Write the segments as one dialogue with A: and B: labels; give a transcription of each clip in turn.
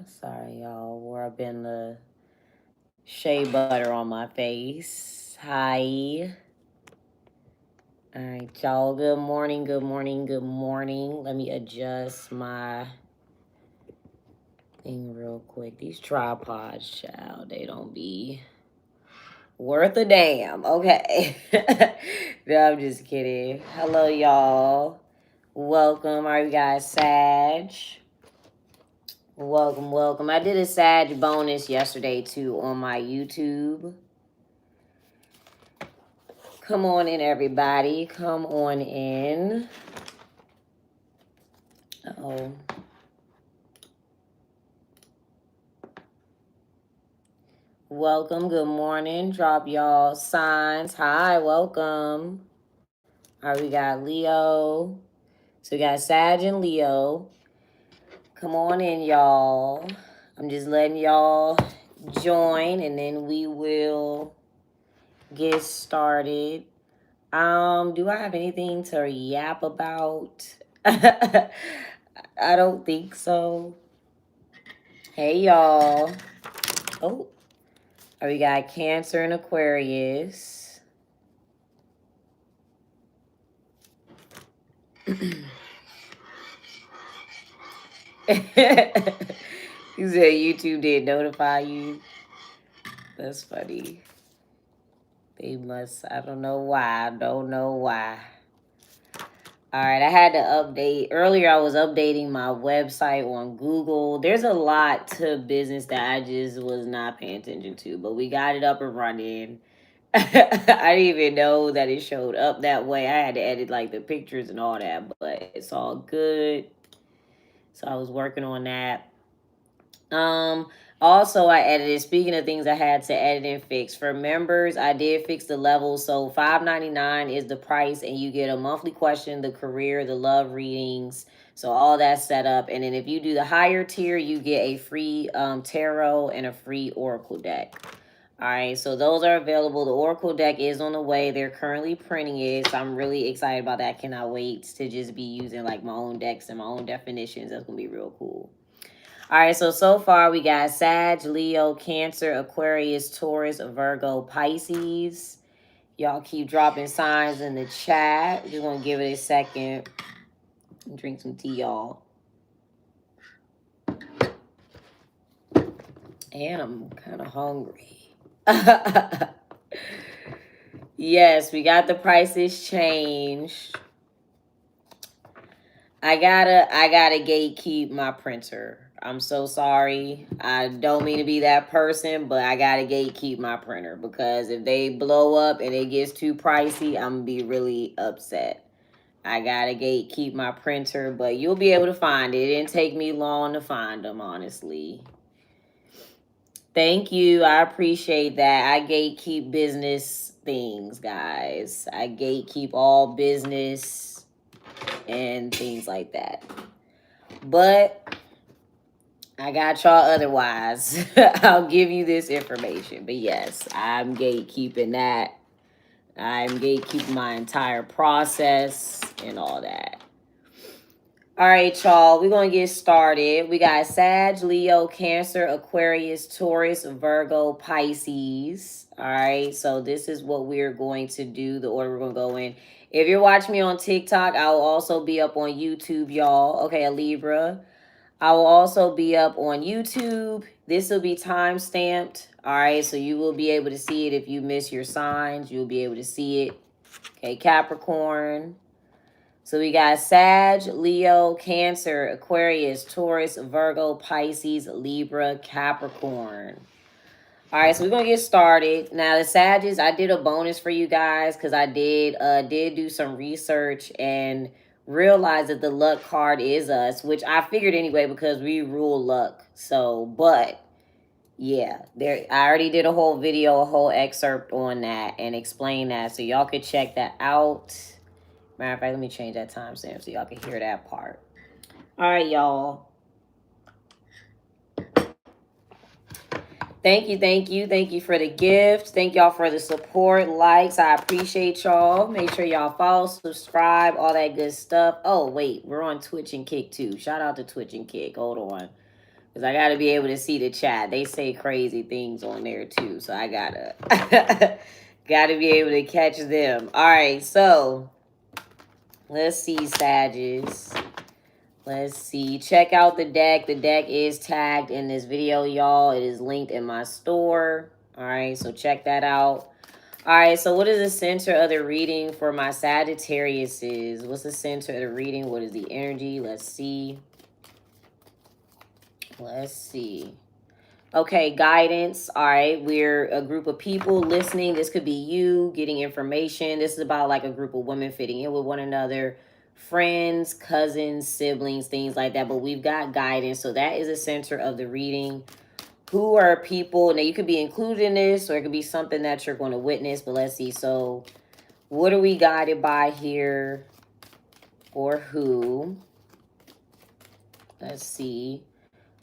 A: Sorry, y'all. Where I've been the shea butter on my face. Hi. All right, y'all. Good morning. Good morning. Good morning. Let me adjust my thing real quick. These tripods, child, they don't be worth a damn. Okay. No, I'm just kidding. Hello, y'all. Welcome. Are you guys Sag? Welcome, welcome. I did a Sag bonus yesterday too on my YouTube. Come on in, everybody. Come on in. Uh-oh. Welcome. Good morning. Drop y'all signs. Hi, welcome. All right, we got Leo. So we got Sag and Leo. Come on in, y'all. I'm just letting y'all join, and then we will get started. Do I have anything to yap about? I don't think so. Hey, y'all. Oh, we got Cancer and Aquarius. You said YouTube did notify you. That's funny. They must. I don't know why. I don't know why. All right, I had to update. Earlier, I was updating my website on Google. There's a lot to business that I just was not paying attention to, but we got it up and running. I didn't even know that it showed up that way. I had to edit like the pictures and all that, but it's all good. So I was working on that. Also, I edited, speaking of things I had to edit and fix, for members, I did fix the levels. So $5.99 is the price, and you get a monthly question, the career, the love readings. So all that's set up. And then if you do the higher tier, you get a free tarot and a free oracle deck. All right, so those are available. The oracle deck is on the way. They're currently printing it, so I'm really excited about that. I cannot wait to just be using like my own decks and my own definitions. That's gonna be real cool. All right, so far we got Sag, Leo, Cancer, Aquarius, Taurus, Virgo, Pisces. Y'all keep dropping signs in the chat. Just want to give it a second. Drink some tea, y'all. And I'm kind of hungry. Yes, we got the prices changed. I gotta gatekeep my printer. I'm so sorry. I don't mean to be that person, but I gotta gatekeep my printer, because if they blow up and it gets too pricey, I'm gonna be really upset. I gotta gatekeep my printer, but you'll be able to find it. It didn't take me long to find them, honestly. Thank you. I appreciate that. I gatekeep business things, guys. I gatekeep all business and things like that. But I got y'all otherwise. I'll give you this information. But yes, I'm gatekeeping that. I'm gatekeeping my entire process and all that. All right, y'all. We're going to get started. We got Sag, Leo, Cancer, Aquarius, Taurus, Virgo, Pisces. All right. So this is what we're going to do. The order we're going to go in. If you're watching me on TikTok, I will also be up on YouTube, y'all. Okay, a Libra. I will also be up on YouTube. This will be time stamped. All right, so you will be able to see it. If you miss your signs, you'll be able to see it. Okay, Capricorn. So we got Sag, Leo, Cancer, Aquarius, Taurus, Virgo, Pisces, Libra, Capricorn. All right, so we're going to get started. Now, the Sagittarius, I did a bonus for you guys because I did do some research and realized that the luck card is us, which I figured anyway because we rule luck. So, but yeah, I already did a whole video, a whole excerpt on that and explain that. So y'all could check that out. Matter of fact, let me change that timestamp so y'all can hear that part. All right, y'all. Thank you for the gift. Thank y'all for the support, likes. I appreciate y'all. Make sure y'all follow, subscribe, all that good stuff. Oh, wait, we're on Twitch and Kick too. Shout out to Twitch and Kick. Hold on. Because I got to be able to see the chat. They say crazy things on there too. So I got to got to be able to catch them. All right. So let's see, Sagittarius. Let's see. Check out the deck. The deck is tagged in this video, y'all. It is linked in my store. All right. So check that out. All right. So what is the center of the reading for my Sagittarius? What's the center of the reading? What is the energy? Let's see. Let's see. Okay, guidance. All right, we're a group of people listening. This could be you getting information. This is about like a group of women fitting in with one another, friends, cousins, siblings, things like that. But we've got guidance. So that is the center of the reading. Who are people? Now, you could be included in this, or it could be something that you're going to witness. But let's see. So what are we guided by here? Or who? Let's see.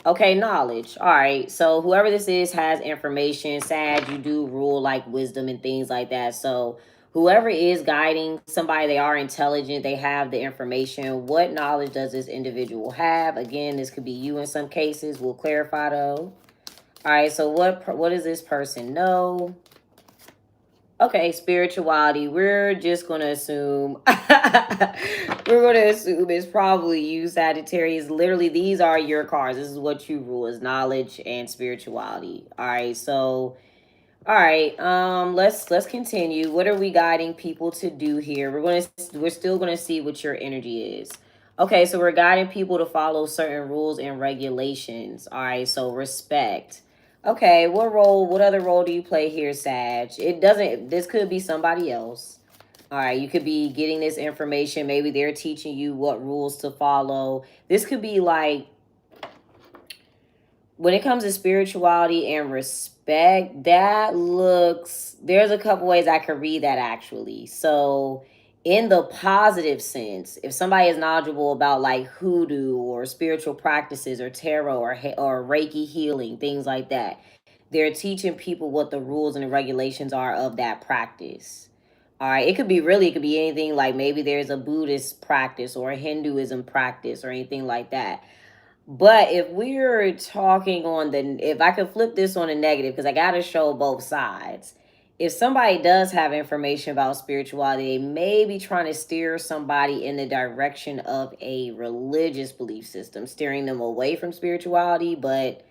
A: Okay, knowledge. All right. So whoever this is has information. Sag, you do rule like wisdom and things like that. So whoever is guiding somebody, they are intelligent. They have the information. What knowledge does this individual have? Again, this could be you in some cases. We'll clarify though. All right. So what does this person know? Okay, spirituality. We're just going to assume. We're going to assume it's probably you, Sagittarius. Literally, these are your cards. This is what you rule, is knowledge and spirituality. All right, so, all right, let's continue. What are we guiding people to do here? We're still going to see what your energy is. Okay, so we're guiding people to follow certain rules and regulations. All right, so respect. Okay, what other role do you play here, Sag? This could be somebody else. All right, you could be getting this information. Maybe they're teaching you what rules to follow. This could be like, when it comes to spirituality and respect, there's a couple ways I could read that actually. So in the positive sense, if somebody is knowledgeable about like hoodoo or spiritual practices or tarot or Reiki healing, things like that, they're teaching people what the rules and the regulations are of that practice. All right, it could be anything, like maybe there's a Buddhist practice or a Hinduism practice or anything like that. But if we're talking if I could flip this on a negative, because I got to show both sides. If somebody does have information about spirituality, they may be trying to steer somebody in the direction of a religious belief system, steering them away from spirituality, but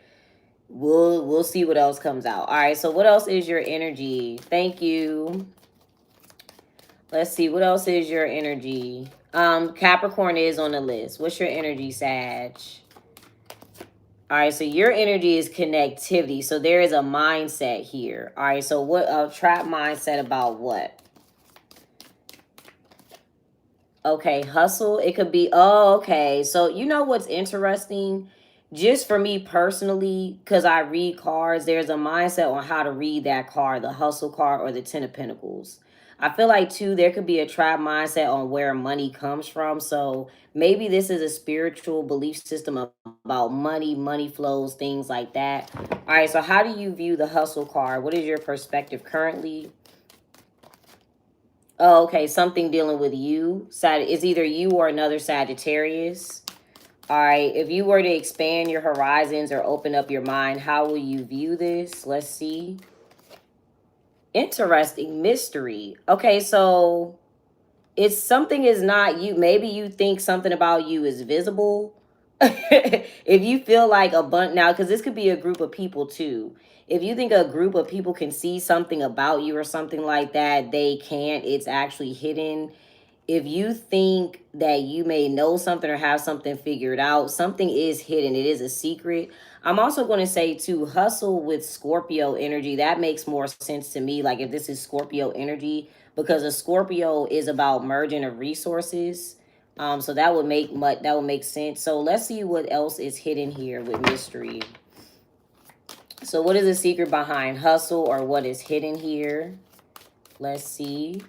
A: we'll see what else comes out. All right, so what else is your energy? Thank you. Let's see, what else is your energy? Capricorn is on the list. What's your energy, Sag? All right, so your energy is connectivity. So there is a mindset here. All right, so what a trap mindset about what? Okay, hustle. It could be, okay. So you know what's interesting? Just for me personally, because I read cards, there's a mindset on how to read that card, the hustle card or the 10 of Pentacles. I feel like, too, there could be a trap mindset on where money comes from. So maybe this is a spiritual belief system about money, money flows, things like that. All right, so how do you view the hustle card? What is your perspective currently? Oh, okay, something dealing with you. It's either you or another Sagittarius. All right, if you were to expand your horizons or open up your mind, how will you view this? Let's see. Interesting. Mystery. Okay, so it's something is not you. Maybe you think something about you is visible. If you feel like a bunch now, because this could be a group of people too. If you think a group of people can see something about you or something like that, they can't. It's actually hidden. If you think that you may know something or have something figured out, something is hidden. It is a secret. I'm also going to say to hustle with Scorpio energy. That makes more sense to me. Like if this is Scorpio energy, because a Scorpio is about merging of resources. So that would make sense. So let's see what else is hidden here with mystery. So what is the secret behind hustle, or what is hidden here? Let's see.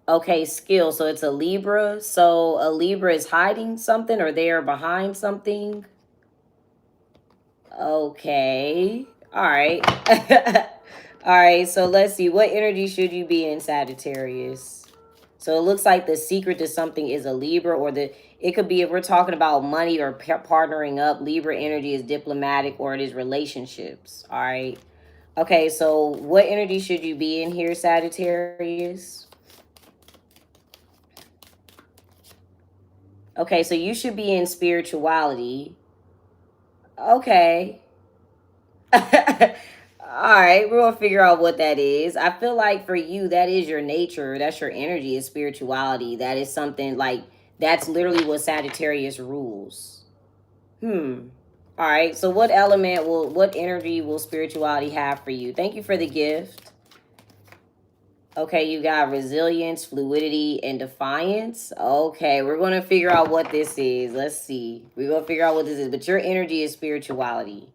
A: Okay, skill. So it's a Libra. So a Libra is hiding something, or they are behind something. Okay. All right. All right. So let's see. What energy should you be in, Sagittarius? So it looks like the secret to something is a Libra, or it could be, if we're talking about money or partnering up, Libra energy is diplomatic, or it is relationships. All right. Okay, so what energy should you be in here, Sagittarius? Okay, so you should be in spirituality. Okay. All right, we're gonna figure out what that is. I feel like for you, that is your nature. That's your energy, is spirituality. That is something like, that's literally what Sagittarius rules. All right, so what energy will spirituality have for you? Thank you for the gift. Okay, you got resilience, fluidity, and defiance. Okay, we're going to figure out what this is. Let's see. We're going to figure out what this is. But your energy is spirituality.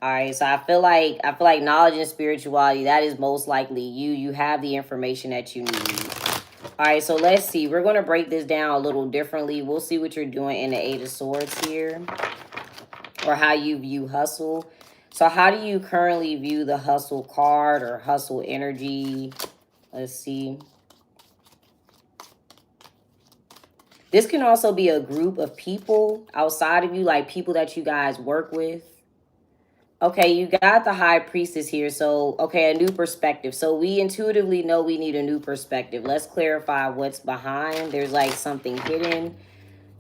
A: All right, so I feel like knowledge and spirituality, that is most likely you. You have the information that you need. All right, so let's see. We're going to break this down a little differently. We'll see what you're doing in the Eight of Swords here, or how you view hustle. So how do you currently view the hustle card or hustle energy? Let's see. This can also be a group of people outside of you, like people that you guys work with. Okay, you got the High Priestess here. So, okay, a new perspective. So we intuitively know we need a new perspective. Let's clarify what's behind. There's like something hidden.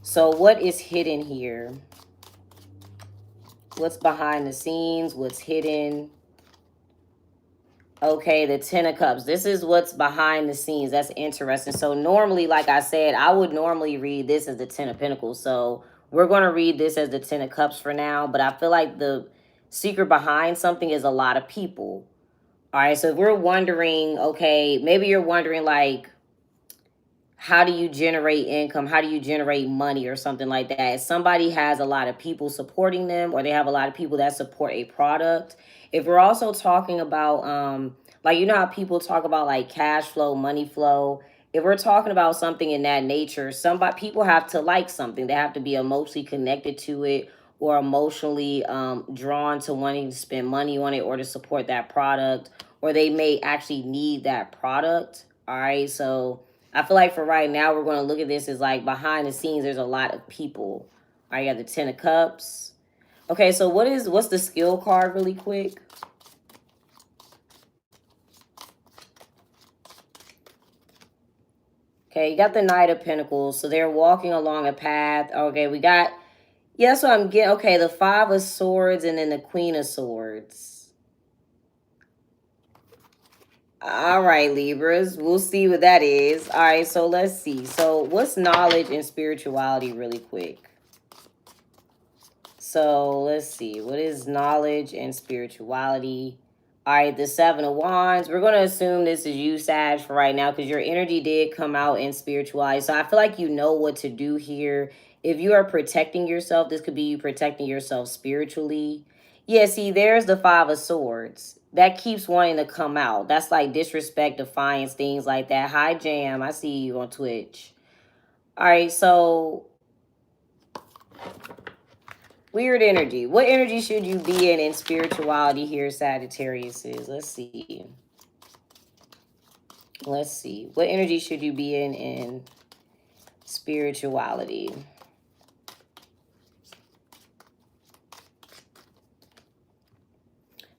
A: So what is hidden here? What's behind the scenes? What's hidden? Okay, the Ten of Cups. This is what's behind the scenes. That's interesting. So normally, like I said, I would normally read this as the Ten of Pentacles. So we're going to read this as the Ten of Cups for now. But I feel like the secret behind something is a lot of people. All right, so if we're wondering, okay, maybe you're wondering like, how do you generate income? How do you generate money or something like that? If somebody has a lot of people supporting them, or they have a lot of people that support a product. If we're also talking about, like, you know how people talk about like cash flow, money flow. If we're talking about something in that nature, people have to like something. They have to be emotionally connected to it, or emotionally drawn to wanting to spend money on it, or to support that product, or they may actually need that product. All right, so I feel like for right now, we're going to look at this as like behind the scenes, there's a lot of people. All right, you got the Ten of Cups. Okay, so what's the skill card really quick? Okay, you got the Knight of Pentacles. So they're walking along a path. Okay, we got, yeah, that's what I'm getting. Okay, the Five of Swords and then the Queen of Swords. All right, Libras, we'll see what that is. All right, so let's see. So what's knowledge and spirituality really quick? So let's see. What is knowledge and spirituality? All right, the Seven of Wands. We're going to assume this is you, Sag, for right now, because your energy did come out in spirituality. So I feel like you know what to do here. If you are protecting yourself, this could be you protecting yourself spiritually. Yeah, see, there's the Five of Swords. That keeps wanting to come out. That's like disrespect, defiance, things like that. Hi, Jam. I see you on Twitch. All right, so weird energy. What energy should you be in spirituality here, Sagittarius is? Let's see. Let's see. What energy should you be in spirituality?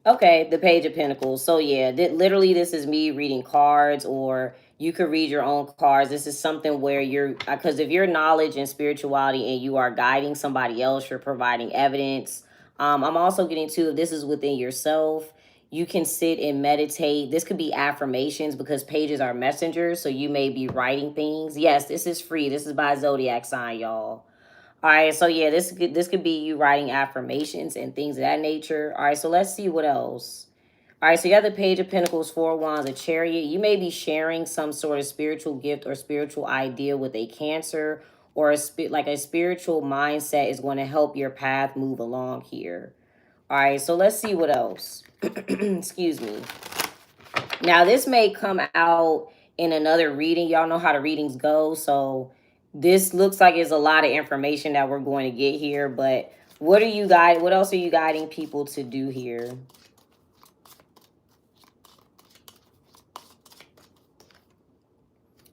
A: Okay, the Page of Pentacles. So yeah, literally this is me reading cards, or you could read your own cards. This is something where you're, because if you're knowledge and spirituality and you are guiding somebody else, you're providing evidence. I'm also getting to, this is within yourself. You can sit and meditate. This could be affirmations, because pages are messengers. So you may be writing things. Yes, this is free. This is by zodiac sign, y'all. All right, so yeah, this could be you writing affirmations and things of that nature. All right, so let's see what else. All right, so you got the Page of Pentacles, Four of Wands, a Chariot. You may be sharing some sort of spiritual gift or spiritual idea with a Cancer, or like a spiritual mindset is going to help your path move along here. All right, so let's see what else. Excuse me. Now, this may come out in another reading. Y'all know how the readings go, so this looks like it's a lot of information that we're going to get here, but what else are you guiding people to do here?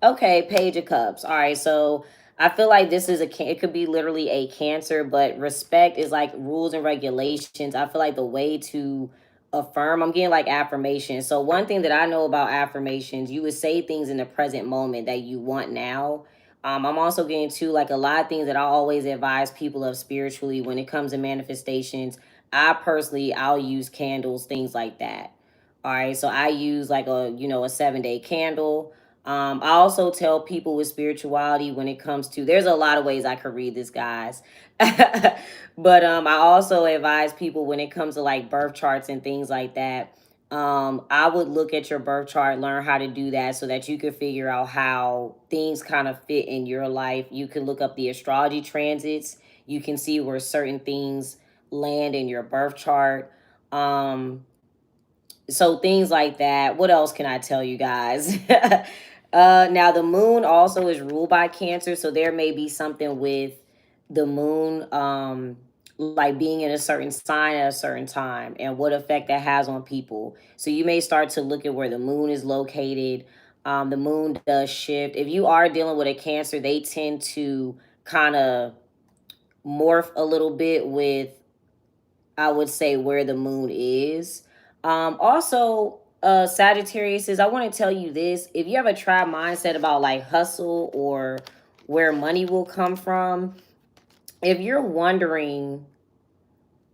A: Okay, Page of Cups. All right, so I feel like this is it could be literally a Cancer, but respect is like rules and regulations. I feel like the way to affirm, I'm getting like affirmations. So one thing that I know about affirmations, you would say things in the present moment that you want now. I'm also getting to like a lot of things that I always advise people of spiritually when it comes to manifestations. I personally, I'll use candles, things like that. All right, so I use like a 7-day candle. I also tell people with spirituality when it comes to, there's a lot of ways I could read this, guys. But I also advise people when it comes to like birth charts and things like that. I would look at your birth chart, learn how to do that so that you could figure out how things kind of fit in your life. You can look up the astrology transits. You can see where certain things land in your birth chart. So things like that. What else can I tell you guys? Now the moon also is ruled by Cancer, so there may be something with the moon, like being in a certain sign at a certain time and what effect that has on people. So you may start to look at where the moon is located. The moon does shift. If you are dealing with a Cancer, they tend to kind of morph a little bit with, I would say, where the moon is. Also, Sagittarius is, I want to tell you this. If you have a tribe mindset about like hustle or where money will come from, if you're wondering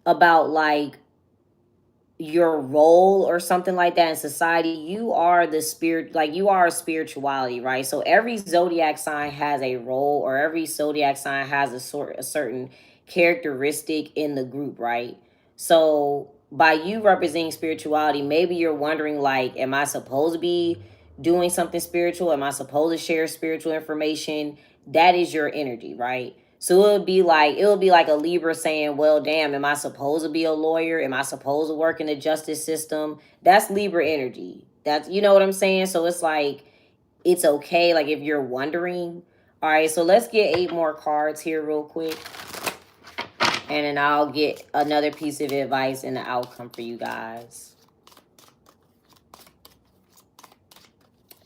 A: about like your role or something like that in society, you are the spirit, like you are a spirituality, right? So every zodiac sign has a role, or every zodiac sign has a certain characteristic in the group, right? So by you representing spirituality, maybe you're wondering like, am I supposed to be doing something spiritual? Am I supposed to share spiritual information? That is your energy, right? So it would be like a Libra saying, "Well, damn, am I supposed to be a lawyer? Am I supposed to work in the justice system?" That's Libra energy. That's, you know what I'm saying? So it's like it's okay like if you're wondering. All right, so let's get 8 more cards here real quick, and then I'll get another piece of advice and the outcome for you guys.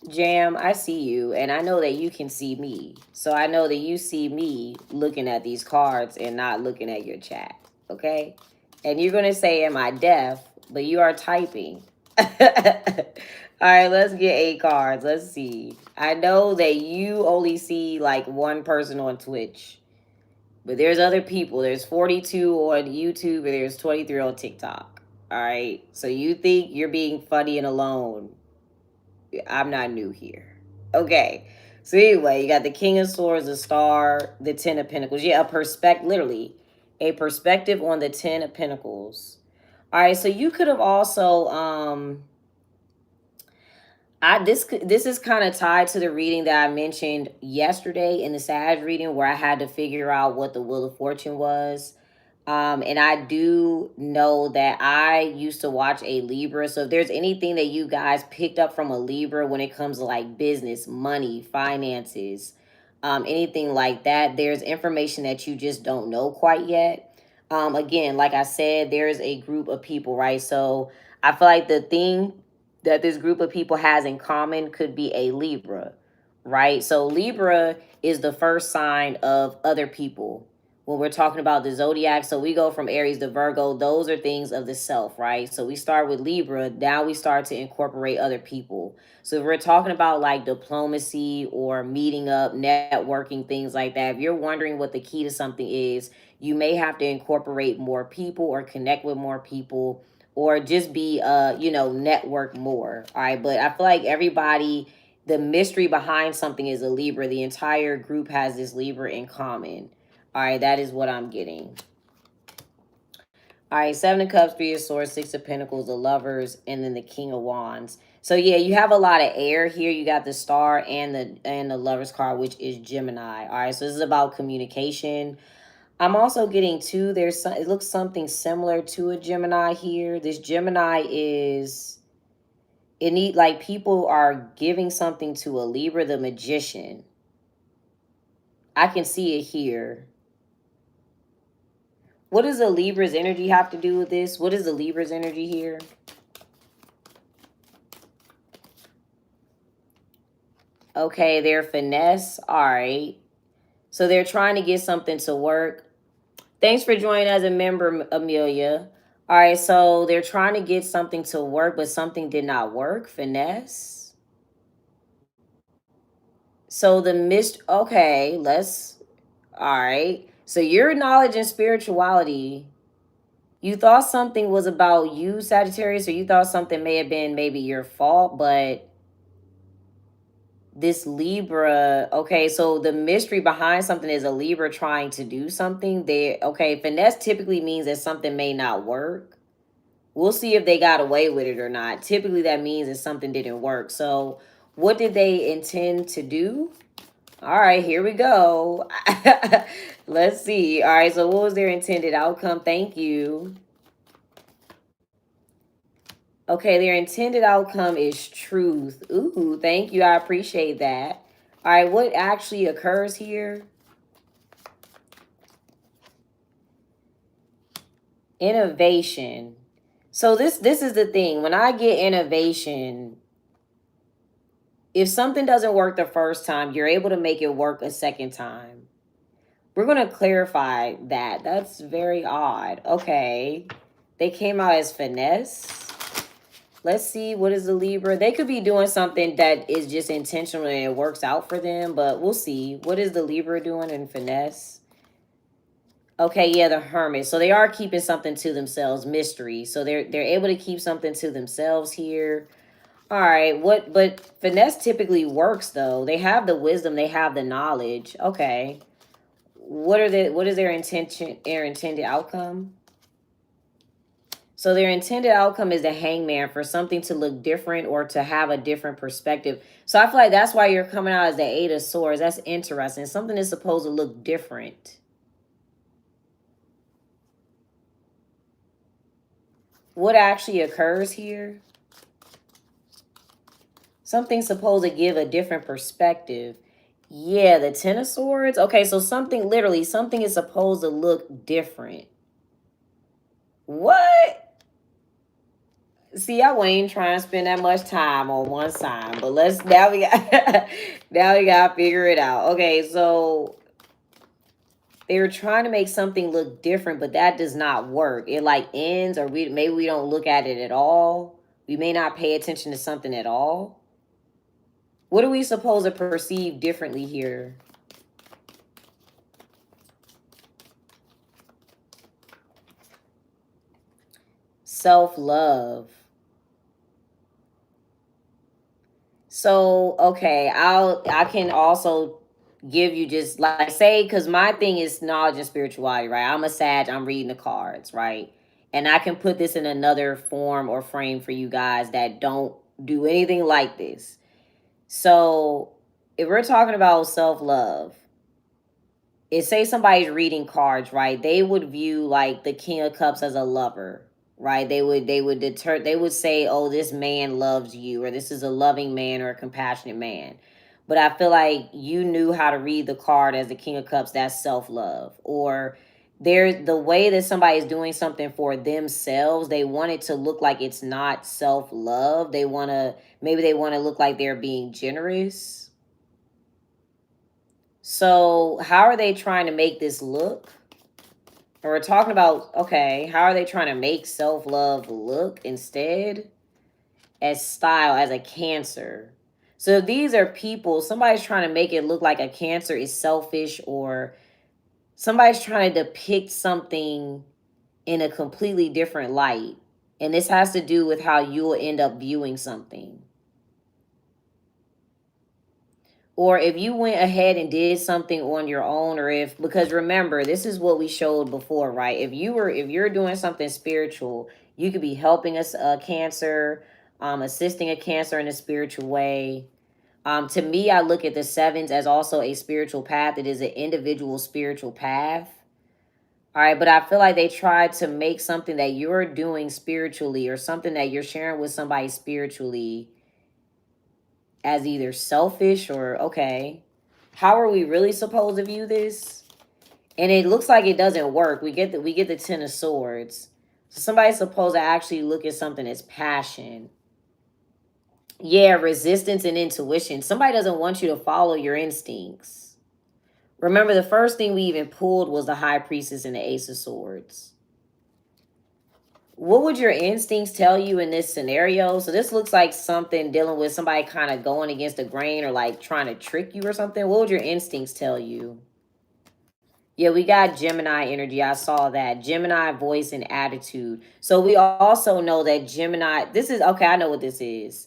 A: Jam, I see you, and I know that you can see me. So I know that you see me looking at these cards and not looking at your chat, okay? And you're going to say, am I deaf? But you are typing. All right, let's get 8 cards. Let's see. I know that you only see like one person on Twitch, but there's other people. There's 42 on YouTube and there's 23 on TikTok. All right, so you think you're being funny and alone. I'm not new here. Okay. So anyway, you got the King of Swords, the Star, the Ten of Pentacles. Yeah, literally a perspective on the Ten of Pentacles. All right, so you could have also this is kind of tied to the reading that I mentioned yesterday in the Sag reading where I had to figure out what the Wheel of Fortune was. And I do know that I used to watch a Libra. So if there's anything that you guys picked up from a Libra when it comes to like business, money, finances, anything like that, there's information that you just don't know quite yet. Again, like I said, there's a group of people, right? So I feel like the thing that this group of people has in common could be a Libra, right? So Libra is the first sign of other people when we're talking about the zodiac. So we go from Aries to Virgo. Those are things of the self, right? So we start with Libra. Now we start to incorporate other people. So if we're talking about like diplomacy or meeting up, networking, things like that, if you're wondering what the key to something is, you may have to incorporate more people or connect with more people or just be, network more. All right. But I feel like everybody, the mystery behind something is a Libra. The entire group has this Libra in common. All right, that is what I'm getting. All right, 7 of Cups, 3 of Swords, 6 of Pentacles, the Lovers, and then the King of Wands. So yeah, you have a lot of air here. You got the Star and the Lovers card, which is Gemini. All right, so this is about communication. I'm also getting it looks something similar to a Gemini here. This Gemini is like people are giving something to a Libra, the Magician. I can see it here. What does the Libra's energy have to do with this? What is the Libra's energy here? Okay, they're finesse. All right. So they're trying to get something to work. Thanks for joining as a member, Amelia. All right, so they're trying to get something to work, but something did not work. Finesse. So the okay, all right. So your knowledge and spirituality, you thought something was about you, Sagittarius, or you thought something may have been maybe your fault, but this Libra, okay, so the mystery behind something is a Libra trying to do something. Okay, finesse typically means that something may not work. We'll see if they got away with it or not. Typically, that means that something didn't work. So, what did they intend to do? All right, here we go. Let's see. All right, so what was their intended outcome? Thank you. Okay, their intended outcome is truth. Ooh, thank you. I appreciate that. All right, what actually occurs here? Innovation. So this is the thing. When I get innovation, if something doesn't work the first time, you're able to make it work a second time. We're going to clarify that. That's very odd. Okay. They came out as finesse. Let's see. What is the Libra? They could be doing something that is just intentional and it works out for them, but we'll see. What is the Libra doing in finesse? Okay, yeah, the Hermit. So they are keeping something to themselves, mystery. So they're able to keep something to themselves here. All right, but finesse typically works though. They have the wisdom, they have the knowledge. Okay. What is their intended outcome? So their intended outcome is the Hangman, for something to look different or to have a different perspective. So I feel like that's why you're coming out as the Eight of Swords. That's interesting. Something is supposed to look different. What actually occurs here? Something's supposed to give a different perspective. Yeah, the Ten of Swords. Okay, so something, literally, something is supposed to look different. What? See, I wasn't even trying to spend that much time on one side, but now we got now we gotta figure it out. Okay, so they were trying to make something look different, but that does not work. It like ends, or maybe we don't look at it at all. We may not pay attention to something at all. What are we supposed to perceive differently here? Self-love. So, okay, I can also give you just like say, because my thing is knowledge and spirituality, right? I'm a Sag, I'm reading the cards, right? And I can put this in another form or frame for you guys that don't do anything like this. So if we're talking about self-love, it say somebody's reading cards, right? They would view like the King of Cups as a lover, right? They would say, oh, this man loves you, or this is a loving man or a compassionate man. But I feel like you knew how to read the card as the King of Cups. That's self-love. Or there's the way that somebody is doing something for themselves, they want it to look like it's not self-love. Maybe they want to look like they're being generous. So how are they trying to make this look? And we're talking about, okay, how are they trying to make self-love look instead? As style, as a Cancer. So if these are people, somebody's trying to make it look like a Cancer is selfish, or somebody's trying to depict something in a completely different light. And this has to do with how you'll end up viewing something. Or if you went ahead and did something on your own, or because remember, this is what we showed before, right? If you're doing something spiritual, you could be helping a Cancer, assisting a Cancer in a spiritual way. To me, I look at the sevens as also a spiritual path. It is an individual spiritual path. All right, but I feel like they tried to make something that you're doing spiritually, or something that you're sharing with somebody spiritually, as either selfish or, okay, how are we really supposed to view this? And it looks like it doesn't work. We get the Ten of Swords. So somebody's supposed to actually look at something as passion. Yeah, resistance and intuition. Somebody doesn't want you to follow your instincts. Remember, the first thing we even pulled was the High Priestess and the Ace of Swords. What would your instincts tell you in this scenario? So this looks like something dealing with somebody kind of going against the grain or like trying to trick you or something. What would your instincts tell you? Yeah, we got Gemini energy. I saw that. Gemini voice and attitude. So we also know that Gemini, this is, okay, I know what this is.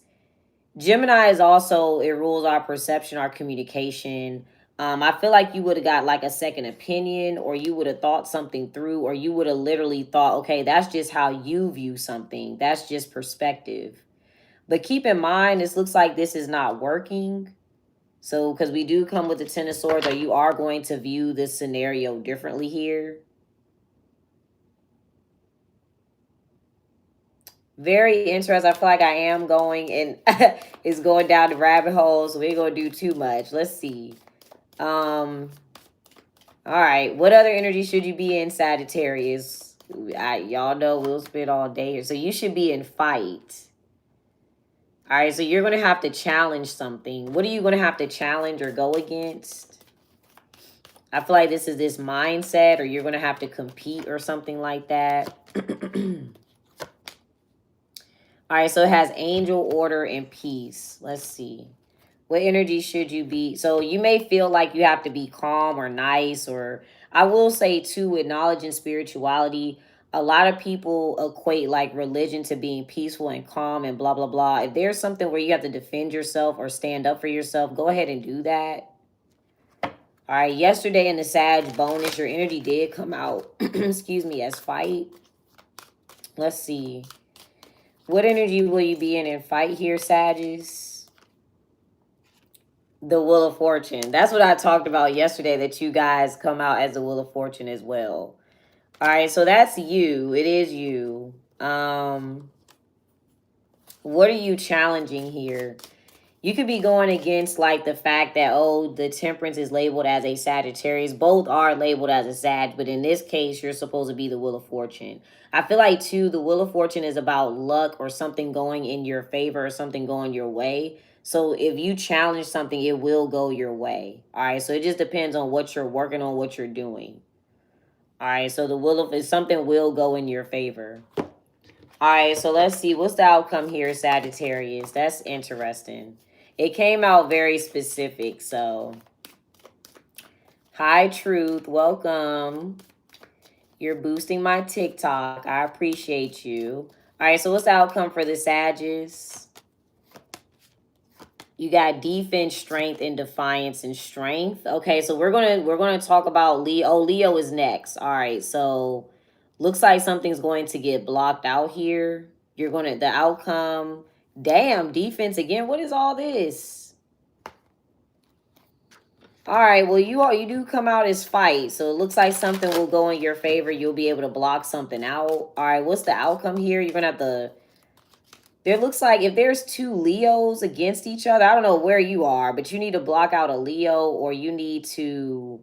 A: Gemini is also, it rules our perception, our communication. I feel like you would have got like a second opinion, or you would have thought something through, or you would have literally thought, okay, that's just how you view something. That's just perspective. But keep in mind, this looks like this is not working. So, because we do come with the Ten of Swords, or you are going to view this scenario differently here. Very interesting. I feel like I am going and it's going down the rabbit hole, so we ain't gonna do too much. Let's see. All right. What other energy should you be in, Sagittarius? Y'all know we'll spend all day here. So you should be in fight. All right. So you're gonna have to challenge something. What are you gonna have to challenge or go against? I feel like this is this mindset, or you're gonna have to compete or something like that. All right, so it has angel, order, and peace. Let's see. What energy should you be? So you may feel like you have to be calm or nice, or I will say too, with knowledge and spirituality, a lot of people equate like religion to being peaceful and calm and blah, blah, blah. If there's something where you have to defend yourself or stand up for yourself, go ahead and do that. All right, yesterday in the Sag bonus, your energy did come out, excuse me, as fight. Let's see. What energy will you be in fight here, Sagittarius? The Wheel of Fortune. That's what I talked about yesterday, that you guys come out as the Wheel of Fortune as well. All right, so that's you. It is you. What are you challenging here? You could be going against like the fact that, oh, the Temperance is labeled as a Sagittarius. Both are labeled as a Sag, but in this case, you're supposed to be the Wheel of Fortune. I feel like, too, the Wheel of Fortune is about luck or something going in your favor or something going your way. So if you challenge something, it will go your way. All right, so it just depends on what you're working on, what you're doing. All right, so the Wheel of, something will go in your favor. All right, so let's see. What's the outcome here, Sagittarius? That's interesting. It came out very specific, so. Hi, Truth. Welcome. You're boosting my TikTok. I appreciate you. All right, so what's the outcome for the Sagittarius? You got defense, strength, and defiance and strength. Okay, so we're gonna talk about Leo. Oh, Leo is next. All right, so looks like something's going to get blocked out here. You're gonna, the outcome. Damn, defense again. What is all this? All right, well, you do come out as fight. So it looks like something will go in your favor. You'll be able to block something out. All right, what's the outcome here? You're going to have to, there looks like if there's two Leos against each other, I don't know where you are, but you need to block out a Leo, or you need to,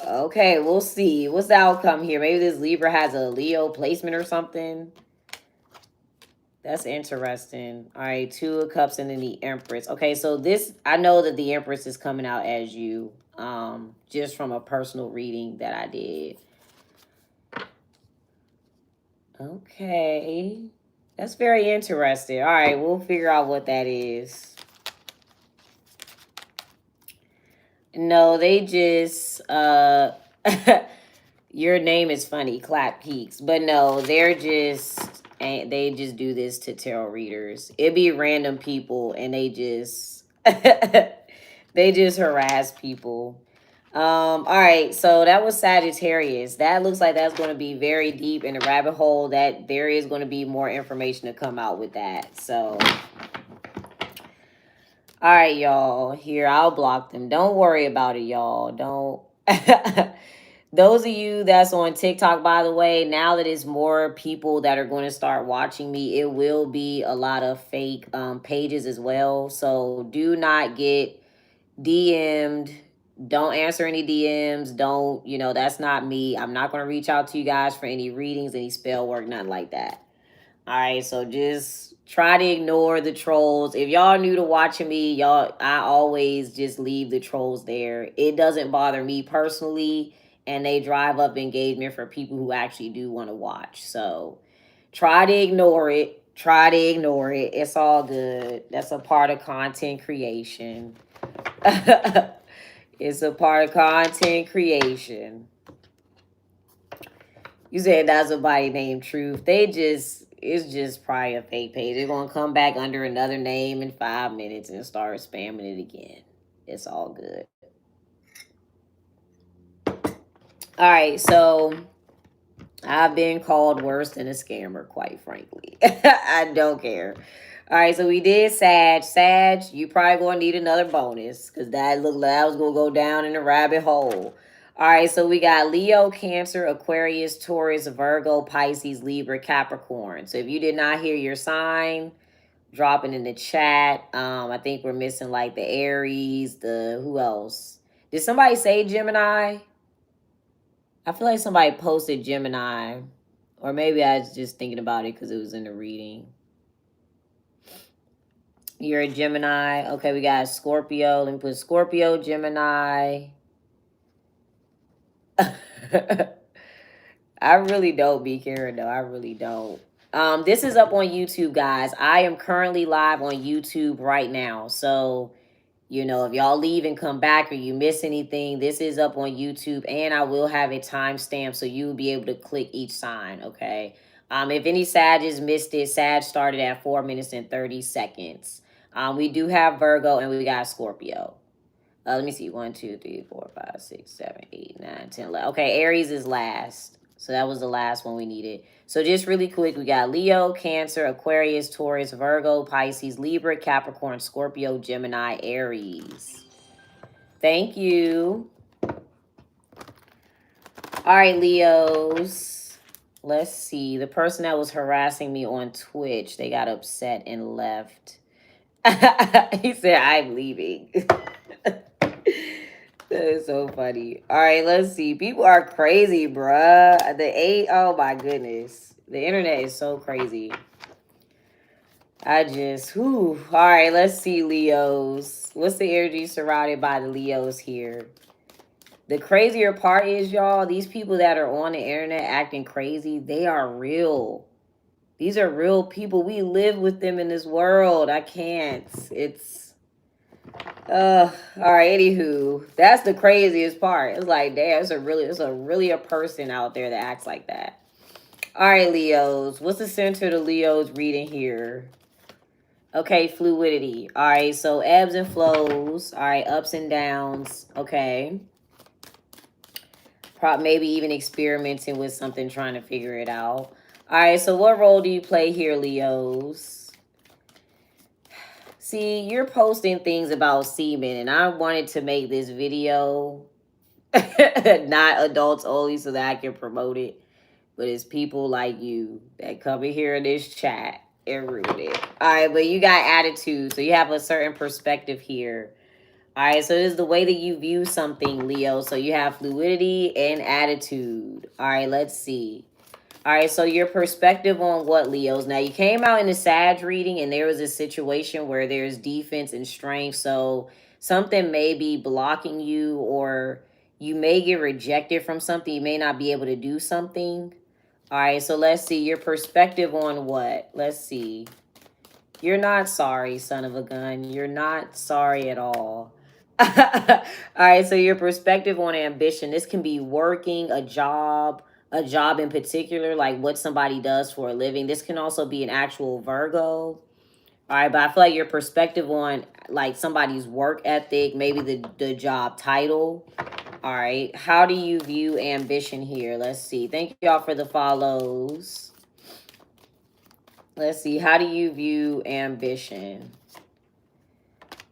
A: okay, we'll see. What's the outcome here? Maybe this Libra has a Leo placement or something. That's interesting. All right, Two of Cups and then the Empress. Okay, so this, I know that the Empress is coming out as you, just from a personal reading that I did. Okay, that's very interesting. All right, we'll figure out what that is. No, they just, your name is funny, Clap Peaks. But no, they're just, and they just do this to tarot readers. It be random people, and they just they just harass people. All right, so that was Sagittarius. That looks like that's going to be very deep in the rabbit hole. That there is going to be more information to come out with that. So, all right, y'all. Here, I'll block them. Don't worry about it, y'all. Don't. Those of you that's on TikTok, by the way, now that it's more people that are going to start watching me, it will be a lot of fake pages as well. So do not get DM'd. Don't answer any DMs. Don't, that's not me. I'm not going to reach out to you guys for any readings, any spell work, nothing like that. All right, so just try to ignore the trolls. If y'all new to watching me, I always just leave the trolls there. It doesn't bother me personally, and they drive up engagement for people who actually do want to watch. So try to ignore it. Try to ignore it. It's all good. That's a part of content creation. It's a part of content creation. You said that's somebody named Truth. It's just probably a fake page. They're gonna come back under another name in 5 minutes and start spamming it again. It's all good. All right, so I've been called worse than a scammer, quite frankly. I don't care. All right, so we did Sag. Sag, you probably gonna need another bonus because that looked like I was gonna go down in a rabbit hole. All right, so we got Leo, Cancer, Aquarius, Taurus, Virgo, Pisces, Libra, Capricorn. So if you did not hear your sign, drop it in the chat. I think we're missing like the Aries, who else? Did somebody say Gemini? I feel like somebody posted Gemini, or maybe I was just thinking about it because it was in the reading. You're a Gemini. Okay, we got Scorpio. Let me put Scorpio, Gemini. I really don't be caring though. I really don't. This is up on YouTube, guys. I am currently live on YouTube right now. So, you know, if y'all leave and come back or you miss anything, this is up on YouTube, and I will have a timestamp so you'll be able to click each sign, okay? If any Sages missed it, Sag started at 4 minutes and 30 seconds. We do have Virgo and we got Scorpio. Let me see. 1, 2, 3, 4, 5, 6, 7, 8, 9, 10, 11. Okay, Aries is last. So that was the last one we needed. So just really quick, we got Leo, Cancer, Aquarius, Taurus, Virgo, Pisces, Libra, Capricorn, Scorpio, Gemini, Aries. Thank you. All right, Leos. Let's see. The person that was harassing me on Twitch, they got upset and left. He said, I'm leaving. That is so funny. All right, let's see. People are crazy, bruh. Oh my goodness. The internet is so crazy. All right, let's see, Leos. What's the energy surrounded by the Leos here? The crazier part is, y'all, these people that are on the internet acting crazy, they are real. These are real people. We live with them in this world. I can't. All right, anywho, that's the craziest part. It's like, damn, it's really a person out there that acts like that. All right, Leos, what's the center of the Leos reading here? Okay, fluidity. All right, so ebbs and flows. All right, ups and downs. Okay. Maybe even experimenting with something, trying to figure it out. All right, so what role do you play here, Leos? See, you're posting things about semen, and I wanted to make this video not adults only so that I can promote it. But it's people like you that come in here in this chat and ruin it. All right, but you got attitude, so you have a certain perspective here. All right, so this is the way that you view something, Leo. So you have fluidity and attitude. All right, let's see. All right, so your perspective on what, Leos? Now, you came out in the Sag reading, and there was a situation where there's defense and strength. So something may be blocking you, or you may get rejected from something. You may not be able to do something. All right, so let's see. Your perspective on what? Let's see. You're not sorry, son of a gun. You're not sorry at all. All right, so your perspective on ambition. This can be working, a job in particular, like what somebody does for a living. This can also be an actual Virgo. All right, but I feel like your perspective on like somebody's work ethic, maybe the job title. All right, how do you view ambition here? Let's see. Thank y'all for the follows. Let's see. How do you view ambition?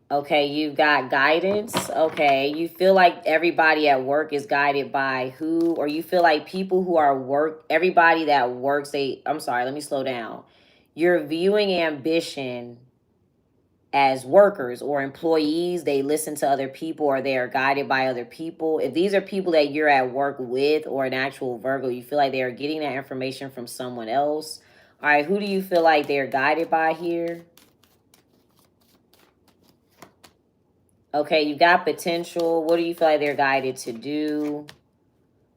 A: Okay, you've got guidance. Okay, you feel like everybody at work is guided by who? Or you feel like people who are everybody that works, I'm sorry, let me slow down. You're viewing ambition as workers or employees. They listen to other people, or they are guided by other people. If these are people that you're at work with, or an actual Virgo, you feel like they are getting that information from someone else. All right, who do you feel like they're guided by here? Okay, you got potential. What do you feel like they're guided to do?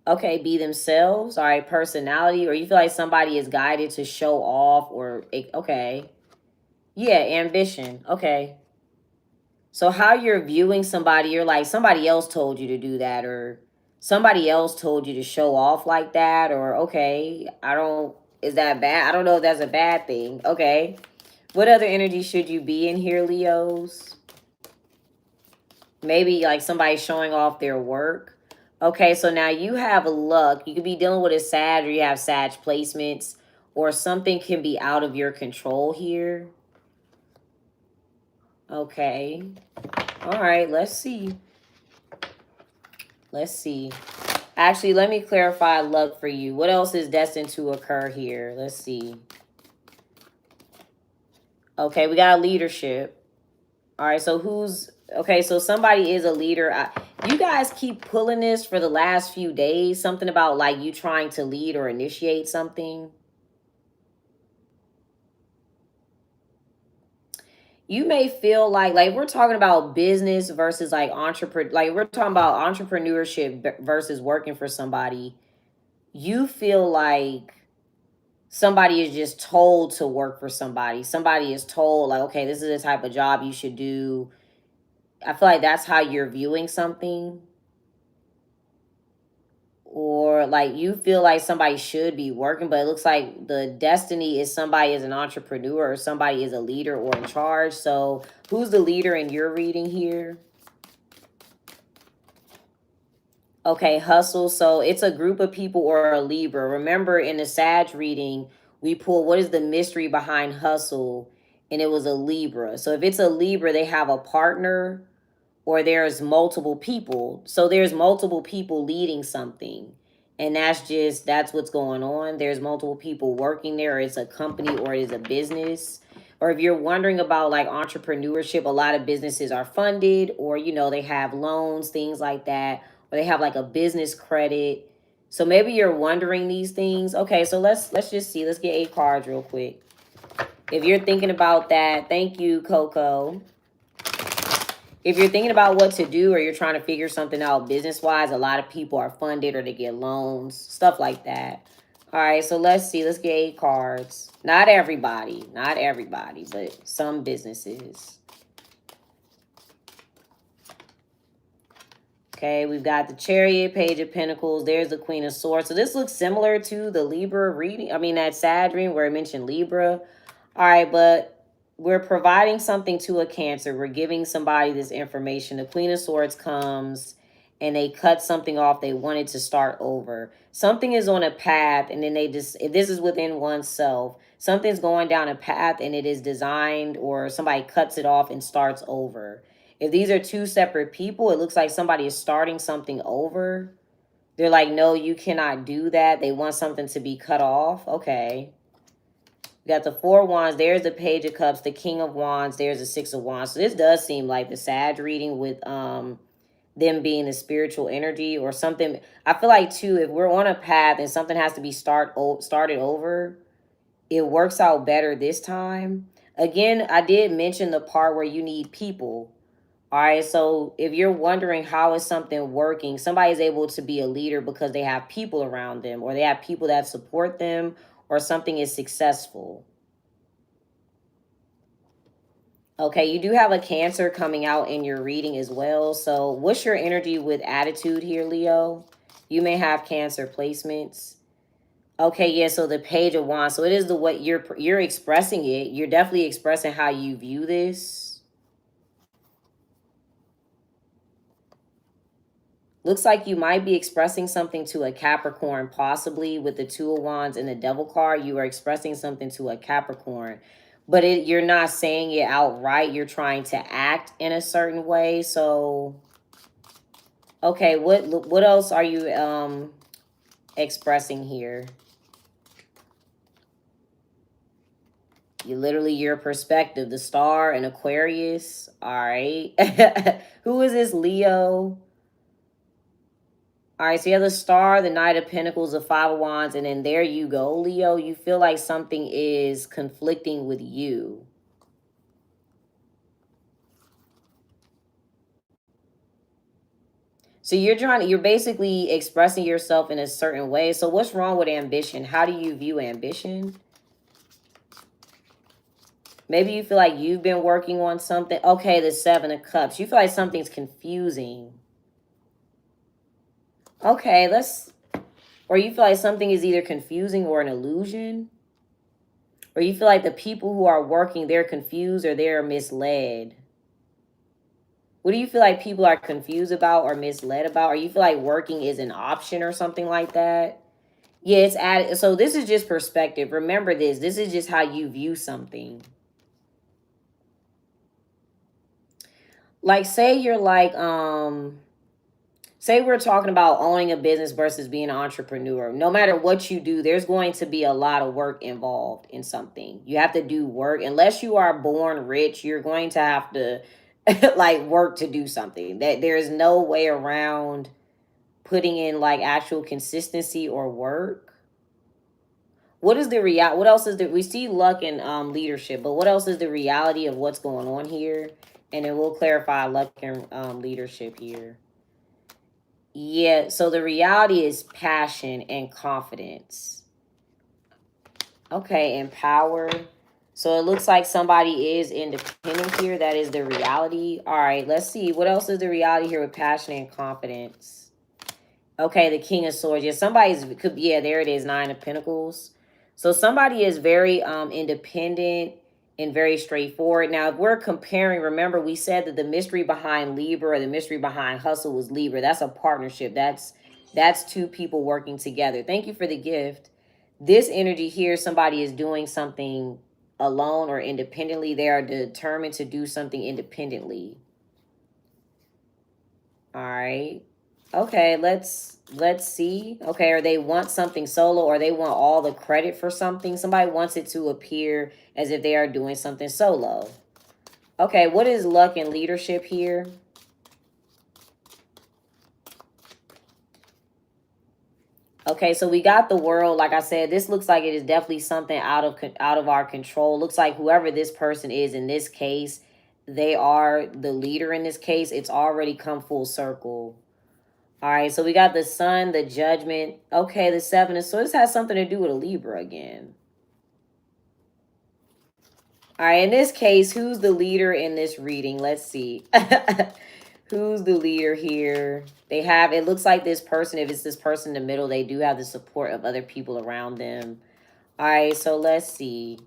A: Okay, be themselves. All right, personality. Or you feel like somebody is guided to show off or, okay. Yeah, ambition. Okay. So how you're viewing somebody, you're like, somebody else told you to do that, or somebody else told you to show off like that, or okay, is that bad? I don't know if that's a bad thing. Okay. What other energy should you be in here, Leos? Maybe like somebody showing off their work. Okay, so now you have luck. You could be dealing with a Sag, or you have Sag placements, or something can be out of your control here. Okay. All right, let's see. Let's see. Actually, let me clarify luck for you. What else is destined to occur here? Let's see. Okay, we got leadership. All right, so okay, so somebody is a leader. You guys keep pulling this for the last few days. Something about like you trying to lead or initiate something. You may feel like we're talking about business versus like we're talking about entrepreneurship versus working for somebody. You feel like somebody is just told to work for somebody. Somebody is told like, okay, this is the type of job you should do. I feel like that's how you're viewing something. Or like you feel like somebody should be working, but it looks like the destiny is somebody is an entrepreneur or somebody is a leader or in charge. So who's the leader in your reading here? Okay, hustle. So it's a group of people or a Libra. Remember in the Sag reading, we pull what is the mystery behind hustle, and it was a Libra. So if it's a Libra, they have a partner or there's multiple people. So there's multiple people leading something. And that's what's going on. There's multiple people working there, or it's a company or it is a business. Or if you're wondering about like entrepreneurship, a lot of businesses are funded, or they have loans, things like that, or they have like a business credit. So maybe you're wondering these things. Okay, so let's just see. Let's get 8 cards real quick. If you're thinking about that, thank you, Coco. If you're thinking about what to do or you're trying to figure something out business-wise, a lot of people are funded or they get loans, stuff like that. All right, so let's see. Let's get 8 cards. Not everybody, but some businesses. Okay, we've got the Chariot, Page of Pentacles. There's the Queen of Swords. So this looks similar to the Libra reading. I mean, that Sag dream where I mentioned Libra. All right, but we're providing something to a Cancer. We're giving somebody this information. The Queen of Swords comes and they cut something off. They wanted to start over. Something is on a path and then if this is within oneself, something's going down a path and it is designed or somebody cuts it off and starts over. If these are 2 separate people, it looks like somebody is starting something over. They're like, no, you cannot do that. They want something to be cut off. Okay. We got the 4 Wands. There's the Page of Cups, the King of Wands. There's the 6 of Wands. So this does seem like the Sag reading with them being the spiritual energy or something. I feel like, too, if we're on a path and something has to be started over, it works out better this time. Again, I did mention the part where you need people. All right, so if you're wondering how is something working, somebody is able to be a leader because they have people around them or they have people that support them or something is successful. Okay, you do have a Cancer coming out in your reading as well. So what's your energy with attitude here, Leo? You may have Cancer placements. Okay, yeah, so the Page of Wands. So it is the what you're expressing it. You're definitely expressing how you view this. Looks like you might be expressing something to a Capricorn, possibly with the 2 of Wands and the Devil card. You are expressing something to a Capricorn, but you're not saying it outright. You're trying to act in a certain way. So, okay, what else are you expressing here? Your perspective, the Star and Aquarius. All right. Who is this, Leo? All right, so you have the Star, the Knight of Pentacles, the Five of Wands, and then there you go, Leo. You feel like something is conflicting with you. So you're basically expressing yourself in a certain way. So what's wrong with ambition? How do you view ambition? Maybe you feel like you've been working on something. Okay, the Seven of Cups. You feel like something's confusing. Okay, or you feel like something is either confusing or an illusion. Or you feel like the people who are working, they're confused or they're misled. What do you feel like people are confused about or misled about? Or you feel like working is an option or something like that? Yeah, it's added. So this is just perspective. Remember this. This is just how you view something. Like, say you're like, say we're talking about owning a business versus being an entrepreneur. No matter what you do, there's going to be a lot of work involved in something. You have to do work. Unless you are born rich, you're going to have to like work to do something. That there is no way around putting in like actual consistency or work. What is the reality? What else is there? We see luck and leadership, but what else is the reality of what's going on here? And then we'll clarify luck and leadership here. Yeah, so the reality is passion and confidence. Okay, and power. So it looks like somebody is independent here. That is the reality. All right, let's see. What else is the reality here with passion and confidence? Okay, the King of Swords. Yeah, yeah, there it is, Nine of Pentacles. So somebody is very independent and very straightforward. Now, if we're comparing, remember we said that the mystery behind Libra, or the mystery behind hustle was Libra. That's a partnership. That's two people working together. Thank you for the gift. This energy here, somebody is doing something alone or independently. They are determined to do something independently. All right. Okay, let's see. Okay, or they want something solo, or they want all the credit for something. Somebody wants it to appear as if they are doing something solo. Okay, what is luck and leadership here? Okay, so we got the World. Like I said, this looks like it is definitely something out of our control. Looks like whoever this person is in this case, they are the leader in this case. It's already come full circle. All right, so we got the Sun, the Judgment. Okay, the Seven. So this has something to do with a Libra again. All right, in this case, who's the leader in this reading? Let's see. Who's the leader here? It looks like this person, if it's this person in the middle, they do have the support of other people around them. All right, so let's see.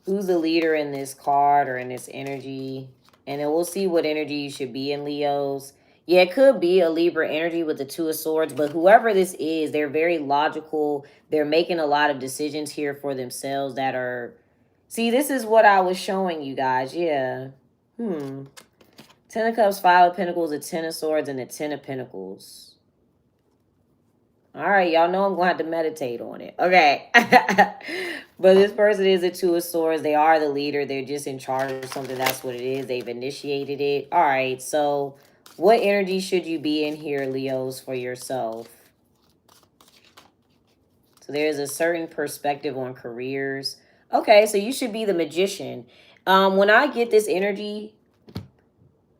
A: Who's the leader in this card or in this energy? And then we'll see what energy you should be in, Leos. Yeah, it could be a Libra energy with the Two of Swords, but whoever this is, they're very logical. They're making a lot of decisions here for themselves that are... See, this is what I was showing you guys. Yeah. Ten of Cups, Five of Pentacles, the Ten of Swords, and the Ten of Pentacles. All right, y'all know I'm going to have to meditate on it. Okay. But this person is a Two of Swords. They are the leader. They're just in charge of something. That's what it is. They've initiated it. All right, so what energy should you be in here, Leos, for yourself? So there's a certain perspective on careers. Okay, so you should be the Magician. When I get this energy,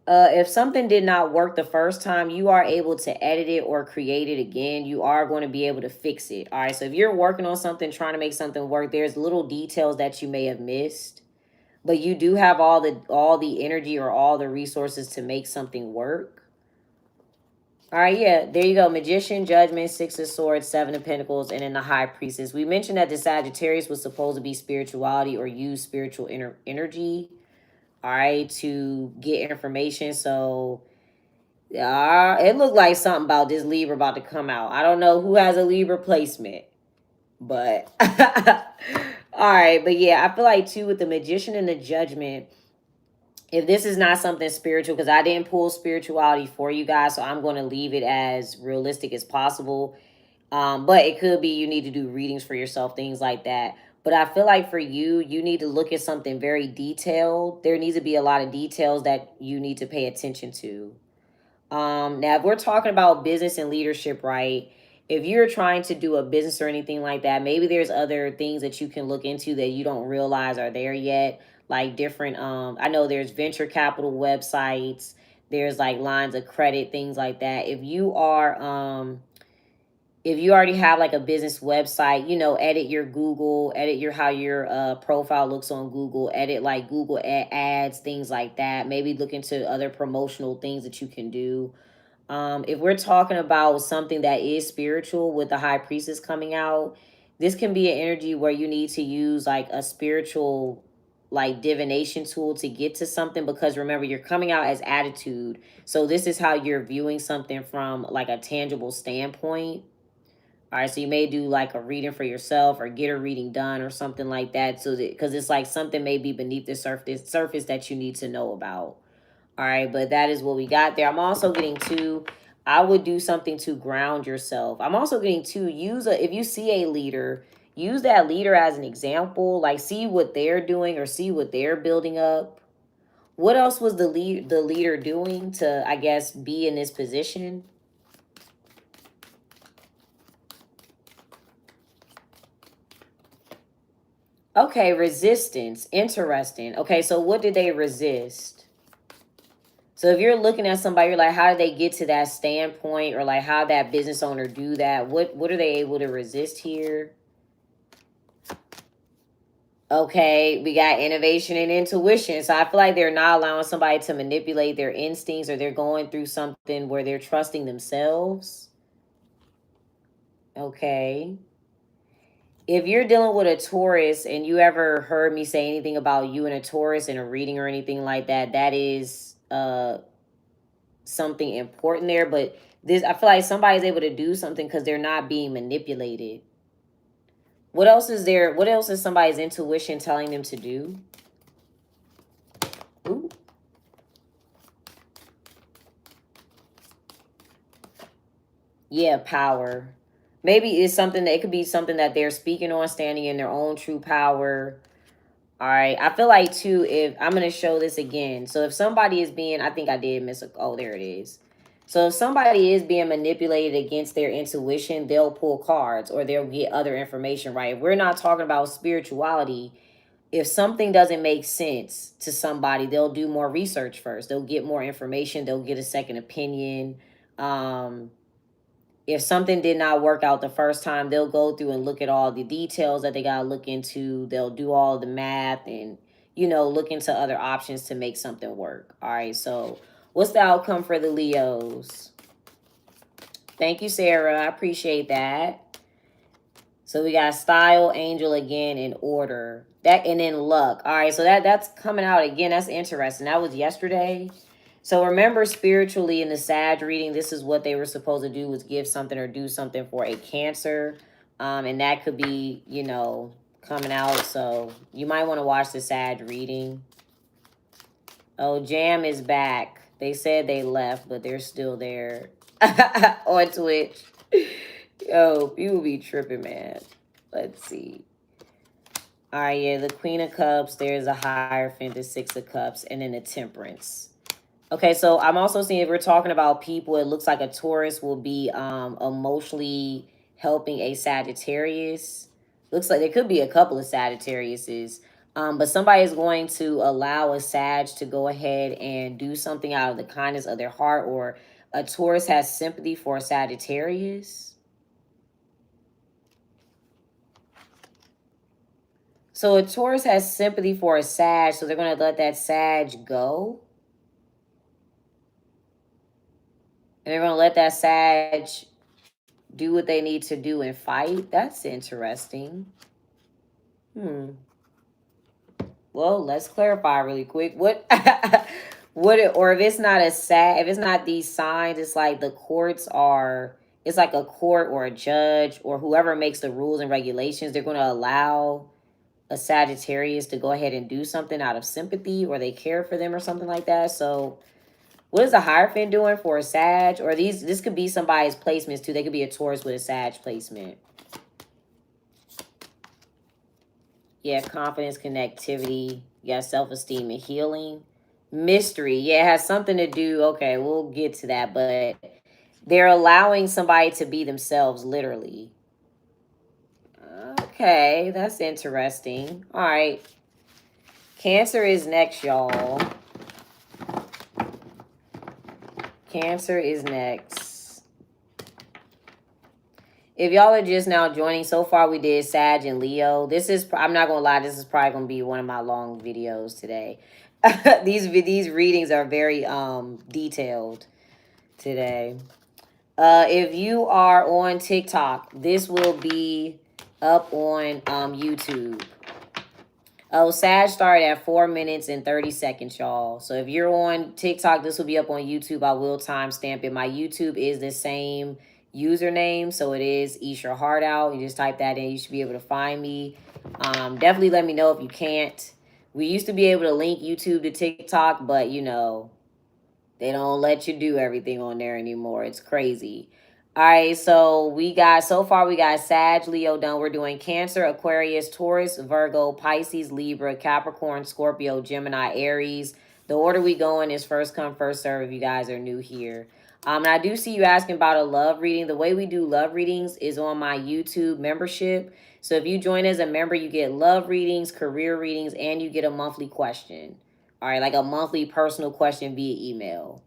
A: if something did not work the first time, you are able to edit it or create it again. You are going to be able to fix it. All right, so if you're working on something, trying to make something work, there's little details that you may have missed, but you do have all the energy or all the resources to make something work. All right, yeah, there you go. Magician, Judgment, Six of Swords, Seven of Pentacles, and then the High Priestess. We mentioned that the Sagittarius was supposed to be spirituality or use spiritual energy, all right, to get information. So it looked like something about this Libra about to come out. I don't know who has a Libra placement, but all right. But yeah, I feel like too with the Magician and the Judgment, if this is not something spiritual, because I didn't pull spirituality for you guys, so I'm going to leave it as realistic as possible. But it could be you need to do readings for yourself, things like that. But I feel like for you, you need to look at something very detailed. There needs to be a lot of details that you need to pay attention to. Now, if we're talking about business and leadership, right? If you're trying to do a business or anything like that, maybe there's other things that you can look into that you don't realize are there yet. Like different, I know there's venture capital websites, there's like lines of credit, things like that. If you already have like a business website, you know, edit your Google, edit your how your profile looks on Google, edit like Google ads, things like that. Maybe look into other promotional things that you can do. If we're talking about something that is spiritual with the high priestess coming out, this can be an energy where you need to use like a spiritual like divination tool to get to something, because remember, you're coming out as attitude. So this is how you're viewing something from like a tangible standpoint. All right, so you may do like a reading for yourself or get a reading done or something like that. So that, because it's like something may be beneath the surface that you need to know about. All right, but that is what we got there. I'm also getting to, I would do something to ground yourself. I'm also getting to if you see a leader, use that leader as an example. Like see what they're doing or see what they're building up. What else was the leader doing to, I guess, be in this position? Okay, resistance. Interesting. Okay, so what did they resist? So if you're looking at somebody, you're like, how did they get to that standpoint, or like how that business owner do that? What are they able to resist here? Okay, we got innovation and intuition. So I feel like they're not allowing somebody to manipulate their instincts, or they're going through something where they're trusting themselves. Okay. If you're dealing with a Taurus and you ever heard me say anything about you and a Taurus in a reading or anything like that, that is something important there. But this, I feel like somebody's able to do something because they're not being manipulated. What else is there? What else is somebody's intuition telling them to do? Ooh. Yeah, power. Maybe it's something that it could be something that they're speaking on, standing in their own true power. All right. I feel like too, if I'm going to show this again. So if somebody is being, I think I did miss a, oh, there it is. So if somebody is being manipulated against their intuition, they'll pull cards or they'll get other information, right? If we're not talking about spirituality, if something doesn't make sense to somebody, they'll do more research first. They'll get more information. They'll get a second opinion. If something did not work out the first time, they'll go through and look at all the details that they got to look into. They'll do all the math and, you know, look into other options to make something work. All right. So what's the outcome for the Leos? Thank you, Sarah. I appreciate that. So we got style, angel again, in order. That, and then luck. All right. So that's coming out again. That's interesting. That was yesterday. So remember, spiritually in the Sag reading, this is what they were supposed to do, was give something or do something for a Cancer. And that could be, you know, coming out. So you might want to watch the Sag reading. Oh, Jam is back. They said they left, but they're still there on Twitch. Yo, people be tripping, man. Let's see. All right, yeah, the Queen of Cups. There's a Hierophant, the Six of Cups, and then the Temperance. Okay, so I'm also seeing, if we're talking about people, it looks like a Taurus will be emotionally helping a Sagittarius. Looks like there could be a couple of Sagittariuses. But somebody is going to allow a Sag to go ahead and do something out of the kindness of their heart, or a Taurus has sympathy for a Sagittarius. So a Taurus has sympathy for a Sag, so they're going to let that Sag go. And they're going to let that Sag do what they need to do and fight. That's interesting. Well, let's clarify really quick. What, or if it's not a Sag, if it's not these signs, it's like the courts are, it's like a court or a judge or whoever makes the rules and regulations. They're going to allow a Sagittarius to go ahead and do something out of sympathy, or they care for them or something like that. So what is a Hierophant doing for a Sag? Or this could be somebody's placements too. They could be a Taurus with a Sag placement. Yeah, confidence, connectivity. You got self-esteem and healing. Mystery. Yeah, it has something to do. Okay, we'll get to that. But they're allowing somebody to be themselves, literally. Okay, that's interesting. All right. Cancer is next, y'all. Cancer is next. If y'all are just now joining, so far we did Sag and Leo. This is, I'm not going to lie, this is probably going to be one of my long videos today. These readings are very detailed today. If you are on TikTok, this will be up on YouTube. Oh, Sag started at 4 minutes and 30 seconds, y'all. So if you're on TikTok, this will be up on YouTube. I will timestamp it. My YouTube is the same username. So it is EeshUrHeartOut. You just type that in. You should be able to find me. Definitely let me know if you can't. We used to be able to link YouTube to TikTok, but, you know, they don't let you do everything on there anymore. It's crazy. All right, so so far we got Sag, Leo done. We're doing Cancer, Aquarius, Taurus, Virgo, Pisces, Libra, Capricorn, Scorpio, Gemini, Aries. The order we go in is first come, first serve if you guys are new here. And I do see you asking about a love reading. The way we do love readings is on my YouTube membership. So if you join as a member, you get love readings, career readings, and you get a monthly question. All right, like a monthly personal question via email.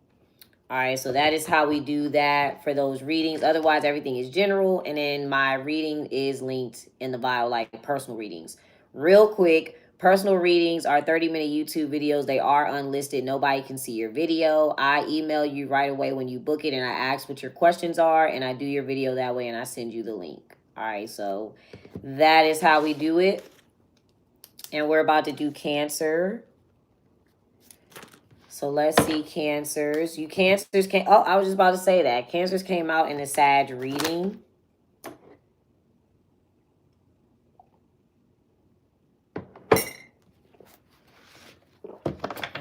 A: All right, so that is how we do that for those readings. Otherwise, everything is general. And then my reading is linked in the bio, like personal readings. Real quick, personal readings are 30-minute YouTube videos. They are unlisted. Nobody can see your video. I email you right away when you book it, and I ask what your questions are, and I do your video that way, and I send you the link. All right, so that is how we do it. And we're about to do Cancer. So let's see, Cancers. You Cancers came... Oh, I was just about to say that. Cancers came out in the Sag reading.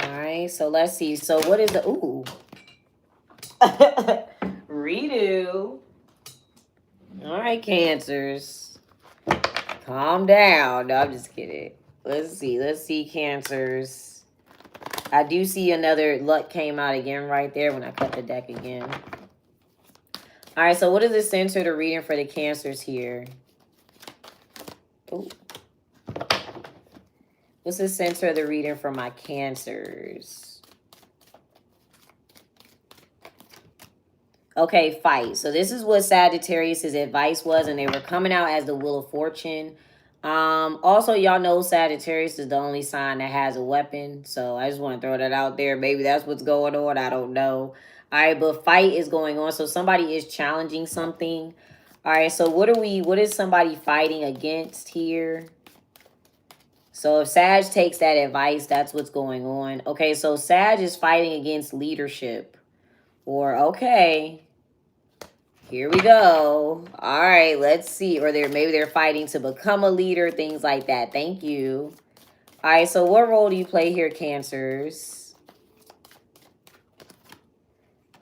A: All right, so let's see. So what is the... Ooh. Redo. All right, Cancers. Calm down. No, I'm just kidding. Let's see. Let's see, Cancers. I do see another luck came out again right there when I cut the deck again. All right, so what is the center of the reading for the Cancers here? Ooh. What's the center of the reading for my Cancers? Okay, fight. So this is what Sagittarius' advice was, and they were coming out as the Wheel of Fortune. Also, y'all know Sagittarius is the only sign that has a weapon. So I just want to throw that out there. Maybe that's what's going on. I don't know. All right, but fight is going on. So somebody is challenging something. All right, so what is somebody fighting against here? So if Sag takes that advice, that's what's going on. Okay, so Sag is fighting against leadership. Or, okay, here we go. All right, let's see. Or maybe they're fighting to become a leader, things like that. Thank you. All right, so what role do you play here, Cancers?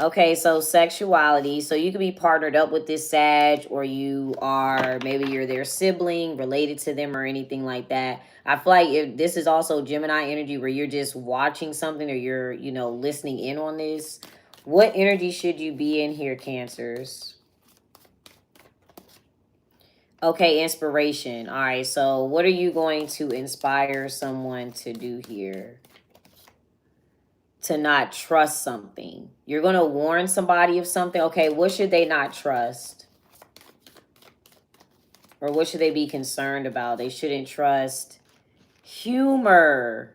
A: Okay, so sexuality. So you could be partnered up with this Sag, or maybe you're their sibling, related to them, or anything like that. I feel like if this is also Gemini energy where you're just watching something, or you're, listening in on this. What energy should you be in here, Cancers? Okay, inspiration. All right, so what are you going to inspire someone to do here? To not trust something. You're going to warn somebody of something. Okay, what should they not trust? Or what should they be concerned about? They shouldn't trust humor.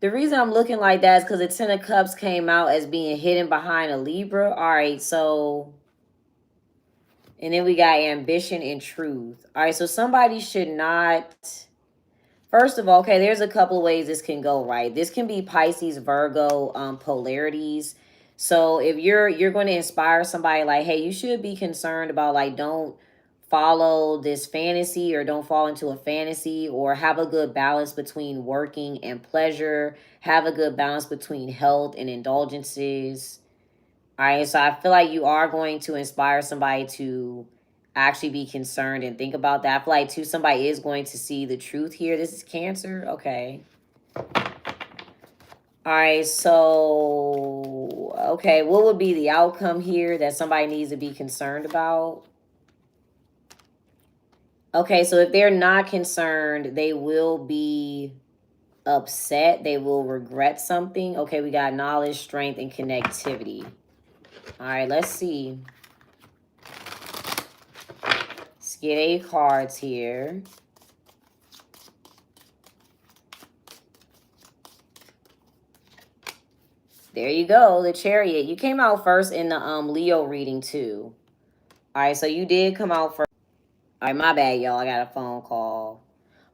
A: The reason I'm looking like that is because the Ten of Cups came out as being hidden behind a Libra. All right, so... And then we got ambition and truth. All right, so somebody should not... First of all, okay, there's a couple of ways this can go, right? This can be Pisces, Virgo, polarities. So if you're going to inspire somebody like, hey, you should be concerned about, like, don't follow this fantasy, or don't fall into a fantasy, or have a good balance between working and pleasure. Have a good balance between health and indulgences. All right, so I feel like you are going to inspire somebody to actually be concerned and think about that. I feel like too, somebody is going to see the truth here. This is Cancer. Okay. All right, so, okay, what would be the outcome here that somebody needs to be concerned about? Okay, so if they're not concerned, they will be upset. They will regret something. Okay, we got knowledge, strength, and connectivity. All right, let's see. Let's get 8 cards here. There you go, the Chariot. You came out first in the Leo reading too. All right, so you did come out first. All right, my bad, y'all. I got a phone call.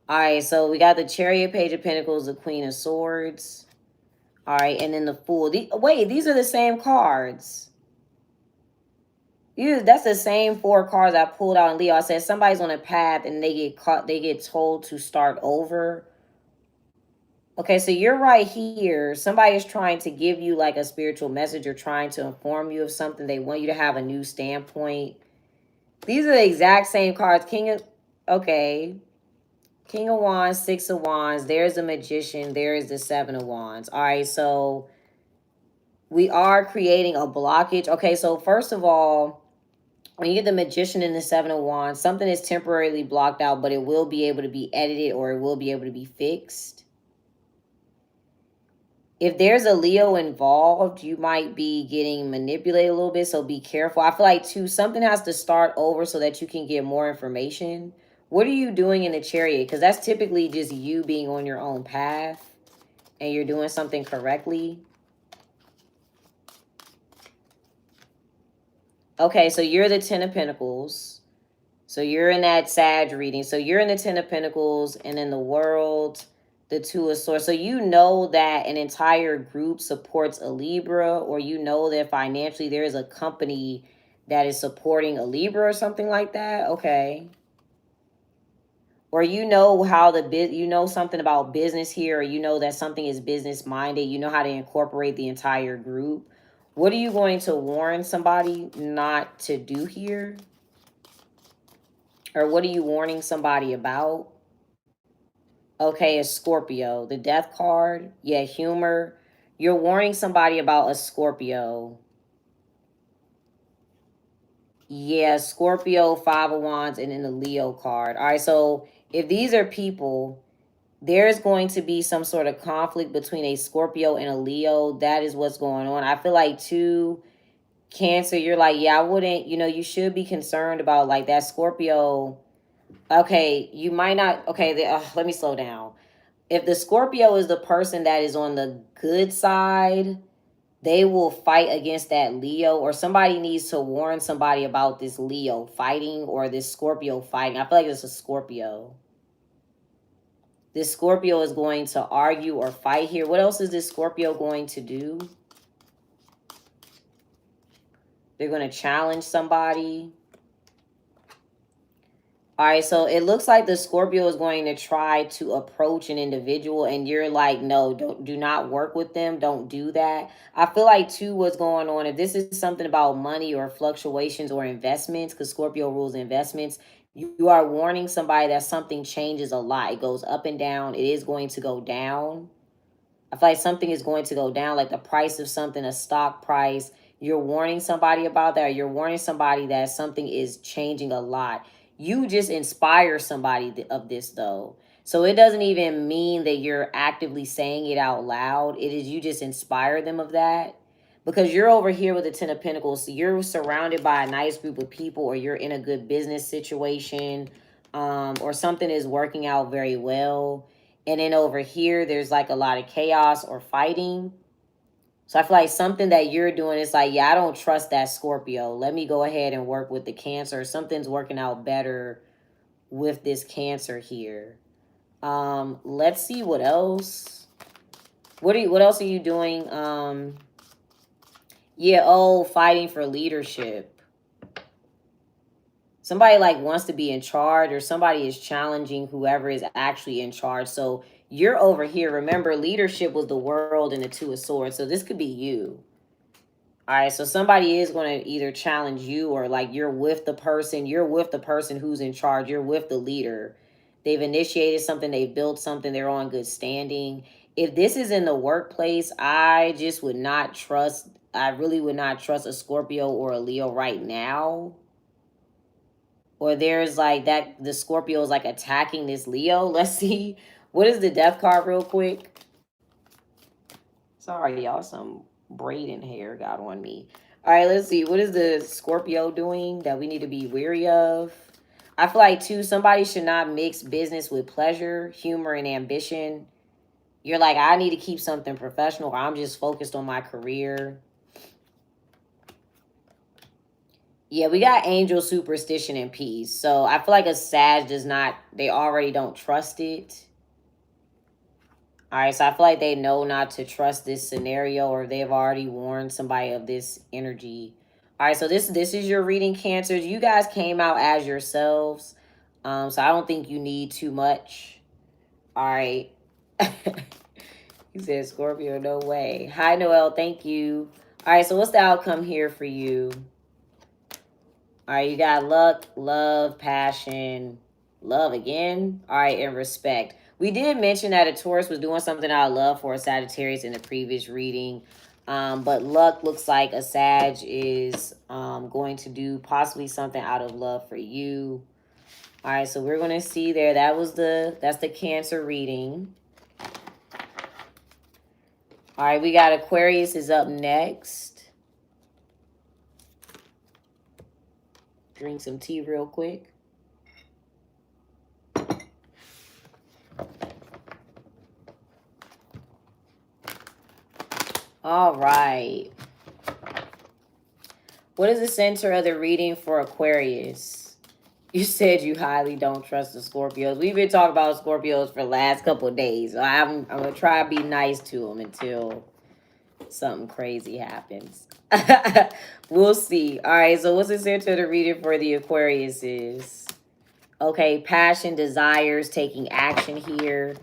A: All right, so we got the Chariot, Page of Pentacles, the Queen of Swords. All right, and then the Fool. Wait, these are the same cards. That's the same 4 cards I pulled out in Leo. I said somebody's on a path and they get caught. They get told to start over. Okay, so you're right here. Somebody is trying to give you like a spiritual message or trying to inform you of something. They want you to have a new standpoint. These are the exact same cards. Okay. King of Wands, 6 of Wands. There's a Magician. There is the 7 of Wands. All right, so we are creating a blockage. Okay, so first of all, when you get the Magician and the 7 of Wands, something is temporarily blocked out, but it will be able to be edited or it will be able to be fixed. If there's a Leo involved, you might be getting manipulated a little bit, so be careful. I feel like, too, something has to start over so that you can get more information. What are you doing in the Chariot? Because that's typically just you being on your own path and you're doing something correctly. Okay, so you're the 10 of Pentacles. So you're in that Sag reading. So you're in the 10 of Pentacles and in the World, the 2 of Swords. So you know that an entire group supports a Libra, or you know that financially there is a company that is supporting a Libra or something like that. Okay. Or you know how you know something about business here, or you know that something is business minded. You know how to incorporate the entire group. What are you going to warn somebody not to do here? Or what are you warning somebody about? Okay, a Scorpio. The Death card. Yeah, humor. You're warning somebody about a Scorpio. Yeah, Scorpio, 5 of Wands, and then the Leo card. All right, so if these are people, there's going to be some sort of conflict between a Scorpio and a Leo. That is what's going on. I feel like, too, Cancer, you're like, yeah, I wouldn't, you should be concerned about, like, that Scorpio. Okay, you might not, okay, let me slow down. If the Scorpio is the person that is on the good side, they will fight against that Leo, or somebody needs to warn somebody about this Leo fighting or this Scorpio fighting. I feel like it's a Scorpio. This Scorpio is going to argue or fight here. What else is this Scorpio going to do? They're going to challenge somebody. All right, so it looks like the Scorpio is going to try to approach an individual and you're like, no, do not work with them. Don't do that. I feel like, too, what's going on, if this is something about money or fluctuations or investments, because Scorpio rules investments, you are warning somebody that something changes a lot. It goes up and down. It is going to go down. I feel like something is going to go down, like the price of something, a stock price. You're warning somebody about that. Or you're warning somebody that something is changing a lot. You just inspire somebody of this, though. So it doesn't even mean that you're actively saying it out loud. It is you just inspire them of that. Because you're over here with the 10 of Pentacles. So you're surrounded by a nice group of people, or you're in a good business situation, or something is working out very well. And then over here, there's like a lot of chaos or fighting. So I feel like something that you're doing is like, yeah, I don't trust that Scorpio. Let me go ahead and work with the Cancer. Something's working out better with this Cancer here. Let's see what else. What else are you doing? Yeah, fighting for leadership. Somebody like wants to be in charge, or somebody is challenging whoever is actually in charge. So you're over here. Remember, leadership was the World and the 2 of Swords. So this could be you. All right, so somebody is going to either challenge you, or like you're with the person who's in charge, you're with the leader. They've initiated something, they've built something, they're on good standing. If this is in the workplace, I just would not trust, I really would not trust a Scorpio or a Leo right now. Or there's like that, the Scorpio is like attacking this Leo. Let's see. What is the death card real quick? Sorry, y'all, some braiding hair got on me. All right, let's see. What is the Scorpio doing that we need to be wary of? I feel like, too, somebody should not mix business with pleasure, humor, and ambition. You're like, I need to keep something professional, or I'm just focused on my career. Yeah, we got angel, superstition, and peace. So I feel like a Sag does not, they already don't trust it. All right, so I feel like they know not to trust this scenario, or they've already warned somebody of this energy. All right, so this is your reading, Cancers. You guys came out as yourselves, so I don't think you need too much. All right. He said Scorpio, no way. Hi, Noel, thank you. All right, so what's the outcome here for you? All right, you got luck, love, passion, love again. All right, and respect. We did mention that a Taurus was doing something out of love for a Sagittarius in the previous reading. But luck looks like a Sag is going to do possibly something out of love for you. All right, so we're going to see there. That's the Cancer reading. All right, we got Aquarius is up next. Drink some tea real quick. All right. What is the center of the reading for Aquarius? You said you highly don't trust the Scorpios. We've been talking about Scorpios for the last couple of days. So I'm going to try to be nice to them until something crazy happens. We'll see. All right, so what's the center of the reading for the Aquarius is? Okay, passion, desires, taking action here.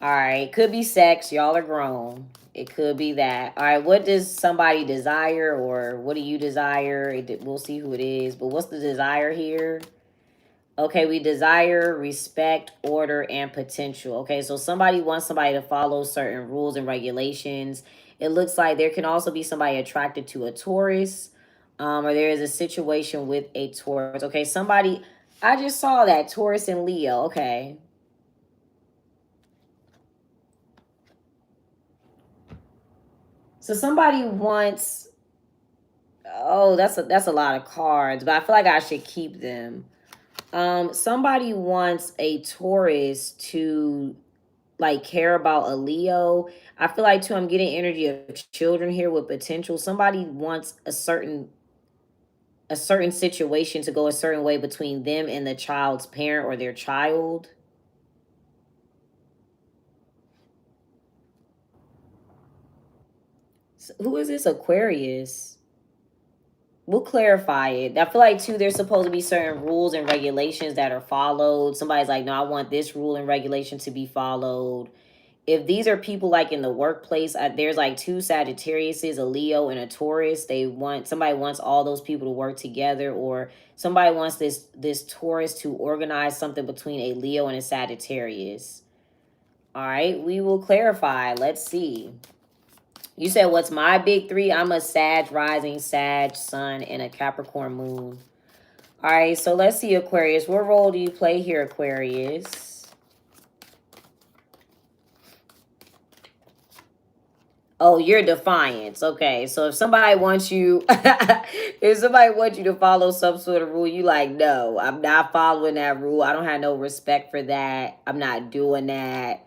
A: All right, could be sex. Y'all are grown. It could be that. All right, what does somebody desire, or what do you desire? We'll see who it is, but what's the desire here? Okay, we desire respect, order, and potential. Okay, so somebody wants somebody to follow certain rules and regulations. It looks like there can also be somebody attracted to a Taurus, or there is a situation with a Taurus. Okay, somebody, I just saw that, Taurus and Leo. Okay. So somebody wants, oh, that's a lot of cards, but I feel like I should keep them. Somebody wants a Taurus to like care about a Leo. I feel like too, I'm getting energy of children here with potential. Somebody wants a certain situation to go a certain way between them and the child's parent or their child. So who is this Aquarius? We'll clarify it. I feel like too, there's supposed to be certain rules and regulations that are followed. Somebody's like, no, I want this rule and regulation to be followed. If these are people like in the workplace, there's like two Sagittariuses, a Leo and a Taurus. Somebody wants all those people to work together, or somebody wants this Taurus to organize something between a Leo and a Sagittarius. All right, we will clarify. Let's see. You said, what's my big three? I'm a Sag rising, Sag sun, and a Capricorn moon. All right, so let's see, Aquarius. What role do you play here, Aquarius? Oh, you're defiance. Okay, so if somebody wants you, if somebody wants you to follow some sort of rule, you like, no, I'm not following that rule. I don't have no respect for that. I'm not doing that.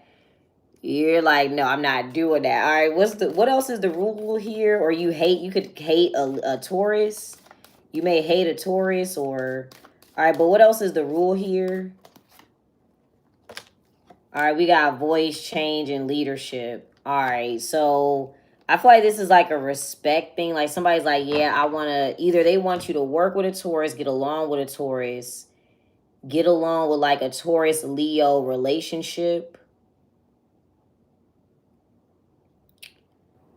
A: You're like, no, I'm not doing that. All right, what else is the rule here? Or you could hate a Taurus. You may hate a Taurus, or all right, but what else is the rule here? All right, we got voice change and leadership. All right, so I feel like this is like a respect thing. Like somebody's like, yeah, I want to, either they want you to work with a Taurus, get along with a Taurus, get along with like a Taurus Leo relationship.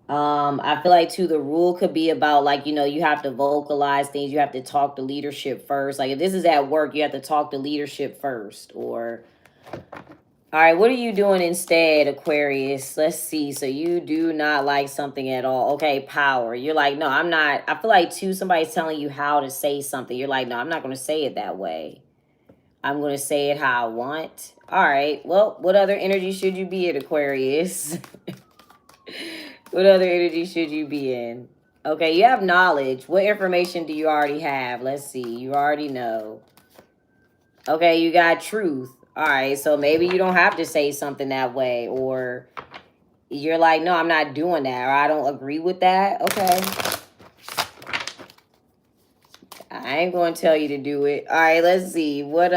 A: I feel like too, the rule could be about like, you know, you have to vocalize things. You have to talk to leadership first. Like if this is at work, you have to talk to leadership first. Or, all right, what are you doing instead, Aquarius? Let's see. So you do not like something at all. Okay, power. You're like, no, I'm not. I feel like too, somebody's telling you how to say something. You're like, no, I'm not going to say it that way. I'm going to say it how I want. All right. Well, what other energy should you be in, Aquarius? What other energy should you be in? Okay, you have knowledge. What information do you already have? Let's see. You already know. Okay, you got truth. All right, so maybe you don't have to say something that way, or you're like, no, I'm not doing that, or I don't agree with that. Okay. I ain't gonna tell you to do it. All right, let's see. What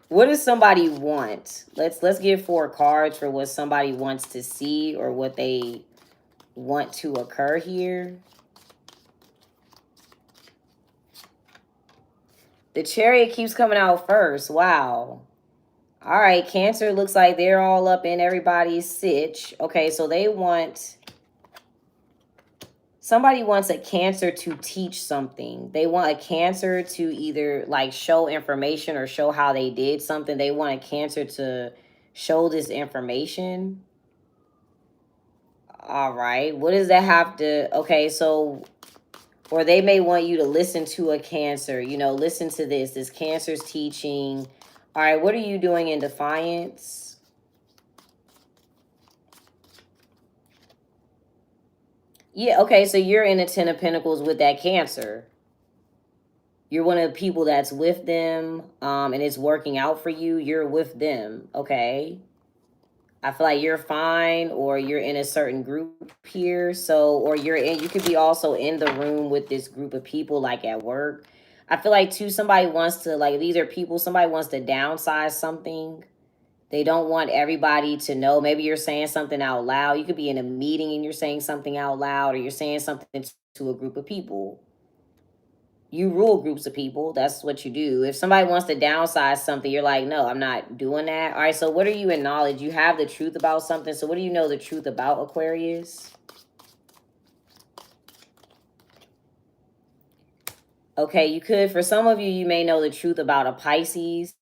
A: what does somebody want? Let's get 4 cards for what somebody wants to see or what they want to occur here. The Chariot keeps coming out first. Wow. All right, Cancer looks like they're all up in everybody's sitch. Okay, so they want... Somebody wants a Cancer to teach something. They want a Cancer to either like show information or show how they did something. They want a Cancer to show this information. All right, what does that have to... Okay, so... Or they may want you to listen to a Cancer. You know, listen to this. This Cancer's teaching. All right, what are you doing in defiance? Yeah, okay, so you're in the 10 of Pentacles with that Cancer. You're one of the people that's with them, and it's working out for you. You're with them, okay? I feel like you're fine, or you're in a certain group here. So, or you could be also in the room with this group of people, like at work. I feel like too, somebody wants to, like, these are people, somebody wants to downsize something. They don't want everybody to know. Maybe you're saying something out loud. You could be in a meeting and you're saying something out loud, or you're saying something to a group of people. You rule groups of people. That's what you do. If somebody wants to downsize something, you're like, no, I'm not doing that. All right, so what are you in knowledge? You have the truth about something. So what do you know the truth about, Aquarius? Okay, you could, for some of you, you may know the truth about a Pisces.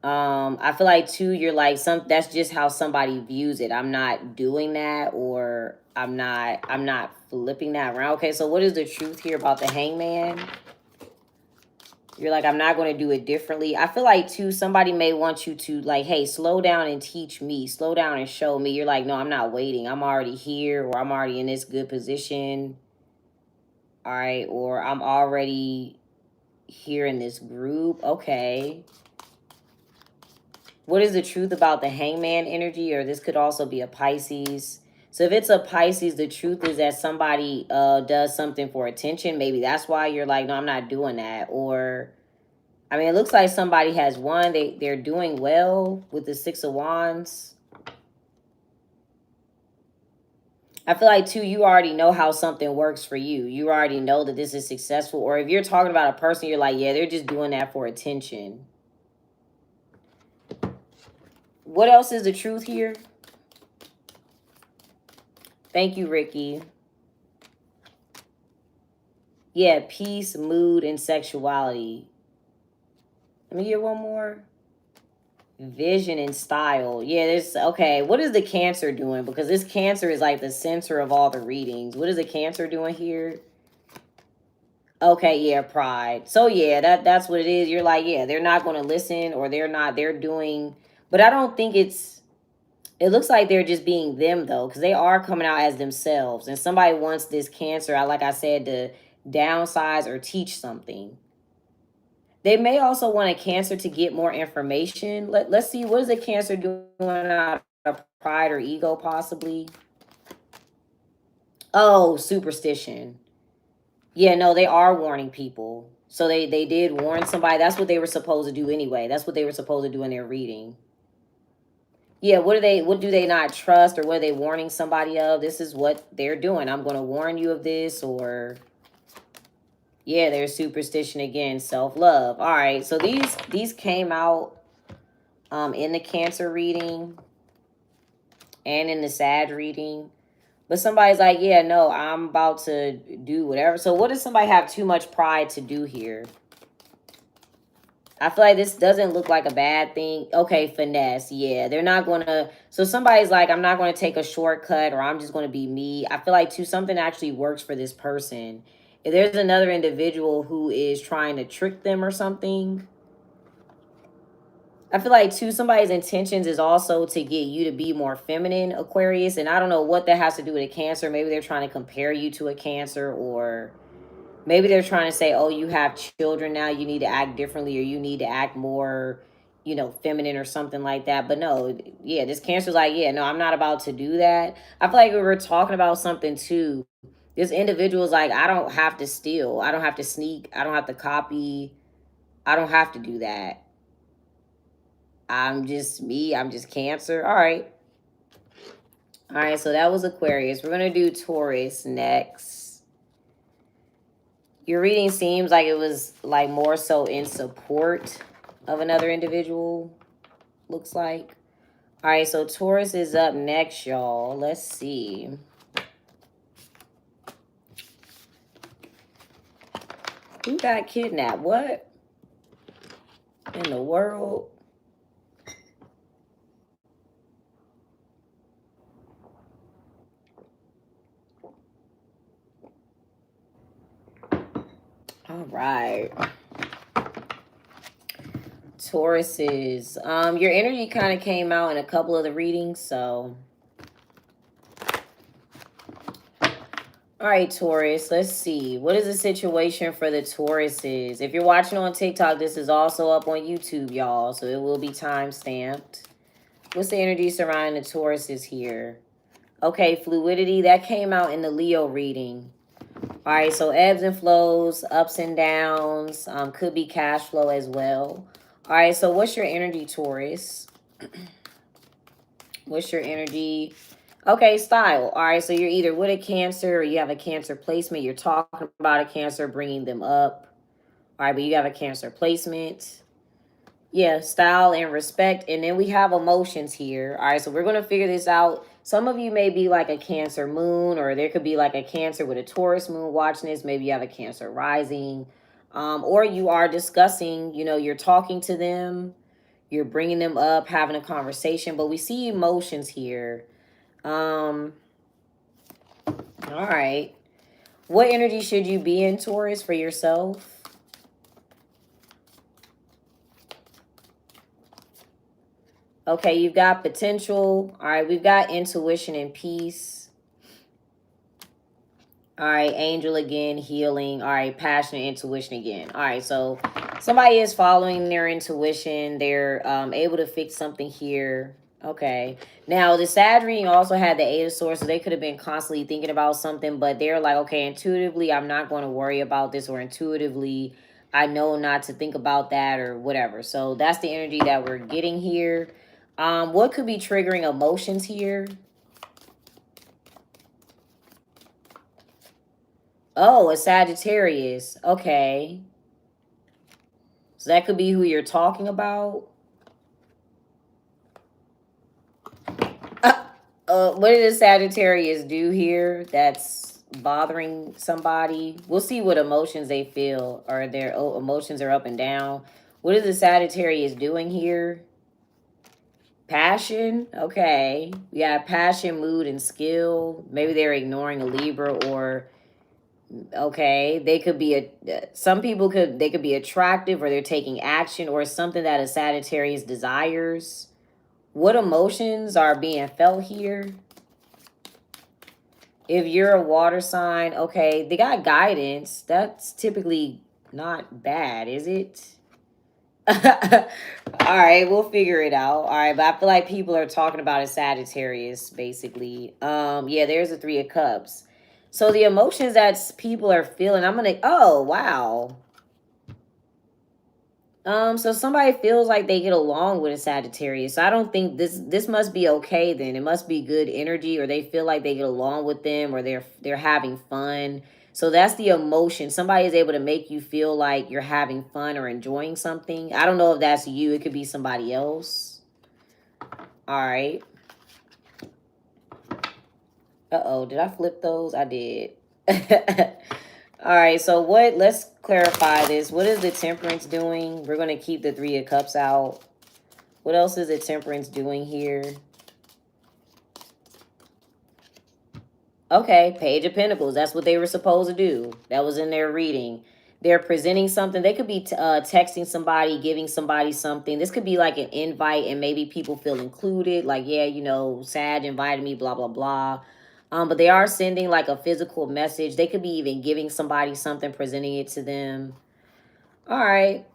A: I feel like too, you're like, that's just how somebody views it. I'm not doing that, or I'm not flipping that around. Okay, so what is the truth here about the Hangman? You're like, I'm not going to do it differently. I feel like too, somebody may want you to like, hey, slow down and teach me, slow down and show me. You're like, no, I'm not waiting. I'm already here, or I'm already in this good position. All right, or I'm already here in this group. Okay. What is the truth about the Hangman energy? Or this could also be a Pisces. So if it's a Pisces, the truth is that somebody does something for attention. Maybe that's why you're like, no, I'm not doing that. Or, I mean, it looks like somebody has won. They're doing well with the 6 of Wands. I feel like, too, you already know how something works for you. You already know that this is successful. Or if you're talking about a person, you're like, yeah, they're just doing that for attention. What else is the truth here? Thank you, Ricky. Yeah, peace, mood, and sexuality. Let me get one more. Vision and style. Yeah, there's... Okay, what is the Cancer doing? Because this Cancer is like the center of all the readings. What is the Cancer doing here? Okay, yeah, pride. So yeah, that's what it is. You're like, yeah, they're not going to listen, or they're doing... But I don't think it's... It looks like they're just being them, though, because they are coming out as themselves. And somebody wants this Cancer, like I said, to downsize or teach something. They may also want a Cancer to get more information. Let's see, what is a Cancer doing out of pride or ego, possibly? Oh, superstition. Yeah, no, they are warning people. So they did warn somebody. That's what they were supposed to do anyway. That's what they were supposed to do in their reading. Yeah, what do they not trust, or what are they warning somebody of? This is what they're doing. I'm going to warn you of this, or... Yeah, there's superstition again, self-love. All right, so these came out in the Cancer reading and in the Sag reading. But somebody's like, yeah, no, I'm about to do whatever. So what does somebody have too much pride to do here? I feel like this doesn't look like a bad thing. Okay, finesse. Yeah, they're not going to. So somebody's like, I'm not going to take a shortcut, or I'm just going to be me. I feel like, too, something actually works for this person. If there's another individual who is trying to trick them or something, I feel like, too, somebody's intentions is also to get you to be more feminine, Aquarius. And I don't know what that has to do with a Cancer. Maybe they're trying to compare you to a Cancer, or maybe they're trying to say, oh, you have children now, you need to act differently, or you need to act more, you know, feminine or something like that. But no, yeah, this Cancer's like, yeah, no, I'm not about to do that. I feel like we were talking about something too. This individual's like, I don't have to steal. I don't have to sneak. I don't have to copy. I don't have to do that. I'm just me. I'm just Cancer. All right. All right. So that was Aquarius. We're going to do Taurus next. Your reading seems like it was like more so in support of another individual, looks like. All right, so Taurus is up next, y'all. Let's see. Who got kidnapped? What in the world? All right. Tauruses. Your energy kind of came out in a couple of the readings, so. All right, Taurus, let's see. What is the situation for the Tauruses? If you're watching on TikTok, this is also up on YouTube, y'all, so it will be time-stamped. What's the energy surrounding the Tauruses here? Okay, fluidity, that came out in the Leo reading. All right, so ebbs and flows, ups and downs, could be cash flow as well. All right, so what's your energy, Taurus? What's your energy? Okay, style. All right, so you're either with a Cancer or you have a Cancer placement. You're talking about a Cancer, bringing them up. All right, but you have a Cancer placement. Yeah, style and respect. And then we have emotions here. All right, so we're going to figure this out. Some of you may be like a Cancer moon, or there could be like a Cancer with a Taurus moon watching this. Maybe you have a Cancer rising. Or you are discussing, you know, you're talking to them. You're bringing them up, having a conversation. But we see emotions here. All right. What energy should you be in, Taurus, for yourself? Okay, you've got potential. All right, we've got intuition and peace. All right, angel again, healing. All right, passion and intuition again. All right, so somebody is following their intuition. They're able to fix something here. Okay. Now, the Sag reading also had the Eight of Swords, so they could have been constantly thinking about something, but they're like, okay, intuitively, I'm not going to worry about this, or intuitively, I know not to think about that, or whatever. So that's the energy that we're getting here. What could be triggering emotions here? Oh, a Sagittarius. Okay. So that could be who you're talking about. What did a Sagittarius do here that's bothering somebody? We'll see what emotions they feel, or their emotions are up and down. What is the Sagittarius doing here? Passion. Okay. We got passion, mood, and skill. Maybe they're ignoring a Libra, or okay, they could be some people they could be attractive, or they're taking action, or something that a Sagittarius desires. What emotions are being felt here? If you're a water sign, okay, they got guidance. That's typically not bad, is it? All right, we'll figure it out. All right, but I feel like people are talking about a Sagittarius, basically. Yeah, there's a Three of Cups. So the emotions that people are feeling, oh, wow. So somebody feels like they get along with a Sagittarius. So I don't think this must be okay then. It must be good energy, or they feel like they get along with them, or they're having fun. So that's the emotion. Somebody is able to make you feel like you're having fun or enjoying something. I don't know if that's you. It could be somebody else. All right. Uh-oh, did I flip those? I did. All right, so let's clarify this. What is the Temperance doing? We're going to keep the Three of Cups out. What else is the Temperance doing here? Okay, Page of Pentacles. That's what they were supposed to do. That was in their reading. They're presenting something. They could be texting somebody, giving somebody something. This could be like an invite, and maybe people feel included. Like, yeah, you know, Sag invited me, blah, blah, blah. But they are sending like a physical message. They could be even giving somebody something, presenting it to them. All right.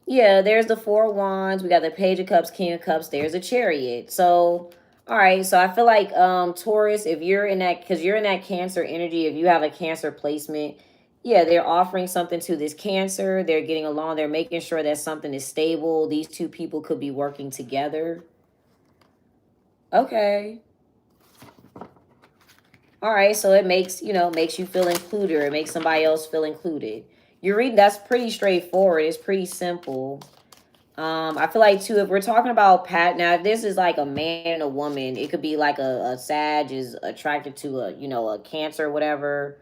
A: Yeah, there's the Four of Wands. We got the Page of Cups, King of Cups. There's a Chariot. So, all right. So I feel like Taurus, if you're in that, because you're in that Cancer energy, if you have a Cancer placement, yeah, they're offering something to this Cancer. They're getting along. They're making sure that something is stable. These two people could be working together. Okay. All right. So it makes, you know, makes you feel included, or it makes somebody else feel included. You're reading, that's pretty straightforward. It's pretty simple. I feel like too, if we're talking about now, if this is like a man and a woman, it could be like a Sag is attracted to a, you know, a Cancer or whatever.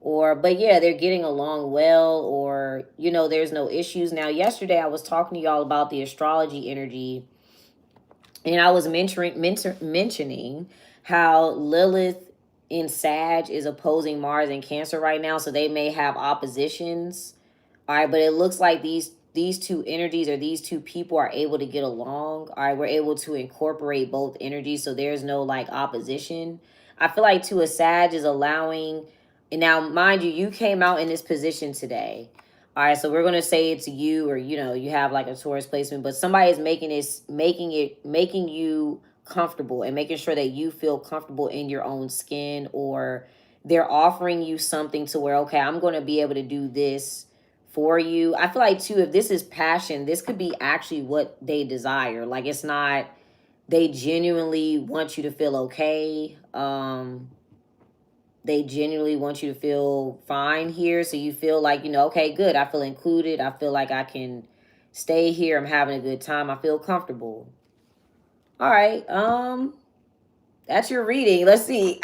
A: Or, but yeah, they're getting along well, or, you know, there's no issues. Now, yesterday I was talking to y'all about the astrology energy, and I was mentioning how Lilith in Sag is opposing Mars in Cancer right now. So they may have oppositions. All right, but it looks like these two energies, or these two people, are able to get along. All right, we're able to incorporate both energies, so there's no like opposition. I feel like too, a Sag is allowing, and now mind you, you came out in this position today. All right, so we're gonna say it's you, or you know, you have like a Taurus placement, but somebody is making you comfortable, and making sure that you feel comfortable in your own skin, or they're offering you something to where, okay, I'm going to be able to do this for you. I feel like too, if this is passion, this could be actually what they desire. Like, it's not, they genuinely want you to feel okay. They genuinely want you to feel fine here, so you feel like, you know, okay, good, I feel included, I feel like I can stay here, I'm having a good time, I feel comfortable. All right, that's your reading. Let's see.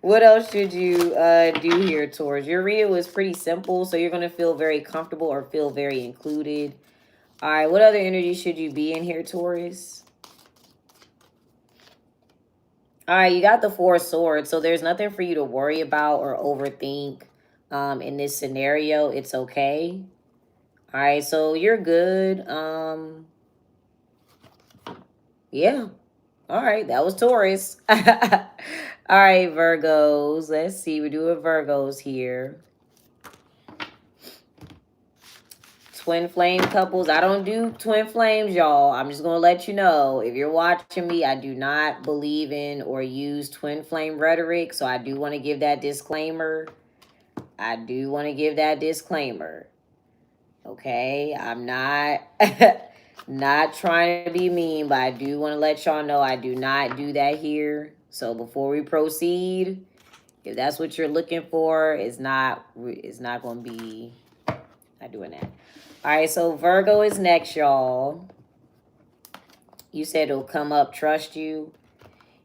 A: What else should you do here, Taurus? Your reading was pretty simple, so you're going to feel very comfortable or feel very included. All right, what other energy should you be in here, Taurus? All right, you got the Four of Swords, so there's nothing for you to worry about or overthink in this scenario. It's okay. All right, so you're good. Yeah. All right, that was Taurus. All right, Virgos. Let's see. We're doing Virgos here. Twin flame couples. I don't do twin flames, y'all. I'm just going to let you know. If you're watching me, I do not believe in or use twin flame rhetoric. So I do want to give that disclaimer. Okay? I'm not not trying to be mean, but I do want to let y'all know I do not do that here. So before we proceed, if that's what you're looking for, it's not going to be not doing that. All right, so Virgo is next, y'all. You said it'll come up, trust you.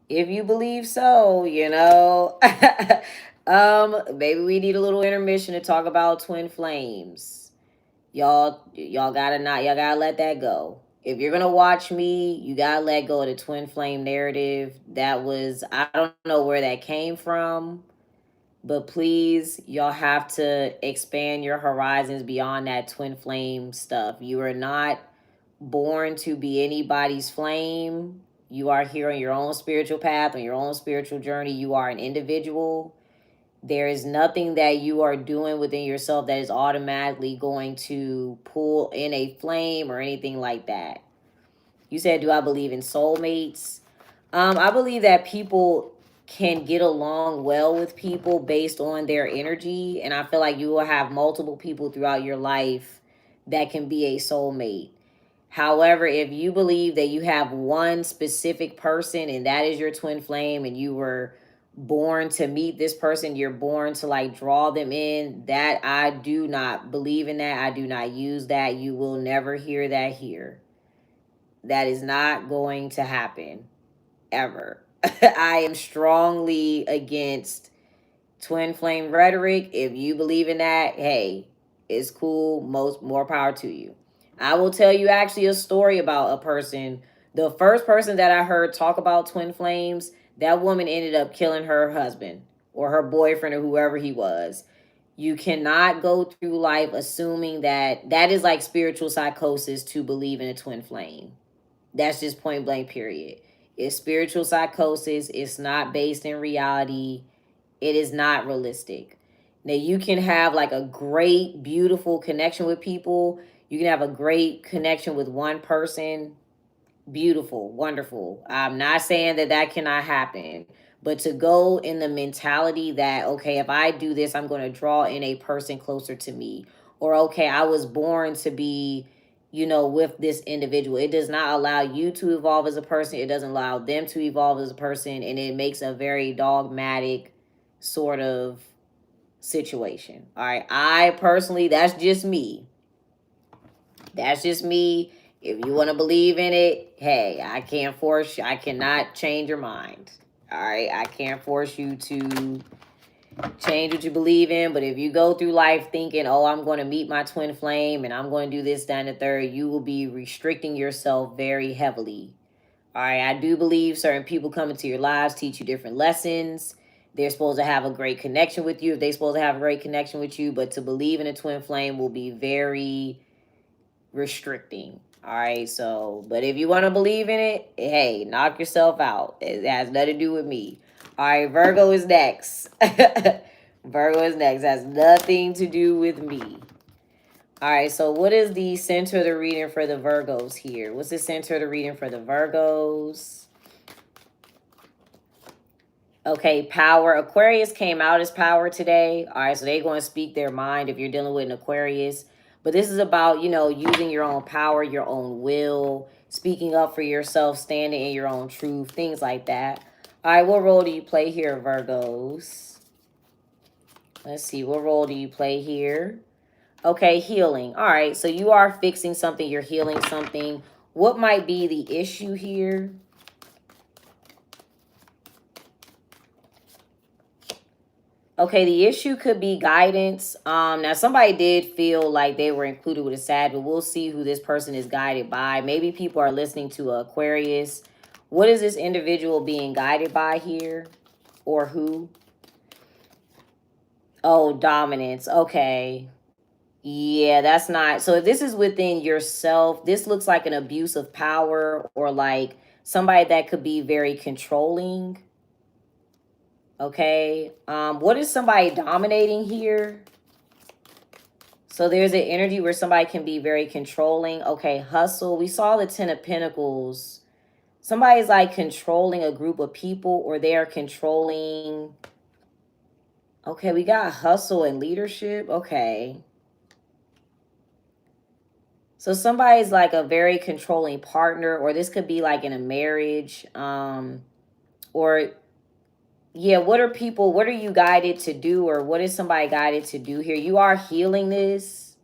A: If you believe so, you know. Maybe we need a little intermission to talk about twin flames. Y'all gotta let that go. If you're gonna watch me, you gotta let go of the twin flame narrative. That was, I don't know where that came from. But please, y'all have to expand your horizons beyond that twin flame stuff. You are not born to be anybody's flame. You are here on your own spiritual path, on your own spiritual journey. You are an individual. There is nothing that you are doing within yourself that is automatically going to pull in a flame or anything like that. You said, do I believe in soulmates? I believe that people can get along well with people based on their energy. And I feel like you will have multiple people throughout your life that can be a soulmate. However, if you believe that you have one specific person and that is your twin flame, and you were born to meet this person, you're born to like draw them in, that I do not believe in that. I do not use that. You will never hear that here. That is not going to happen ever. I am strongly against twin flame rhetoric. If you believe in that, hey, it's cool. More power to you. I will tell you actually a story about a person. The first person that I heard talk about twin flames, that woman ended up killing her husband or her boyfriend or whoever he was. You cannot go through life assuming that is like spiritual psychosis to believe in a twin flame. That's just point blank, period. It's spiritual psychosis. It's not based in reality. It is not realistic. Now, you can have like a great, beautiful connection with people. You can have a great connection with one person. Beautiful, wonderful. I'm not saying that cannot happen, but to go in the mentality that, okay, if I do this, I'm going to draw in a person closer to me. Or, okay, I was born to be, with this individual. It does not allow you to evolve as a person. It doesn't allow them to evolve as a person. And it makes a very dogmatic sort of situation. All right. I personally, that's just me. That's just me. If you want to believe in it, hey, I can't force you. I cannot change your mind. All right. I can't force you to change what you believe in. But if you go through life thinking, oh, I'm going to meet my twin flame and I'm going to do this, that, and the third, you will be restricting yourself very heavily. All right. I do believe certain people come into your lives, teach you different lessons. They're supposed to have a great connection with you if they're supposed to have a great connection with you. But to believe in a twin flame will be very restricting. All right. So, but if you want to believe in it, hey, knock yourself out. It has nothing to do with me. All right. Virgo is next. Virgo is next. Has nothing to do with me. All right. So, what is the center of the reading for the Virgos here? What's the center of the reading for the Virgos? Okay, power. Aquarius came out as power today. All right, so they're going to speak their mind if you're dealing with an Aquarius. But this is about, using your own power, your own will, speaking up for yourself, standing in your own truth, things like that. All right, what role do you play here, Virgos? Let's see, what role do you play here? Okay, healing. All right, so you are fixing something, you're healing something. What might be the issue here? Okay, the issue could be guidance. Now somebody did feel like they were included with a sad, but we'll see who this person is guided by. Maybe people are listening to Aquarius. What is this individual being guided by here? Or who? Oh, dominance. Okay. Yeah, that's not. So if this is within yourself, this looks like an abuse of power or like somebody that could be very controlling. Okay. What is somebody dominating here? So there's an energy where somebody can be very controlling. Okay, hustle. We saw the 10 of Pentacles. Somebody's like controlling a group of people or they are controlling. Okay, we got hustle and leadership. Okay. So somebody's like a very controlling partner, or this could be like in a marriage. Or yeah, what are you guided to do, or what is somebody guided to do here? You are healing this.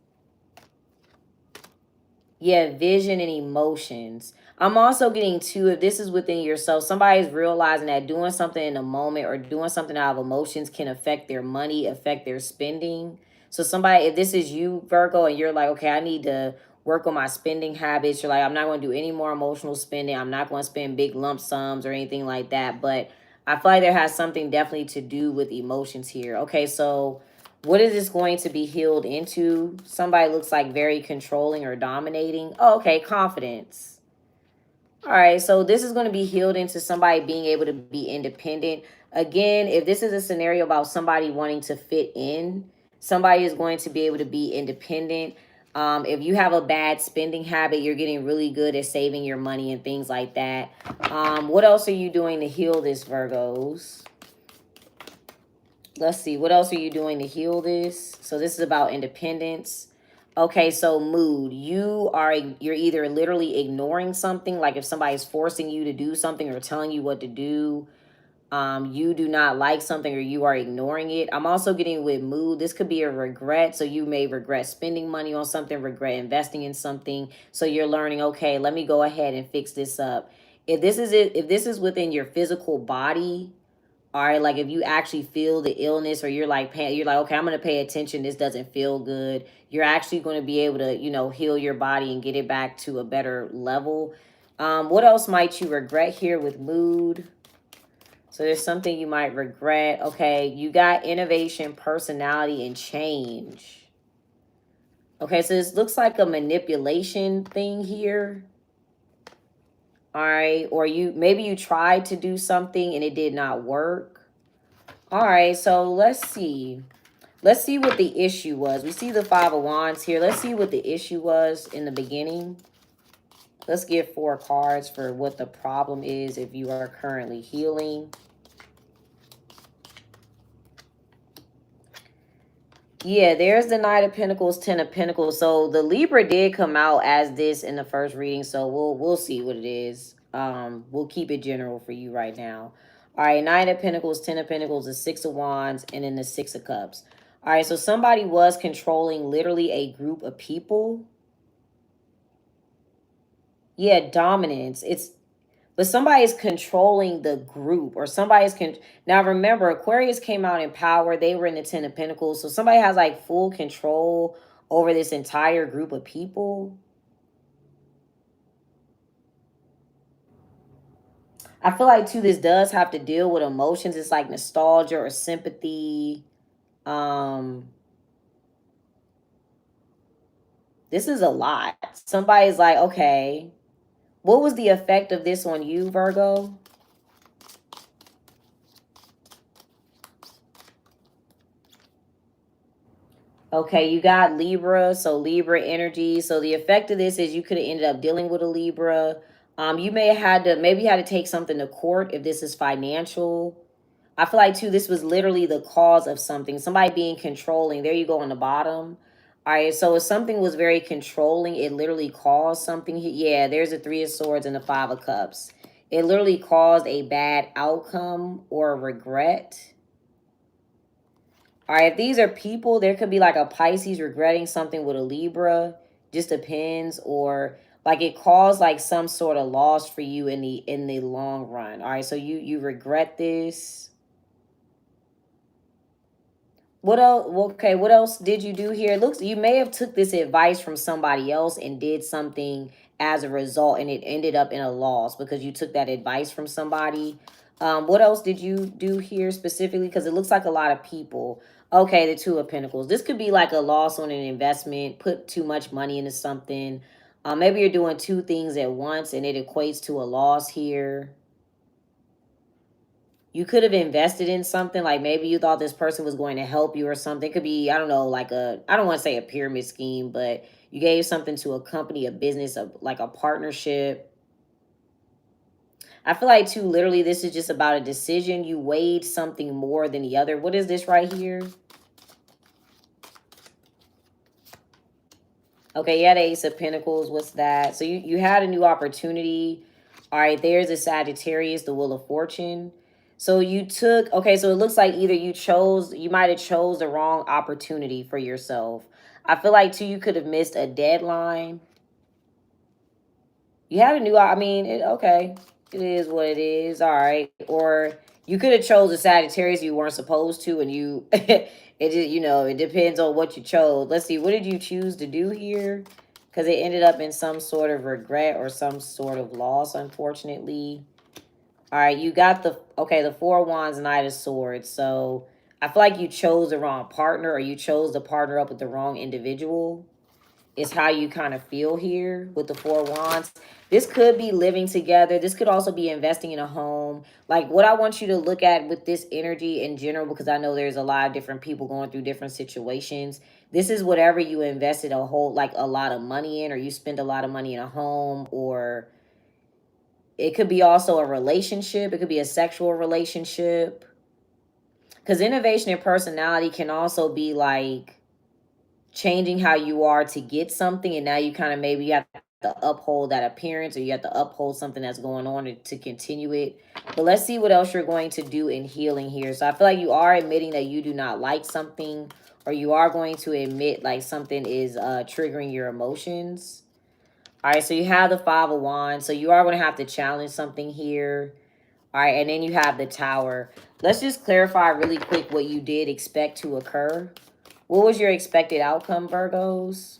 A: Yeah, vision and emotions. I'm also getting to, if this is within yourself, somebody's realizing that doing something in a moment or doing something out of emotions can affect their money, affect their spending. So somebody, if this is you, Virgo, and you're like, okay, I need to work on my spending habits. You're like, I'm not going to do any more emotional spending. I'm not going to spend big lump sums or anything like that. But I feel like there has something definitely to do with emotions here. Okay, so what is this going to be healed into? Somebody looks like very controlling or dominating. Oh, okay, confidence. All right, so this is going to be healed into somebody being able to be independent. Again, if this is a scenario about somebody wanting to fit in, somebody is going to be able to be independent. If you have a bad spending habit, you're getting really good at saving your money and things like that. What else are you doing to heal this, Virgos? Let's see. What else are you doing to heal this? So this is about independence. Okay, so mood. You're either literally ignoring something, like if somebody's forcing you to do something or telling you what to do. You do not like something or you are ignoring it. I'm also getting with mood. This could be a regret. So you may regret spending money on something, regret investing in something. So you're learning, okay, let me go ahead and fix this up. if this is it, if this is within your physical body, all right, like if you actually feel the illness, or you're like, okay, I'm going to pay attention, this doesn't feel good, you're actually going to be able to, you know, heal your body and get it back to a better level. What else might you regret here with mood? So there's something you might regret. Okay, you got innovation, personality, and change. Okay, so this looks like a manipulation thing here. All right, or maybe you tried to do something and it did not work. All right, so let's see. Let's see what the issue was. We see the Five of Wands here. Let's see what the issue was in the beginning. Let's get 4 cards for what the problem is if you are currently healing. Yeah, there's the Knight of Pentacles, 10 of Pentacles. So the Libra did come out as this in the first reading, so we'll see what it is. We'll keep it general for you right now. All right, Knight of Pentacles, 10 of Pentacles, the 6 of Wands, and then the 6 of Cups. All right, so somebody was controlling literally a group of people. Yeah, dominance. But somebody's controlling the group, or now remember, Aquarius came out in power. They were in the 10 of Pentacles. So somebody has like full control over this entire group of people. I feel like too, this does have to deal with emotions. It's like nostalgia or sympathy. This is a lot. Somebody's like, okay, what was the effect of this on you, Virgo? Okay, you got Libra, so Libra energy. So the effect of this is you could have ended up dealing with a Libra. You may have had to take something to court if this is financial. I feel like too, this was literally the cause of something. Somebody being controlling. There you go on the bottom. All right, so if something was very controlling, it literally caused something. Yeah, there's a 3 of Swords and the 5 of Cups. It literally caused a bad outcome or a regret. All right, if these are people, there could be like a Pisces regretting something with a Libra. Just depends. Or like it caused like some sort of loss for you in the long run. All right, so you regret this. What else? Okay, what else did you do here? It looks, you may have took this advice from somebody else and did something as a result, and it ended up in a loss because you took that advice from somebody. What else did you do here specifically? Because it looks like a lot of people. Okay, the 2 of Pentacles. This could be like a loss on an investment, put too much money into something. Maybe you're doing 2 things at once and it equates to a loss here. You could have invested in something, like maybe you thought this person was going to help you or something. It could be, I don't know, like I don't want to say a pyramid scheme, but you gave something to a company, a business, like a partnership. I feel like too, literally, this is just about a decision. You weighed something more than the other. What is this right here? Okay, yeah, the Ace of Pentacles. What's that? So you had a new opportunity. All right, there's a Sagittarius, the Wheel of Fortune. So you took, okay, so it looks like either you might have chose the wrong opportunity for yourself. I feel like too, you could have missed a deadline. You had a new, I mean, okay, it is what it is. All right. Or you could have chose a Sagittarius you weren't supposed to, and you, it just, you know, it depends on what you chose. Let's see, what did you choose to do here? Because it ended up in some sort of regret or some sort of loss, unfortunately. All right, you got the 4 of Wands, Knight of Swords. So I feel like you chose the wrong partner, or you chose to partner up with the wrong individual. Is how you kind of feel here with the 4 of Wands. This could be living together. This could also be investing in a home. Like what I want you to look at with this energy in general, because I know there's a lot of different people going through different situations. This is whatever you invested a lot of money in, or you spend a lot of money in a home, or it could be also a relationship. It could be a sexual relationship. Because innovation and personality can also be like changing how you are to get something, and now you kind of maybe you have to uphold that appearance, or you have to uphold something that's going on to continue it. But let's see what else you're going to do in healing here. So I feel like you are admitting that you do not like something, or you are going to admit like something is triggering your emotions. All right, so you have the Five of Wands. So you are going to have to challenge something here. All right, and then you have the Tower. Let's just clarify really quick what you did expect to occur. What was your expected outcome, Virgos?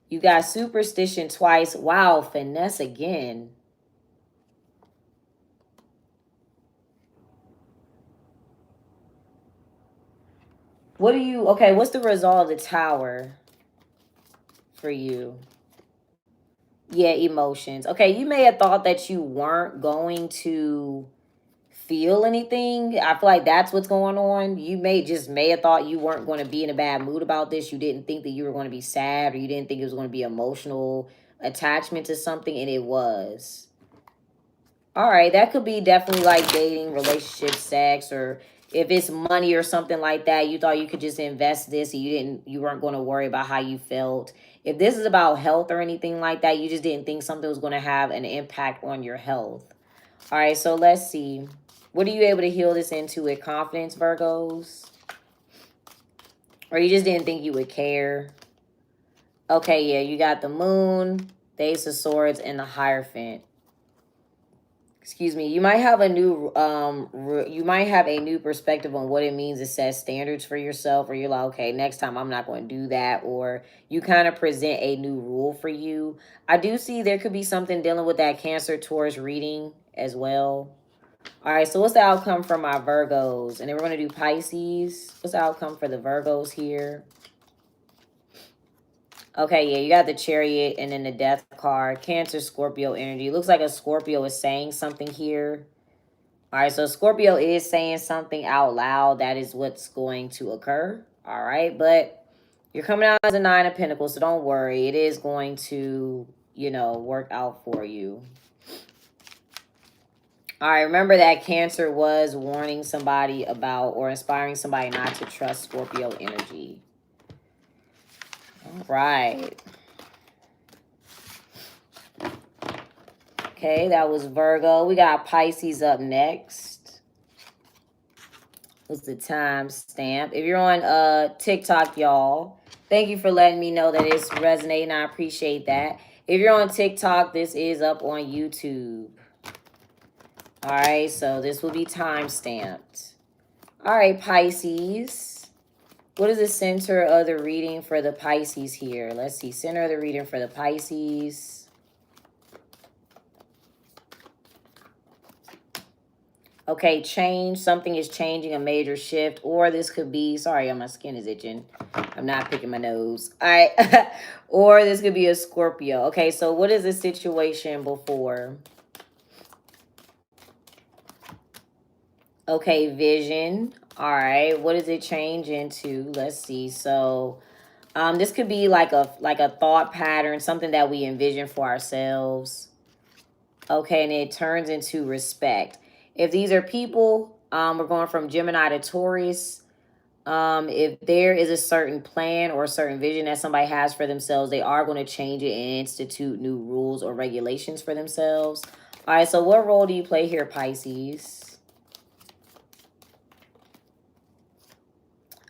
A: You got superstition twice. Wow, finesse again. What do you, okay, what's the result of the Tower for you? Yeah, emotions. Okay, you may have thought that you weren't going to feel anything. I feel like that's what's going on. You may have thought you weren't going to be in a bad mood about this. You didn't think that you were going to be sad, or you didn't think it was going to be emotional attachment to something, and it was. All right, that could be definitely like dating, relationship, sex, or if it's money or something like that, you thought you could just invest this and you weren't going to worry about how you felt. If this is about health or anything like that, you just didn't think something was going to have an impact on your health. All right, so let's see. What are you able to heal this into with confidence, Virgos? Or you just didn't think you would care? Okay, yeah, you got the Moon, the Ace of Swords, and the Hierophant. Excuse me. You might have a new perspective on what it means to set standards for yourself, or you're like, okay, next time I'm not going to do that, or you kind of present a new rule for you. I do see there could be something dealing with that Cancer Taurus reading as well. All right, so what's the outcome for my Virgos? And then we're going to do Pisces. What's the outcome for the Virgos here? Okay, yeah, you got the Chariot and then the Death card. Cancer, Scorpio energy. Looks like a Scorpio is saying something here. All right, so Scorpio is saying something out loud. That is what's going to occur. All right, but you're coming out as a Nine of Pentacles, so don't worry. It is going to, work out for you. All right, remember that Cancer was warning somebody about or inspiring somebody not to trust Scorpio energy. All right. Okay, that was Virgo. We got Pisces up next. What's the time stamp? If you're on TikTok, y'all, thank you for letting me know that it's resonating. I appreciate that. If you're on TikTok, this is up on YouTube. All right, so this will be time stamped. All right, Pisces. What is the center of the reading for the Pisces here? Let's see. Center of the reading for the Pisces. Okay, change. Something is changing, a major shift. Or this could be, sorry, my skin is itching. I'm not picking my nose. All right. Or this could be a Scorpio. Okay, so what is the situation before? Okay, vision. All right, what does it change into? Let's see. So this could be like a thought pattern, something that we envision for ourselves. Okay, and it turns into respect. If these are people, we're going from Gemini to Taurus. If there is a certain plan or a certain vision that somebody has for themselves, they are going to change it and institute new rules or regulations for themselves. All right, so what role do you play here, Pisces?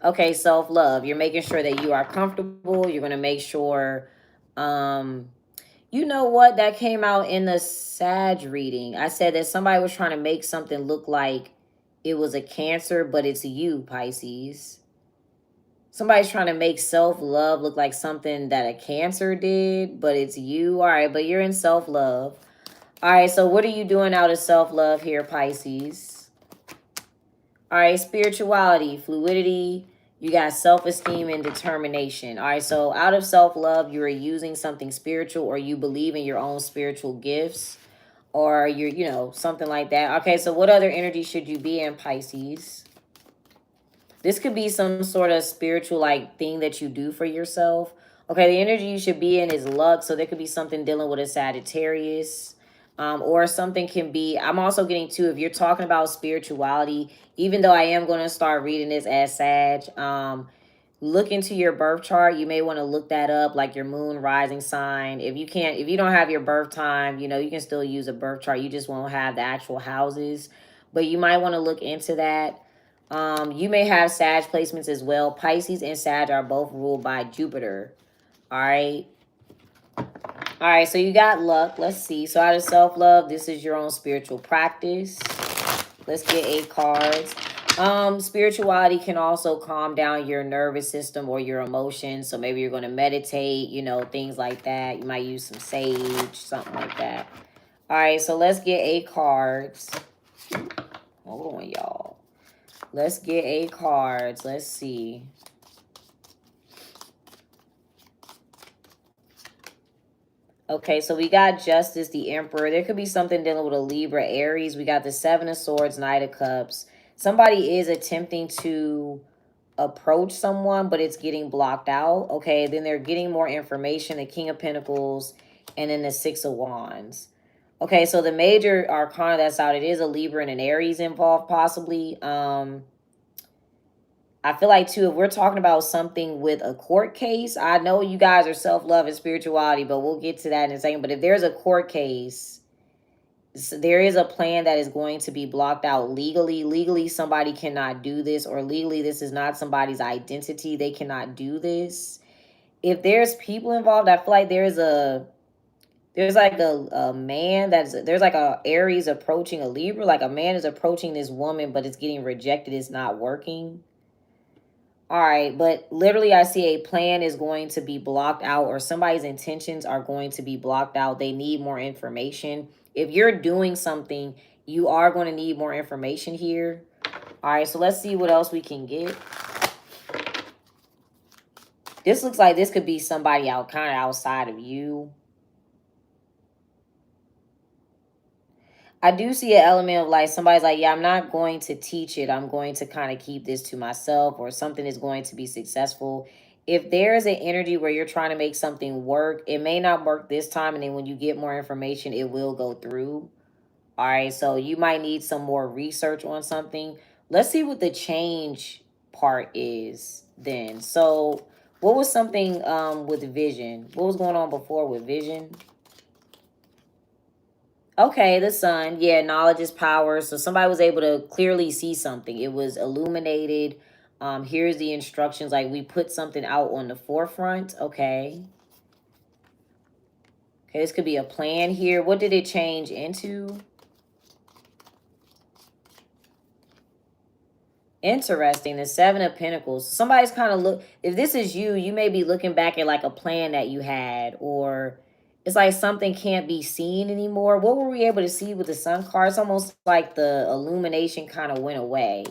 A: Okay, self-love. You're making sure that you are comfortable. You're going to make sure, you know what? That came out in the Sag reading. I said that somebody was trying to make something look like it was a Cancer, but it's you, Pisces. Somebody's trying to make self-love look like something that a Cancer did, but it's you. All right, but you're in self-love. All right, so what are you doing out of self-love here, Pisces? All right, spirituality, fluidity. You got self-esteem and determination. All right, so out of self-love, you are using something spiritual, or you believe in your own spiritual gifts, or you're, something like that. Okay, so what other energy should you be in, Pisces? This could be some sort of spiritual thing that you do for yourself. Okay, the energy you should be in is luck. So there could be something dealing with a Sagittarius. Or something can be, I'm also getting too, if you're talking about spirituality, even though I am going to start reading this as Sag, look into your birth chart. You may want to look that up, like your moon, rising sign. If you don't have your birth time, you can still use a birth chart. You just won't have the actual houses, but you might want to look into that. You may have Sag placements as well. Pisces and Sag are both ruled by Jupiter. All right. All right, so you got luck. Let's see. So out of self-love, this is your own spiritual practice. Let's get 8 cards. Spirituality can also calm down your nervous system or your emotions. So maybe you're going to meditate, you know, things like that. You might use some sage, something like that. All right, so let's get 8 cards. Hold on, y'all. Let's get 8 cards. Let's see. Okay, so we got Justice, the Emperor. There could be something dealing with a Libra, Aries. We got the 7 of Swords, Knight of Cups. Somebody is attempting to approach someone, but it's getting blocked out. Okay, then they're getting more information, the King of Pentacles, and then the 6 of Wands. Okay, so the major arcana that's out, it is a Libra and an Aries involved, possibly. I feel like, too, if we're talking about something with a court case, I know you guys are self-love and spirituality, but we'll get to that in a second. But if there's a court case, there is a plan that is going to be blocked out legally. Legally, somebody cannot do this, or legally, this is not somebody's identity. They cannot do this. If there's people involved, I feel like there's like a man there's like a Aries approaching a Libra. Like a man is approaching this woman, but it's getting rejected. It's not working. All right, but literally I see a plan is going to be blocked out, or somebody's intentions are going to be blocked out. They need more information. If you're doing something, you are going to need more information here. All right, so let's see what else we can get. This looks like this could be somebody out, kind of outside of you. I do see an element of like somebody's like, yeah, I'm not going to teach it. I'm going to kind of keep this to myself, or something is going to be successful. If there is an energy where you're trying to make something work, it may not work this time. And then when you get more information, it will go through. All right. So you might need some more research on something. Let's see what the change part is then. So what was something with vision? What was going on before with vision? Okay, the sun. Yeah, knowledge is power. So somebody was able to clearly see something. It was illuminated. Here's the instructions. Like we put something out on the forefront. Okay. Okay, this could be a plan here. What did it change into? Interesting. The 7 of Pentacles. Somebody's kind of if this is you, you may be looking back at like a plan that you had, or it's like something can't be seen anymore. What were we able to see with the Sun card? It's almost like the illumination kind of went away.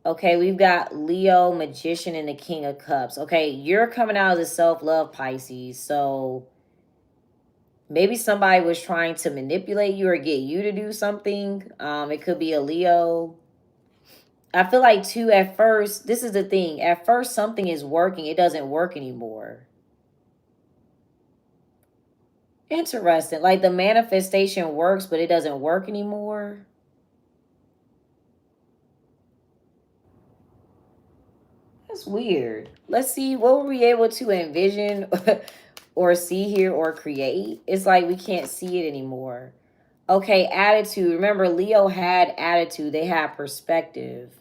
A: Okay, we've got Leo, Magician, and the King of Cups. Okay, you're coming out of the self-love, Pisces. So maybe somebody was trying to manipulate you or get you to do something. It could be a Leo. I feel like, too, at first, this is the thing. At first, something is working. It doesn't work anymore. Interesting. Like the manifestation works, but it doesn't work anymore. That's weird. Let's see. What were we able to envision or see here or create? It's like we can't see it anymore. Okay, attitude. Remember, Leo had attitude. They had perspective.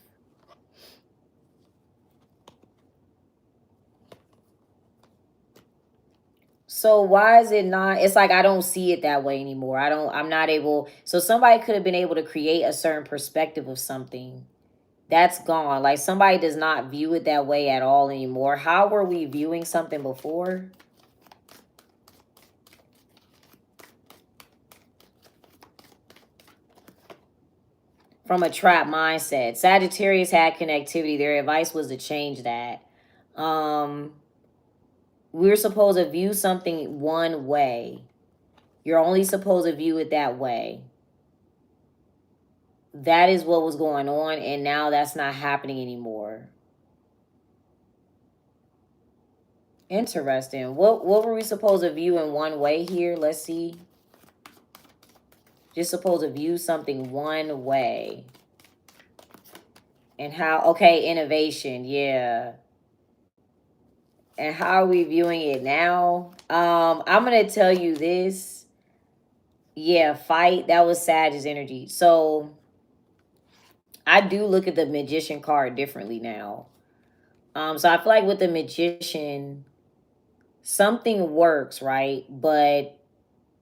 A: So why is it not? It's like I don't see it that way anymore. I'm not able. So somebody could have been able to create a certain perspective of something. That's gone. Like somebody does not view it that way at all anymore. How were we viewing something before? From a trap mindset. Sagittarius had connectivity. Their advice was to change that. We're supposed to view something one way. You're only supposed to view it that way. That is what was going on, and now that's not happening anymore. Interesting. What were we supposed to view in one way here? Let's see. Just supposed to view something one way. And how, okay, innovation, yeah. And how are we viewing it now? I'm going to tell you this. Yeah, fight. That was Sag's energy. So I do look at the Magician card differently now. So I feel like with the Magician, something works, right? But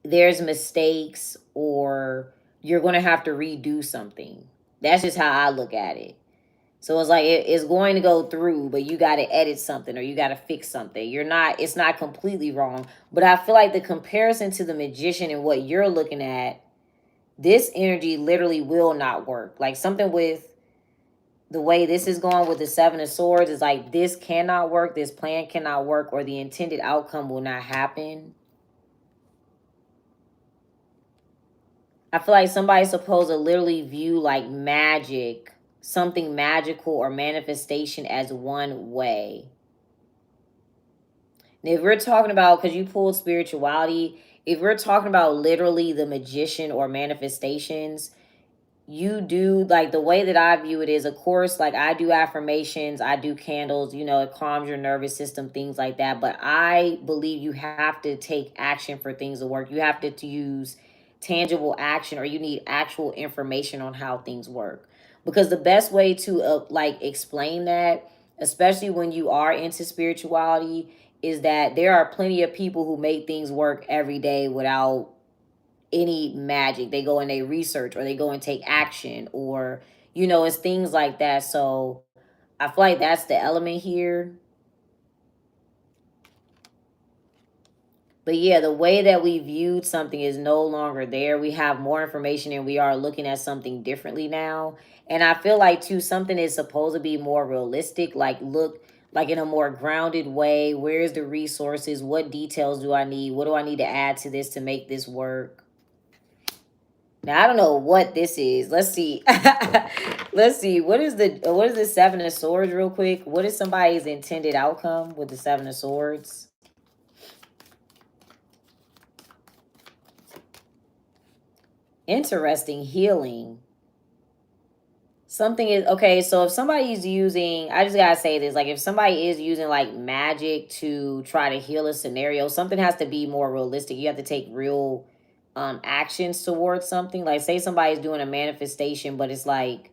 A: there's mistakes or you're going to have to redo something. That's just how I look at it. So it's like it's going to go through, but you got to edit something or you got to fix something. It's not completely wrong. But I feel like the comparison to the Magician and what you're looking at, this energy literally will not work. Like something with the way this is going with the Seven of Swords is like this cannot work, this plan cannot work, or the intended outcome will not happen. I feel like somebody's supposed to literally view like magic, something magical or manifestation as one way. And if we're talking about, because you pulled spirituality, if we're talking about literally the magician or manifestations, you do like the way that I view it is, of course, like I do affirmations, I do candles, you know, it calms your nervous system, things like that. But I believe you have to take action for things to work. You have to use tangible action, or you need actual information on how things work. Because the best way to like explain that, especially when you are into spirituality, is that there are plenty of people who make things work every day without any magic. They go and they research, or they go and take action, or you know, it's things like that. So I feel like that's the element here. But yeah, the way that we viewed something is no longer there. We have more information and we are looking at something differently now. And I feel like too, something is supposed to be more realistic, like look like in a more grounded way. Where's the resources? What details do I need? What do I need to add to this to make this work? Now I don't know what this is. Let's see. Let's see. What is the Seven of Swords real quick? What is somebody's intended outcome with the Seven of Swords? Interesting. Healing. Something is okay. So if somebody's using, I just gotta say this, like if somebody is using like magic to try to heal a scenario, something has to be more realistic. You have to take real actions towards something. Like say somebody's doing a manifestation, but it's like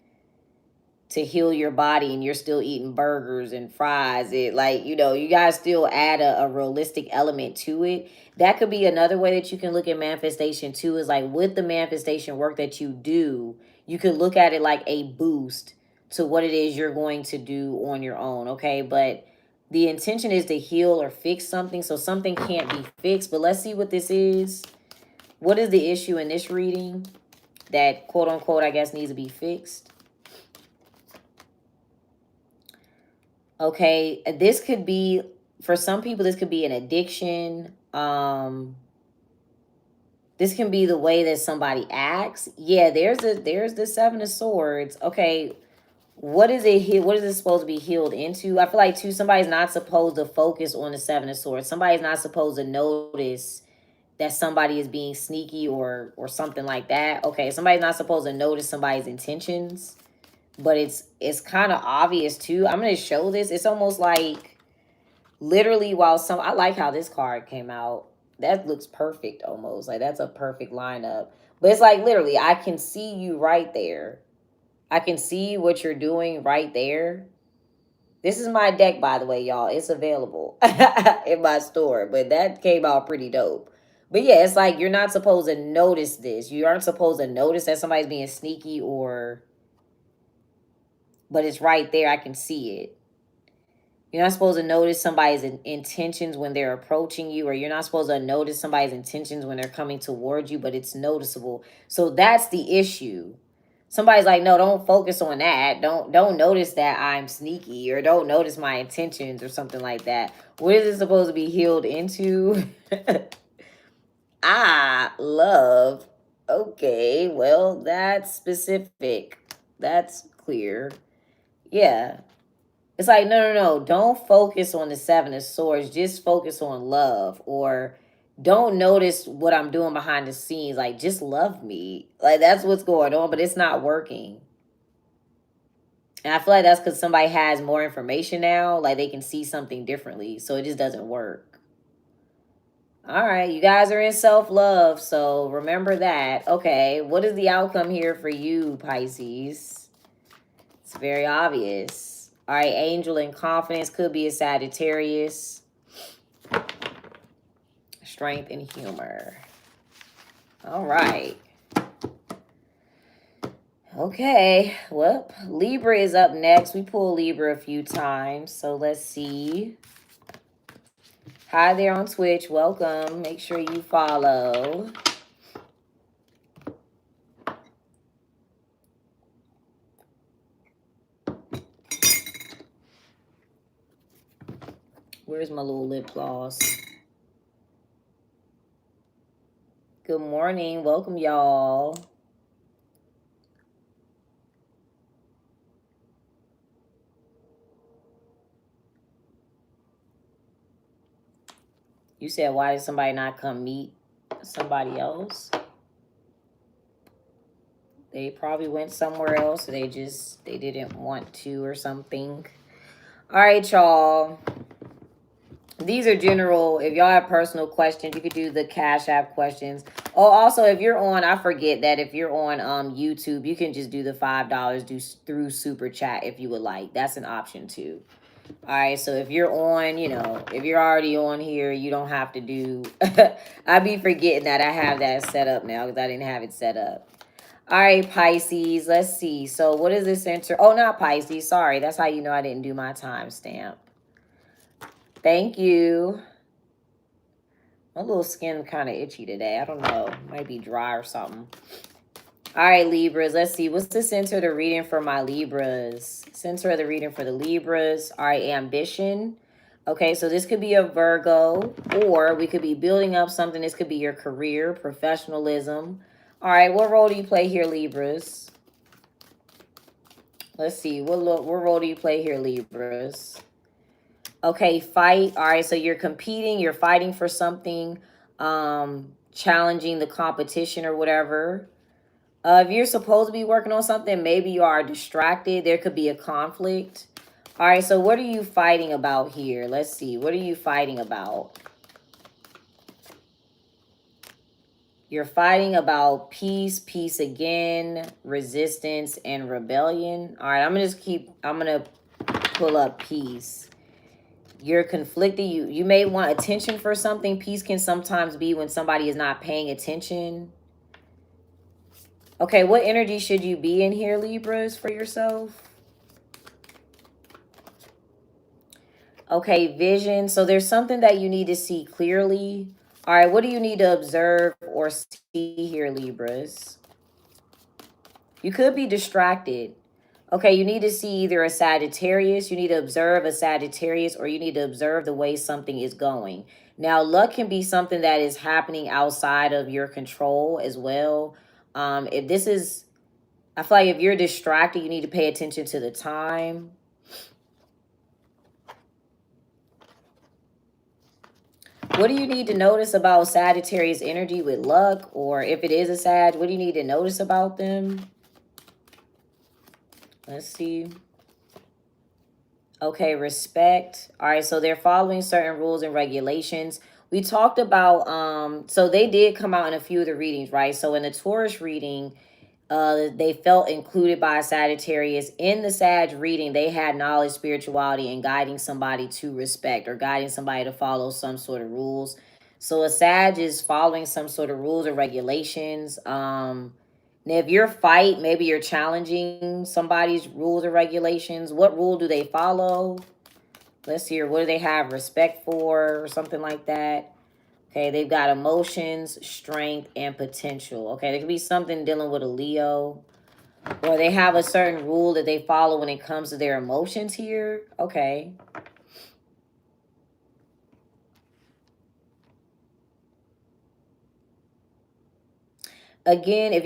A: to heal your body and you're still eating burgers and fries. It like, you know, you guys still add a realistic element to it. That could be another way that you can look at manifestation too, is like with the manifestation work that you do, you could look at it like a boost to what it is you're going to do on your own. Okay. But the intention is to heal or fix something. So something can't be fixed. But let's see what this is. What is the issue in this reading that quote unquote, I guess, needs to be fixed? Okay, this could be, for some people, this could be an addiction. This can be the way that somebody acts. Yeah, there's the Seven of Swords. Okay, what is it? What is it supposed to be healed into? I feel like too, somebody's not supposed to focus on the Seven of Swords. Somebody's not supposed to notice that somebody is being sneaky or something like that. Okay, somebody's not supposed to notice somebody's intentions, but it's kind of obvious too. I'm going to show this. It's almost like literally while some, I like how this card came out. That looks perfect almost. Like that's a perfect lineup. But it's like literally I can see you right there. I can see what you're doing right there. This is my deck, by the way, y'all. It's available in my store, but that came out pretty dope. But yeah, it's like you're not supposed to notice this. You aren't supposed to notice that somebody's being sneaky or, but it's right there. I can see it. You're not supposed to notice somebody's intentions when they're approaching you, or you're not supposed to notice somebody's intentions when they're coming towards you, but it's noticeable. So that's the issue. Somebody's like, no, don't focus on that. Don't notice that I'm sneaky, or don't notice my intentions or something like that. What is it supposed to be healed into? Love. Okay, well, that's specific. That's clear. Yeah. It's like, no. Don't focus on the Seven of Swords. Just focus on love. Or don't notice what I'm doing behind the scenes. Like, just love me. Like, that's what's going on, but it's not working. And I feel like that's because somebody has more information now. Like, they can see something differently. So it just doesn't work. All right, you guys are in self-love. So remember that. Okay, what is the outcome here for you, Pisces? It's very obvious. All right, angel and confidence could be a Sagittarius. Strength and humor. All right. Okay, well, Libra is up next. We pull Libra a few times, so let's see. Hi there on Twitch. Welcome. Make sure you follow. Where's my little lip gloss? Good morning. Welcome, y'all. You said, why did somebody not come meet somebody else? They probably went somewhere else. They didn't want to or something. All right, y'all. These are general. If y'all have personal questions, you could do the Cash App questions. Oh, also, if you're on, I forget that if you're on YouTube, you can just do the $5 through Super Chat if you would like. That's an option too. All right, so if you're on, if you're already on here, you don't have to do... I be forgetting that I have that set up now because I didn't have it set up. All right, Pisces, let's see. So what is this center? Oh, not Pisces. Sorry, that's how you know I didn't do my timestamp. Thank you. My little skin kind of itchy today. I don't know. Might be dry or something. All right, Libras. Let's see. What's the center of the reading for my Libras? Center of the reading for the Libras. All right, ambition. Okay, so this could be a Virgo, or we could be building up something. This could be your career, professionalism. All right, what role do you play here, Libras? Let's see. What role do you play here, Libras? Okay, fight. All right, so you're competing. You're fighting for something, challenging the competition or whatever. If you're supposed to be working on something, maybe you are distracted. There could be a conflict. All right, so what are you fighting about here? Let's see. What are you fighting about? You're fighting about peace, peace again, resistance, and rebellion. All right, I'm going to pull up peace. You're conflicted. You may want attention for something. Peace can sometimes be when somebody is not paying attention. Okay, what energy should you be in here, Libras, for yourself? Okay, vision. So there's something that you need to see clearly. All right, what do you need to observe or see here, Libras? You could be distracted. Okay, you need to see either a Sagittarius, you need to observe a Sagittarius, or you need to observe the way something is going. Now, luck can be something that is happening outside of your control as well. If this is, I feel like if you're distracted, you need to pay attention to the time. What do you need to notice about Sagittarius energy with luck? Or if it is a Sag, what do you need to notice about them? Let's see. Okay, respect. All right, so they're following certain rules and regulations. We talked about, so they did come out in a few of the readings, right? So in the Taurus reading, they felt included by Sagittarius. In the Sag reading, they had knowledge, spirituality, and guiding somebody to respect or guiding somebody to follow some sort of rules. So a Sag is following some sort of rules or regulations. Now, if you're fight, maybe you're challenging somebody's rules or regulations. What rule do they follow? Let's hear. What do they have respect for or something like that? Okay, they've got emotions, strength, and potential. Okay, there could be something dealing with a Leo. Or they have a certain rule that they follow when it comes to their emotions here. Okay. Again, if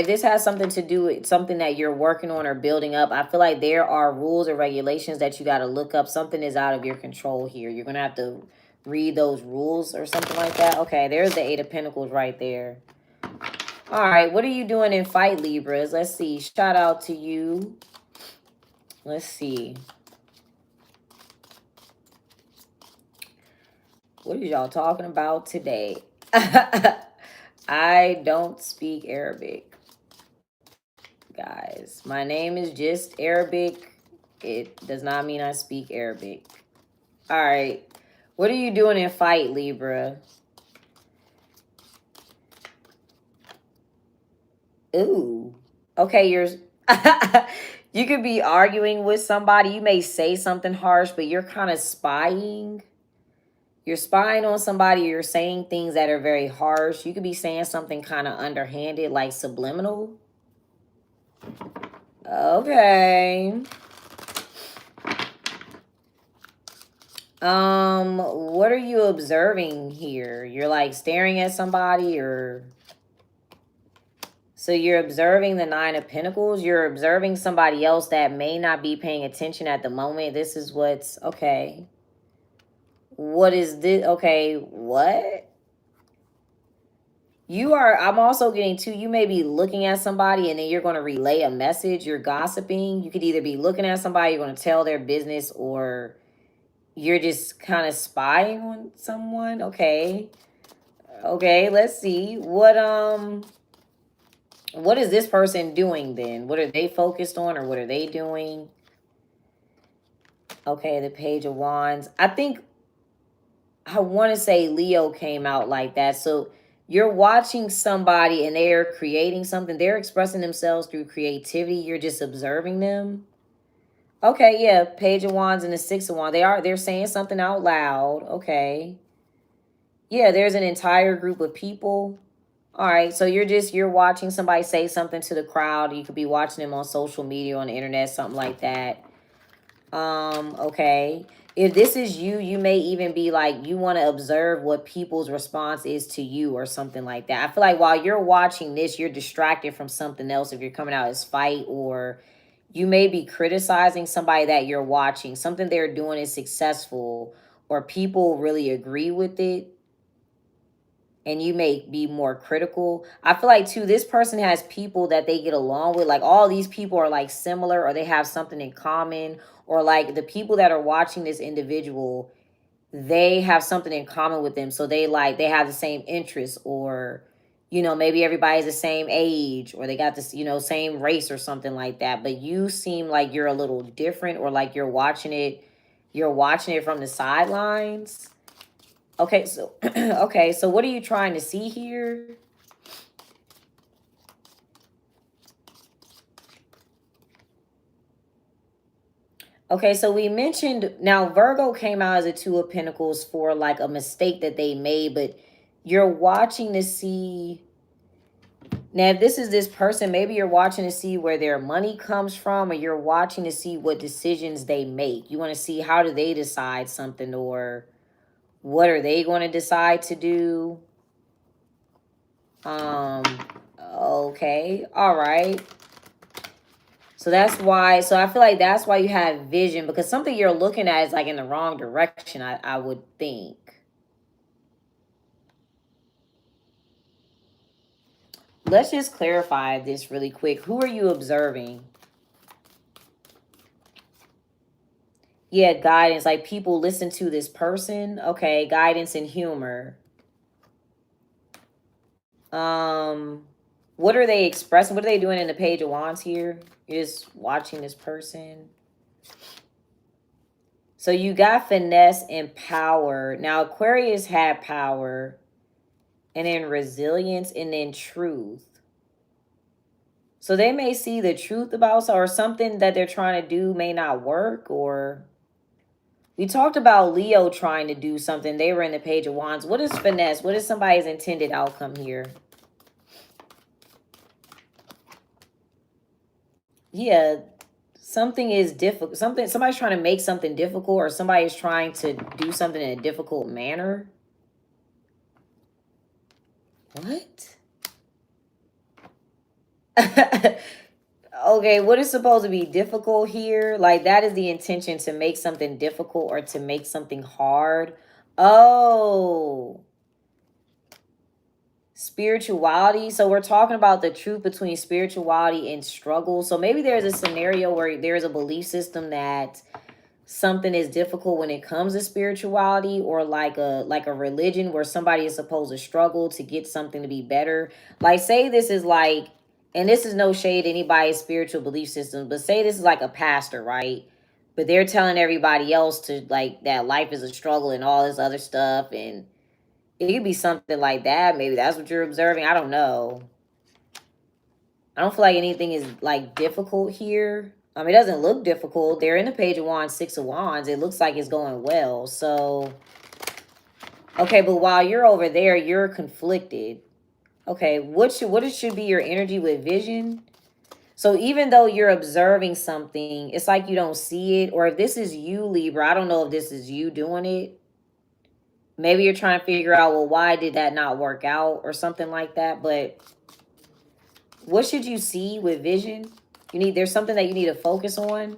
A: this has something to do with something that you're working on or building up, I feel like there are rules or regulations that you got to look up. Something is out of your control here. You're going to have to read those rules or something like that. Okay, there's the Eight of Pentacles right there. All right, what are you doing in fight, Libras? Let's see. Shout out to you. Let's see. What are y'all talking about today? I don't speak Arabic. guys. My name is just Arabic. It does not mean I speak Arabic. All right. What are you doing in fight, Libra? Ooh. Okay, you're... you could be arguing with somebody. You may say something harsh, but you're kind of spying. You're spying on somebody. You're saying things that are very harsh. You could be saying something kind of underhanded, like subliminal. Okay. What are you observing here? You're like staring at somebody, or... So you're observing the Nine of Pentacles. You're observing somebody else that may not be paying attention at the moment. This is what's... Okay. What is this? Okay, what? You are... I'm also getting too... You may be looking at somebody and then you're going to relay a message. You're gossiping. You could either be looking at somebody, you're going to tell their business, or you're just kind of spying on someone. Okay. Okay, let's see. What is this person doing then? What are they focused on, or what are they doing? Okay, the Page of Wands. I think, I want to say Leo came out like that. So you're watching somebody and they're creating something. They're expressing themselves through creativity. You're just observing them. Okay, yeah, Page of Wands and the Six of Wands. They're saying something out loud. Okay. Yeah, there's an entire group of people. All right, so you're watching somebody say something to the crowd. You could be watching them on social media, on the internet, something like that. Okay. If this is you, you may even be like, you want to observe what people's response is to you or something like that. I feel like while you're watching this, you're distracted from something else if you're coming out as fight, or you may be criticizing somebody that you're watching. Something they're doing is successful, or people really agree with it, and you may be more critical. I feel like, too, this person has people that they get along with. Like, all these people are, like, similar, or they have something in common. Or, like, the people that are watching this individual, they have something in common with them. So they have the same interests, or, you know, maybe everybody's the same age, or they got this, you know, same race or something like that. But you seem like you're a little different, or like you're watching it from the sidelines. Okay, so okay, so what are you trying to see here? Okay, so we mentioned, now Virgo came out as a Two of Pentacles for like a mistake that they made, but you're watching to see... Now, if this is this person, maybe you're watching to see where their money comes from, or you're watching to see what decisions they make. You want to see, how do they decide something, or what are they going to decide to do? Okay, all right. So that's why, so I feel like that's why you have vision, because something you're looking at is like in the wrong direction, I would think. Let's just clarify this really quick. Who are you observing? Yeah, guidance, like people listen to this person. Okay, guidance and humor. What are they expressing? What are they doing in the Page of Wands here? You're just watching this person. So you got finesse and power. Now, Aquarius had power, and then resilience, and then truth. So they may see the truth about, or something that they're trying to do may not work, or... We talked about Leo trying to do something. They were in the Page of Wands. What is finesse? What is somebody's intended outcome here? Yeah, something is difficult. Somebody's trying to make something difficult, or somebody's trying to do something in a difficult manner. What? Okay, what is supposed to be difficult here? Like, that is the intention, to make something difficult or to make something hard. Oh, spirituality. So we're talking about the truth between spirituality and struggle. So maybe there's a scenario where there's a belief system that something is difficult when it comes to spirituality, or like a religion where somebody is supposed to struggle to get something to be better. Like, say this is like and this is no shade to anybody's spiritual belief system, but say this is like a pastor, right? But they're telling everybody else to like that life is a struggle and all this other stuff, and it could be something like that. Maybe that's what you're observing. I don't know. I don't feel like anything is like difficult here. It doesn't look difficult. They're in the Page of Wands, Six of Wands. It looks like it's going well. So, okay, but while you're over there, you're conflicted. Okay, what should be your energy with vision? So even though you're observing something, it's like you don't see it. Or if this is you, Libra, I don't know if this is you doing it. Maybe you're trying to figure out, well, why did that not work out or something like that. But what should you see with vision? There's something that you need to focus on.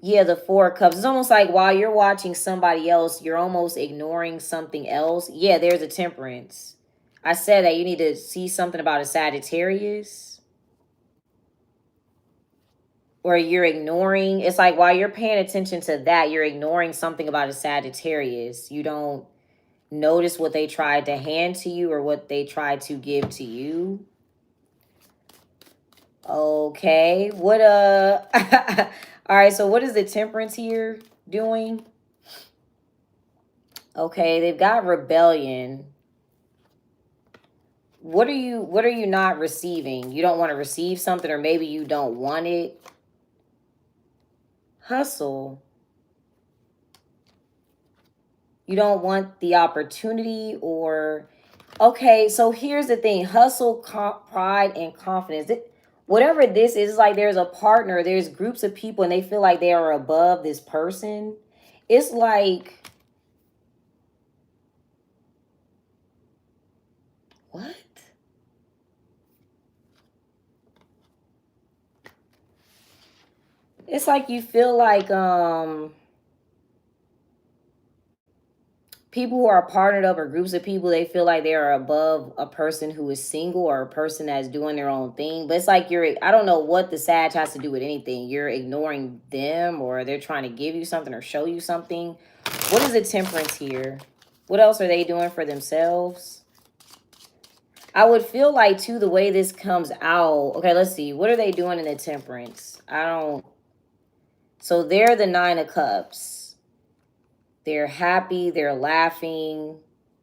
A: Yeah, the Four of Cups. It's almost like while you're watching somebody else, you're almost ignoring something else. Yeah, there's a Temperance. I said that you need to see something about a Sagittarius. Or you're ignoring. It's like while you're paying attention to that, you're ignoring something about a Sagittarius. You don't notice what they tried to hand to you or what they tried to give to you. Okay, what all right, so what is the Temperance here doing? Okay, they've got rebellion. What are you not receiving? You don't want to receive something, or maybe you don't want it. Hustle. You don't want the opportunity, or okay, so here's the thing. Hustle, pride, and confidence. Whatever this is, like there's a partner, there's groups of people, and they feel like they are above this person. It's like, what? It's like you feel like people who are partnered up, or groups of people, they feel like they are above a person who is single or a person that's doing their own thing. But it's like I don't know what the Sag has to do with anything. You're ignoring them, or they're trying to give you something or show you something. What is the Temperance here? What else are they doing for themselves? I would feel like, too, the way this comes out. Okay, let's see. What are they doing in the Temperance? So they're the Nine of Cups. They're happy. They're laughing.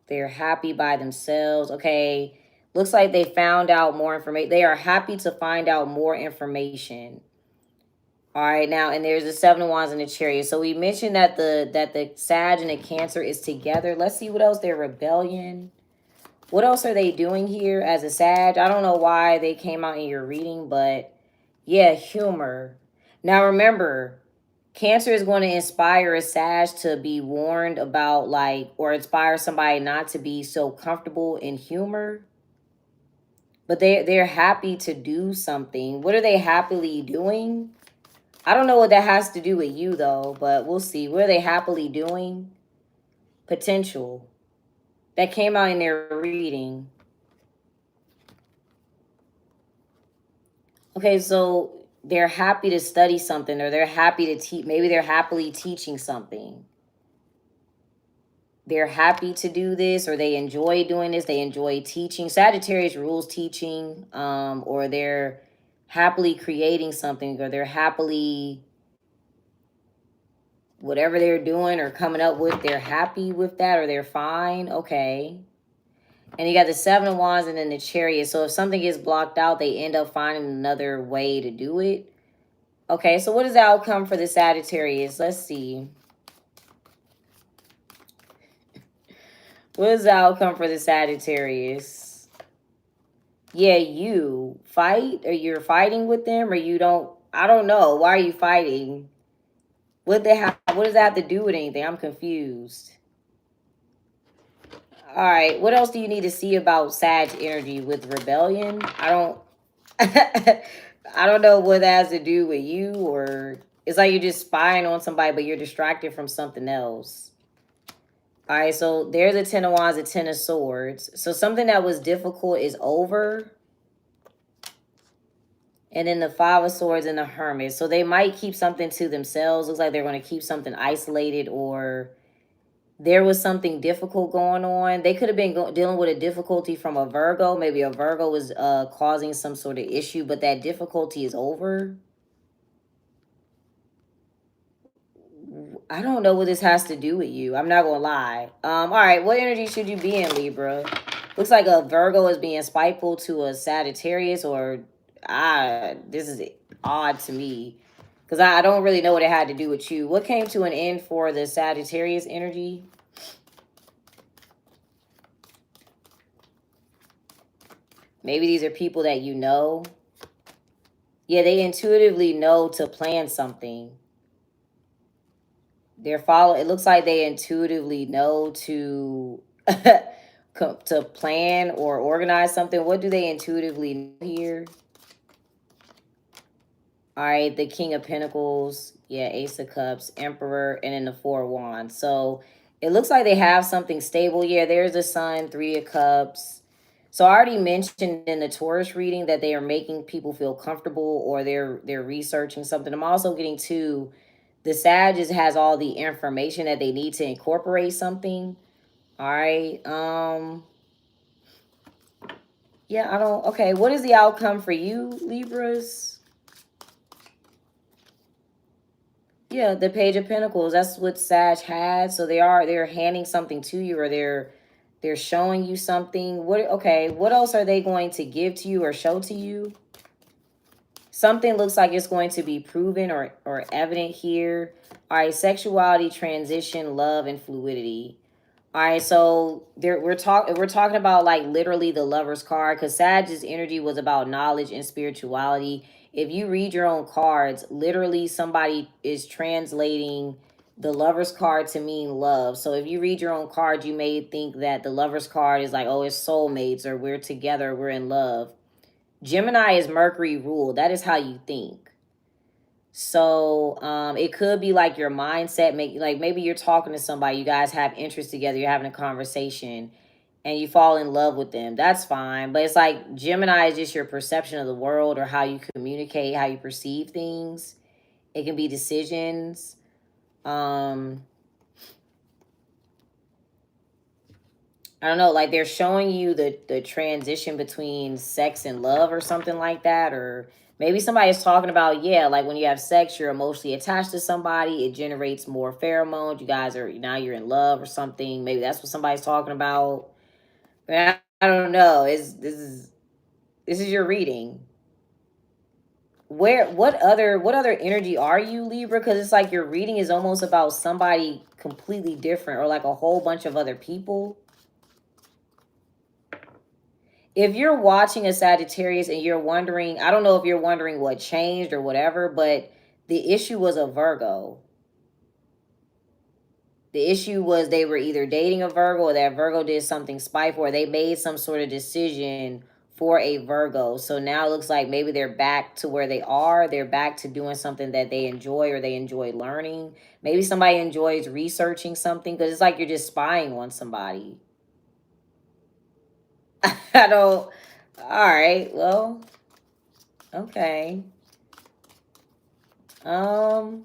A: They're happy by themselves. Okay, looks like they found out more information. They are happy to find out more information. All right, now, and there's the Seven of Wands and the Chariot. So we mentioned that the Sag and the Cancer is together. Let's see what else. Their rebellion. What else are they doing here as a Sag? I don't know why they came out in your reading, but yeah, humor. Now remember, Cancer is going to inspire a Sag to be warned about, like, or inspire somebody not to be so comfortable in humor. But they're happy to do something. What are they happily doing? I don't know what that has to do with you, though, but we'll see. What are they happily doing? Potential. That came out in their reading. Okay, so they're happy to study something, or they're happy to teach. Maybe they're happily teaching something. They're happy to do this, or they enjoy doing this. They enjoy teaching. Sagittarius rules teaching, or they're happily creating something, or they're happily, whatever they're doing or coming up with, they're happy with that, or they're fine. Okay. And you got the Seven of Wands and then the Chariot. So if something gets blocked out, they end up finding another way to do it. Okay, so what is the outcome for the Sagittarius? Let's see. What is the outcome for the Sagittarius? Yeah, you fight, or you're fighting with them, or you don't. I don't know. Why are you fighting? What does that have to do with anything? I'm confused. All right, what else do you need to see about Sag energy with rebellion? I don't I don't know what that has to do with you, or it's like you're just spying on somebody, but you're distracted from something else. All right, so there's a Ten of Wands, a Ten of Swords. So something that was difficult is over. And then the Five of Swords and the Hermit. So they might keep something to themselves. Looks like they're going to keep something isolated, or there was something difficult going on. They could have been dealing with a difficulty from a Virgo. Maybe a Virgo was causing some sort of issue, but that difficulty is over. I don't know what this has to do with you. I'm not gonna lie. All right, what energy should you be in, Libra? Looks like a Virgo is being spiteful to a Sagittarius, or this is odd to me because I don't really know what it had to do with you. What came to an end for the Sagittarius energy? Maybe these are people that you know. Yeah, they intuitively know to plan something. It looks like they intuitively know to to plan or organize something. What do they intuitively know here? All right, the King of Pentacles, yeah, Ace of Cups, Emperor, and then the Four of Wands. So it looks like they have something stable. Yeah, there's the Sun, Three of Cups. So I already mentioned in the Taurus reading that they are making people feel comfortable, or they're researching something. I'm also getting to the Sag has all the information that they need to incorporate something. All right. Yeah, I don't. Okay, what is the outcome for you, Libras? Yeah, the Page of Pentacles. That's what Sag had. So they're handing something to you, or they're showing you something. What else are they going to give to you or show to you? Something looks like it's going to be proven or evident here. All right, sexuality, transition, love, and fluidity. All right, so we're talking about like literally the Lover's card, because Sag's energy was about knowledge and spirituality. If you read your own cards, literally somebody is translating the Lover's card to mean love. So if you read your own card, you may think that the Lover's card is like, oh, it's soulmates, or we're together, we're in love. Gemini is Mercury ruled. That is how you think. So it could be like your mindset, maybe you're talking to somebody, you guys have interest together, you're having a conversation, and you fall in love with them. That's fine. But it's like Gemini is just your perception of the world, or how you communicate, how you perceive things. It can be decisions. I don't know, like they're showing you the transition between sex and love or something like that. Or maybe somebody's talking about, yeah, like when you have sex, you're emotionally attached to somebody. It generates more pheromones. You guys are, now you're in love or something. Maybe that's what somebody's talking about. But I don't know. This is your reading. What other energy are you, Libra? Because it's like your reading is almost about somebody completely different, or like a whole bunch of other people. If you're watching a Sagittarius and you're wondering, I don't know if you're wondering what changed or whatever, but the issue was a Virgo. The issue was they were either dating a Virgo, or that Virgo did something spiteful, or they made some sort of decision for a Virgo. So now it looks like maybe they're back to where they are. They're back to doing something that they enjoy, or they enjoy learning. Maybe somebody enjoys researching something, because it's like you're just spying on somebody. I don't. All right. Well, okay. Um,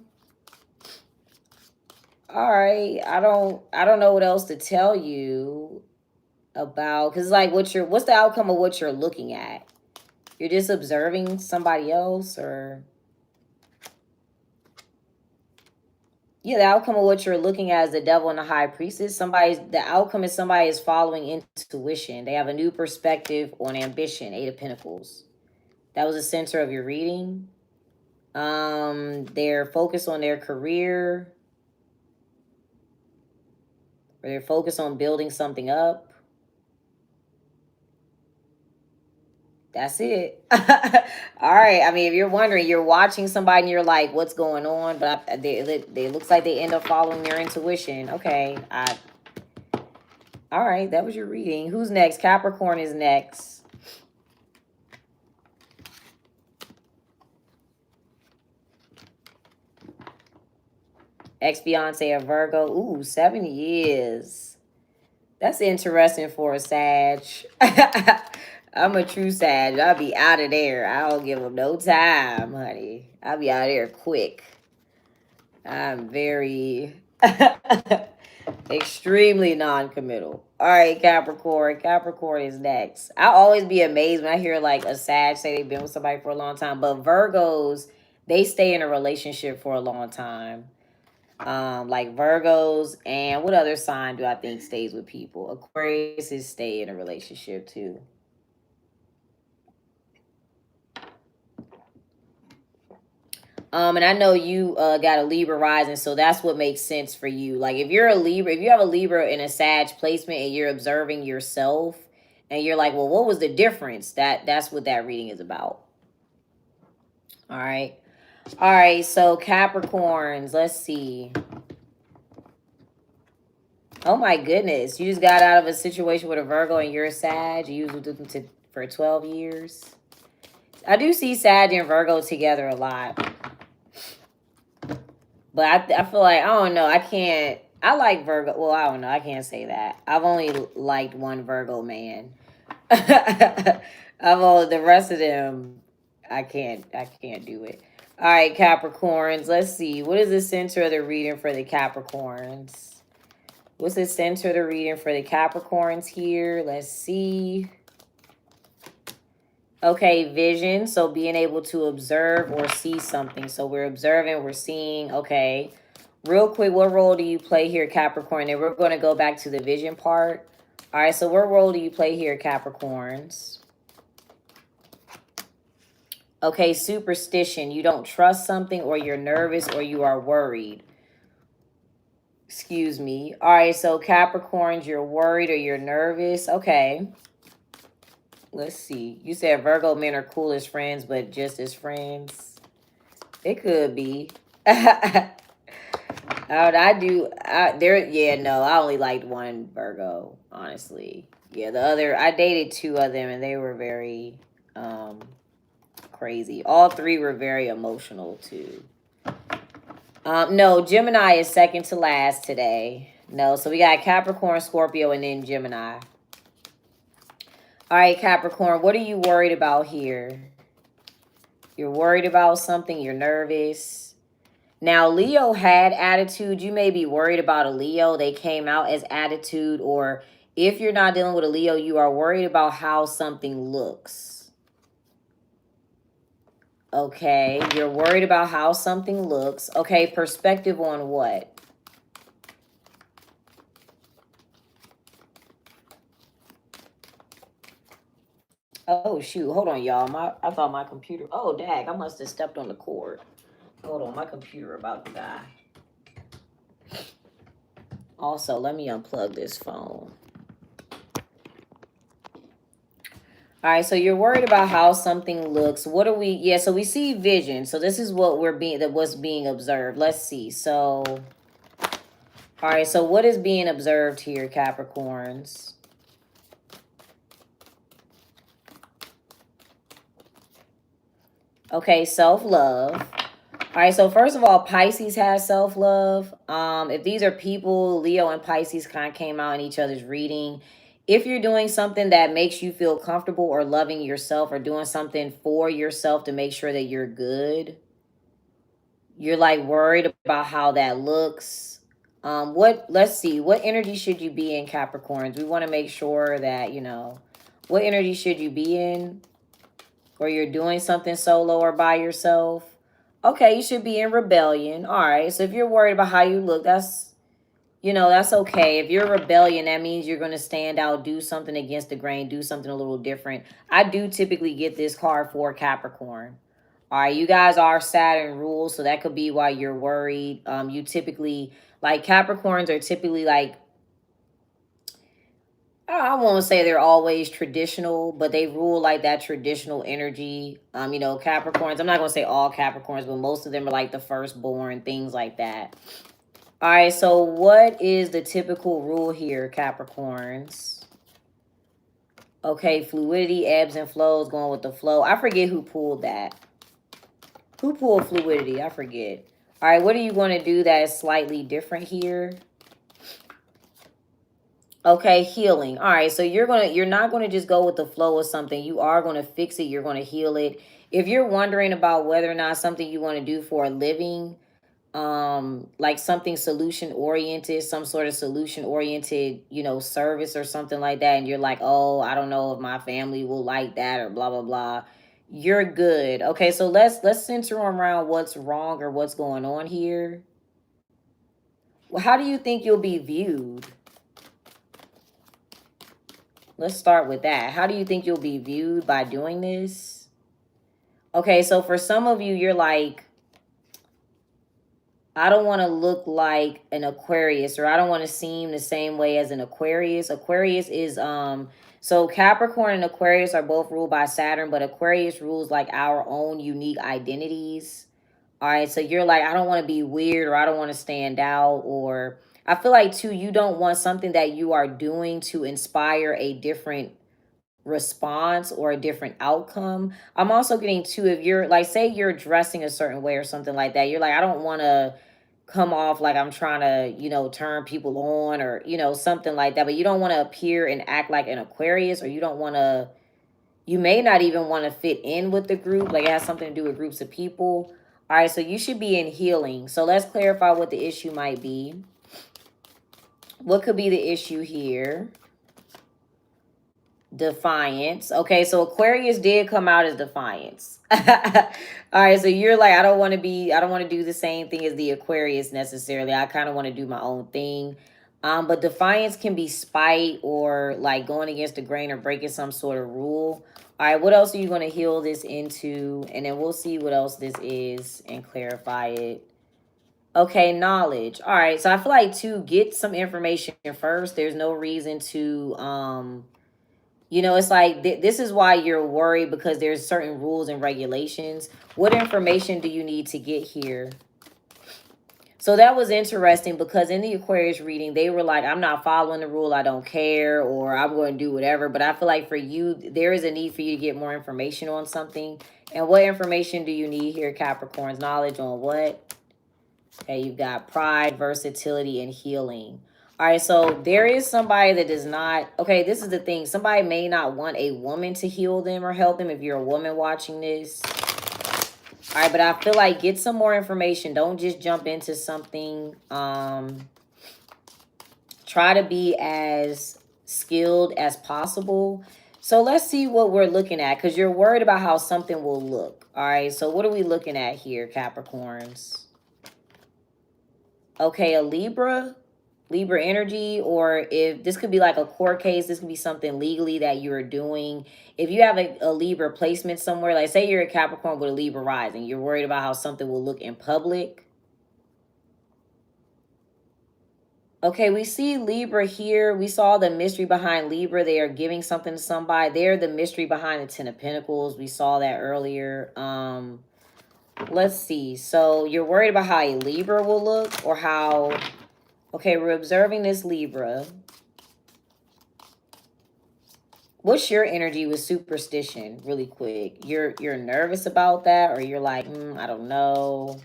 A: all right. I don't know what else to tell you about, cuz like what's the outcome of what you're looking at? You're just observing somebody else, or yeah, the outcome of what you're looking at is the Devil and the High Priestess. The outcome is somebody is following intuition. They have a new perspective on ambition, 8 of Pentacles. That was the center of your reading. They're focused on their career, or they're focused on building something up. That's it. All right. I mean, if you're wondering, you're watching somebody and you're like, what's going on? But they looks like they end up following their intuition. Okay. All right. That was your reading. Who's next? Capricorn is next. Ex-fiance of Virgo. Ooh, 7 years. That's interesting for a Sag. I'm a true Sag. I'll be out of there. I don't give them no time, honey. I'll be out of there quick. I'm very... Extremely non-committal. All right, Capricorn. Capricorn is next. I always be amazed when I hear like a Sag say they've been with somebody for a long time. But Virgos, they stay in a relationship for a long time. Like Virgos, and what other sign do I think stays with people? Aquarius is stay in a relationship too. And I know you got a Libra rising, so that's what makes sense for you. Like if you're a Libra, if you have a Libra in a Sag placement and you're observing yourself and you're like, well, what was the difference? That's what that reading is about. All right. All right, so Capricorns, let's see. Oh my goodness. You just got out of a situation with a Virgo and you're a Sag. You was with them for 12 years. I do see Sag and Virgo together a lot. But I feel like, I don't know. I like Virgo. Well, I don't know. I can't say that. I've only liked one Virgo man. The rest of them, I can't do it. All right, Capricorns. Let's see. What is the center of the reading for the Capricorns? What's the center of the reading for the Capricorns here? Let's see. Okay, vision. So being able to observe or see something. So we're observing, we're seeing. Okay. Real quick, what role do you play here, Capricorn? And we're going to go back to the vision part. All right, so what role do you play here, Capricorns? Okay, superstition. You don't trust something, or you're nervous, or you are worried. Excuse me. All right, so Capricorns, you're worried or you're nervous. Okay. Let's see. You said Virgo men are cool as friends, but just as friends. It could be. I only liked one Virgo, honestly. Yeah, I dated two of them and they were very crazy. All three were very emotional too. No, Gemini is second to last today. No, so we got Capricorn, Scorpio, and then Gemini. All right, Capricorn, what are you worried about here? You're worried about something. You're nervous. Now, Leo had attitude. You may be worried about a Leo. They came out as attitude. Or if you're not dealing with a Leo, you are worried about how something looks. Okay, you're worried about how something looks. Okay, perspective on what? Oh, shoot. Hold on, y'all. I thought my computer... Oh, dag. I must have stepped on the cord. Hold on. My computer about to die. Also, let me unplug this phone. All right, so you're worried about how something looks. What are we... Yeah, so we see vision. So this is what what's being observed. Let's see. So... All right, so what is being observed here, Capricorns? Okay, self-love. All right, so first of all, Pisces has self-love. If these are people, Leo and Pisces kind of came out in each other's reading. If you're doing something that makes you feel comfortable or loving yourself or doing something for yourself to make sure that you're good, you're like worried about how that looks. Let's see, what energy should you be in, Capricorns? We want to make sure that, what energy should you be in? Or you're doing something solo or by yourself. Okay, you should be in rebellion. All right, so if you're worried about how you look, that's okay. If you're rebellion, that means you're going to stand out, do something against the grain, do something a little different. I do typically get this card for Capricorn. All right, you guys are Saturn ruled, so that could be why you're worried. You typically, like Capricorns are typically like, I won't say they're always traditional, but they rule like that traditional energy. Capricorns, I'm not going to say all Capricorns, but most of them are like the firstborn, things like that. All right, so what is the typical rule here, Capricorns? Okay, fluidity, ebbs and flows, going with the flow. I forget who pulled that. Who pulled fluidity? I forget. All right, what are you going to do that is slightly different here? Okay, healing. All right, so you're not going to just go with the flow of something. You are going to fix it. You're going to heal it. If you're wondering about whether or not something you want to do for a living, like something solution oriented, some sort of solution oriented, you know, service or something like that, and you're like, oh, I don't know if my family will like that or blah blah blah. You're good. Okay, so let's center around what's wrong or what's going on here. Well, how do you think you'll be viewed? Let's start with that. How do you think you'll be viewed by doing this? Okay, so for some of you, you're like, I don't want to look like an Aquarius, or I don't want to seem the same way as an Aquarius. Aquarius is so Capricorn and Aquarius are both ruled by Saturn, but Aquarius rules like our own unique identities. All right, so you're like, I don't want to be weird, or I don't want to stand out, or I feel like too, you don't want something that you are doing to inspire a different response or a different outcome. I'm also getting too, if you're like, say you're dressing a certain way or something like that, you're like, I don't want to come off like I'm trying to, you know, turn people on or, you know, something like that. But you don't want to appear and act like an Aquarius, or you don't want to, you may not even want to fit in with the group. Like it has something to do with groups of people. All right, so you should be in healing. So let's clarify what the issue might be. What could be the issue here? Defiance. Okay, so Aquarius did come out as defiance. All right, so you're like, I don't want to do the same thing as the Aquarius necessarily. I kind of want to do my own thing. But defiance can be spite or like going against the grain or breaking some sort of rule. All right, what else are you going to heal this into? And then we'll see what else this is and clarify it. Okay, knowledge. All right, so I feel like to get some information first, there's no reason to you know, it's like this is why you're worried, because there's certain rules and regulations. What information do you need to get here? So that was interesting, because in the Aquarius reading, they were like, I'm not following the rule, I don't care, or I'm going to do whatever. But I feel like for you, there is a need for you to get more information on something. And what information do you need here, Capricorns? Knowledge on what? Okay, you've got pride, versatility, and healing. All right, so there is somebody that does not, okay, this is the thing. Somebody may not want a woman to heal them or help them if you're a woman watching this. All right, but I feel like get some more information. Don't just jump into something. Try to be as skilled as possible. So let's see what we're looking at, because you're worried about how something will look. All right, so what are we looking at here, Capricorns? Okay, a Libra energy, or if this could be like a court case, this could be something legally that you're doing. If you have a Libra placement somewhere, like say you're a Capricorn with a Libra rising, you're worried about how something will look in public. Okay, we see Libra here. We saw the mystery behind Libra. They are giving something to somebody. They're the mystery behind the Ten of Pentacles. We saw that earlier. Let's see. So you're worried about how a Libra will look, or how... Okay, we're observing this Libra. What's your energy with superstition, really quick? You're nervous about that, or you're like, I don't know.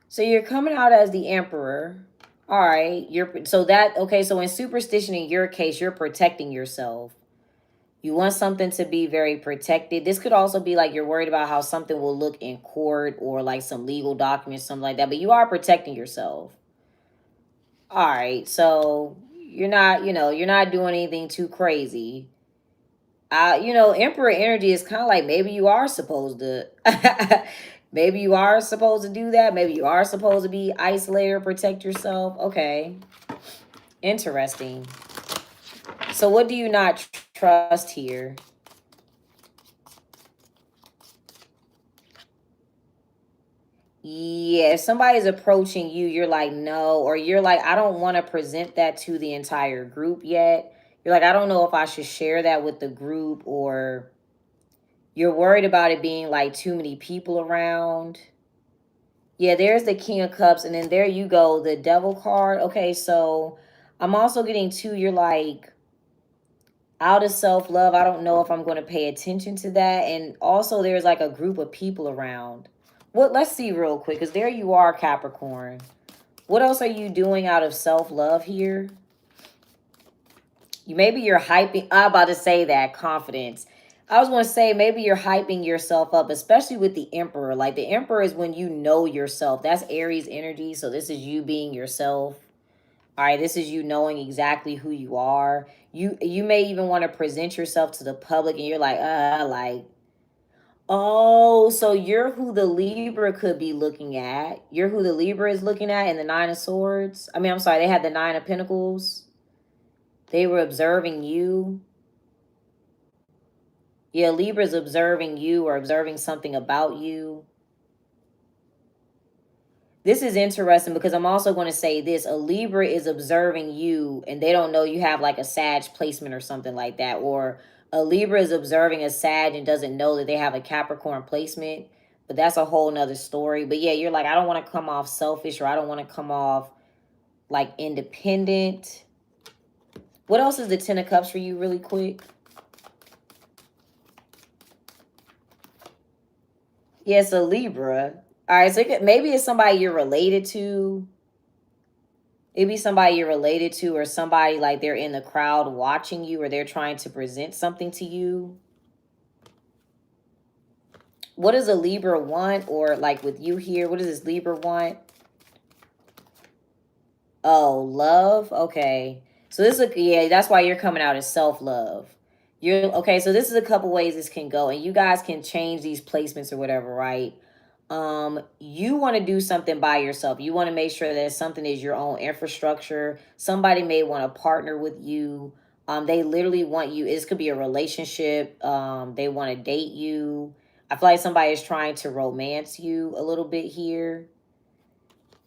A: So you're coming out as the Emperor. All right, so in superstition, in your case, you're protecting yourself. You want something to be very protected. This could also be like you're worried about how something will look in court, or like some legal documents, something like that. But you are protecting yourself. All right, so you're not, you're not doing anything too crazy. Emperor energy is kind of like maybe you are supposed to, maybe you are supposed to do that. Maybe you are supposed to be isolated or protect yourself. Okay, interesting. So what do you not trust here? Yeah, if somebody's approaching you, you're like, no, or you're like, I don't want to present that to the entire group yet. You're like, I don't know if I should share that with the group, or you're worried about it being like too many people around. Yeah, there's the King of Cups, and then there you go, the Devil card. Okay, so I'm also getting to, you're like, out of self-love, I don't know if I'm going to pay attention to that. And also there's like a group of people around. Let's see real quick, because there you are, Capricorn. What else are you doing out of self-love here? Maybe you're hyping, I'm about to say that, confidence. I was going to say, maybe you're hyping yourself up, especially with the Emperor. Like, the Emperor is when you know yourself. That's Aries energy. So this is you being yourself. All right, this is you knowing exactly who you are. You may even want to present yourself to the public and you're like, oh, so you're who the Libra could be looking at. You're who the Libra is looking at in the Nine of Swords. I mean, I'm sorry, they had the Nine of Pentacles. They were observing you. Yeah, Libra's observing you or observing something about you. This is interesting because I'm also going to say this. A Libra is observing you and they don't know you have like a Sag placement or something like that. Or a Libra is observing a Sag and doesn't know that they have a Capricorn placement. But that's a whole nother story. But yeah, you're like, I don't want to come off selfish or I don't want to come off like independent. What else is the Ten of Cups for you really quick? Yes, a Libra. All right, so maybe it's somebody you're related to. Maybe somebody you're related to or somebody like they're in the crowd watching you or they're trying to present something to you. What does a Libra want? Or like with you here, what does this Libra want? Oh, love. Okay. So this is, yeah, that's why you're coming out as self-love. You're okay. So this is a couple ways this can go and you guys can change these placements or whatever, right? You want to do something by yourself. You want to make sure that something is your own infrastructure. Somebody may want to partner with you. They literally want you. This could be a relationship. They want to date you. I feel like somebody is trying to romance you a little bit here.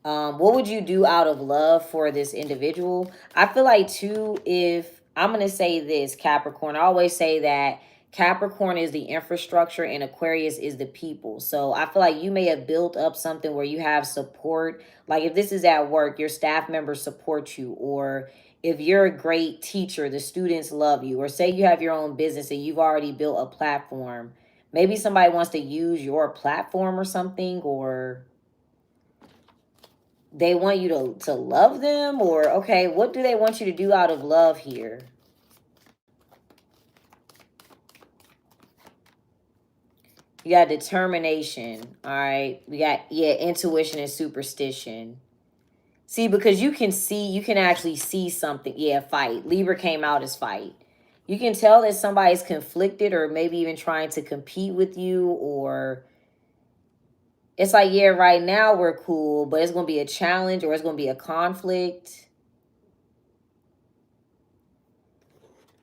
A: What would you do out of love for this individual? I feel like too, if I'm going to say this, Capricorn, I always say that Capricorn is the infrastructure and Aquarius is the people. So I feel like you may have built up something where you have support. Like if this is at work, your staff members support you. Or if you're a great teacher, the students love you. Or say you have your own business and you've already built a platform. Maybe somebody wants to use your platform or something, or they want you to love them, or okay, what do they want you to do out of love here? You got determination. All right, we got, yeah, intuition and superstition. See, because you can actually see something. Yeah, fight. Libra came out as fight. You can tell that somebody's conflicted or maybe even trying to compete with you, or it's like, yeah, right now we're cool, but it's going to be a challenge or it's going to be a conflict.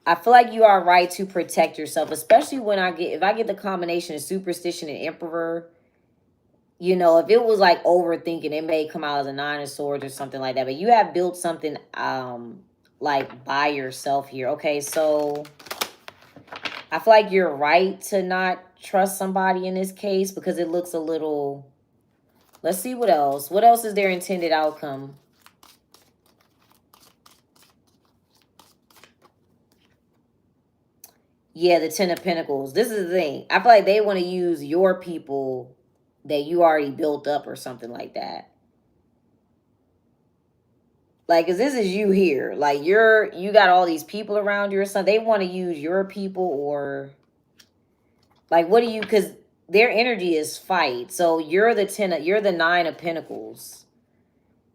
A: I feel like you are right to protect yourself, especially when if I get the combination of superstition and emperor, you know, if it was like overthinking, it may come out as a Nine of Swords or something like that. But you have built something like by yourself here. Okay, so I feel like you're right to not trust somebody in this case because it looks a little, let's see what else. What else is their intended outcome? Yeah, the Ten of Pentacles. This is the thing. I feel like they want to use your people that you already built up or something like that. Like, cause this is you here. Like you got all these people around you or something. They want to use your people, or like, what do you, cause their energy is fight. So you're you're the Nine of Pentacles.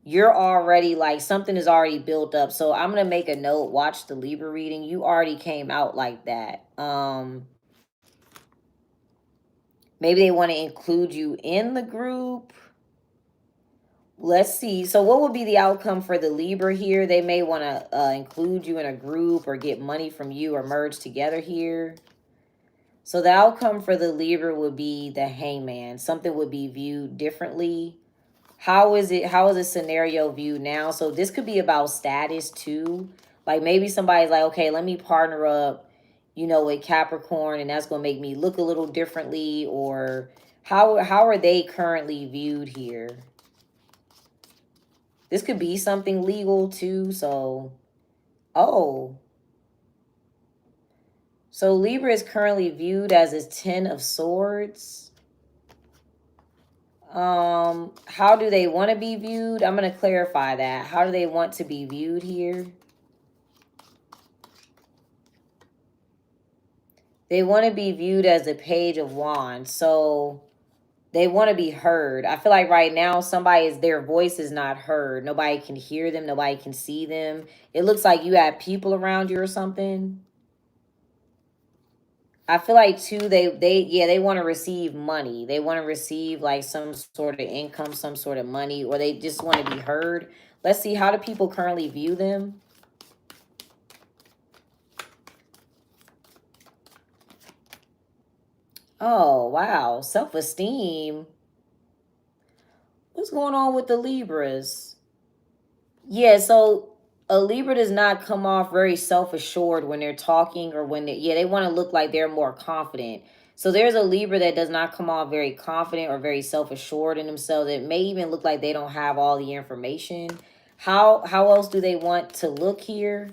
A: You're already like, something is already built up. So I'm going to make a note. Watch the Libra reading. You already came out like that. Maybe they want to include you in the group. Let's see. So what would be the outcome for the Libra here? They may want to include you in a group or get money from you or merge together here. So the outcome for the Libra would be the Hangman. Something would be viewed differently. How is the scenario viewed now? So this could be about status too. Like maybe somebody's like, okay, let me partner up, you know, with Capricorn, and that's going to make me look a little differently. Or how are they currently viewed here? This could be something legal too. So, oh. So Libra is currently viewed as a 10 of Swords. How do they want to be viewed? I'm going to clarify that. How do they want to be viewed here? They want to be viewed as the Page of Wands. So they want to be heard. I feel like right now their voice is not heard. Nobody can hear them. Nobody can see them. It looks like you have people around you or something. I feel like too, they want to receive money. They want to receive like some sort of income, some sort of money, or they just want to be heard. Let's see, how do people currently view them? Oh, wow. Self-esteem. What's going on with the Libras? Yeah, so a Libra does not come off very self-assured when they're talking, or when they want to look like they're more confident. So there's a Libra that does not come off very confident or very self-assured in themselves. It may even look like they don't have all the information. How else do they want to look here?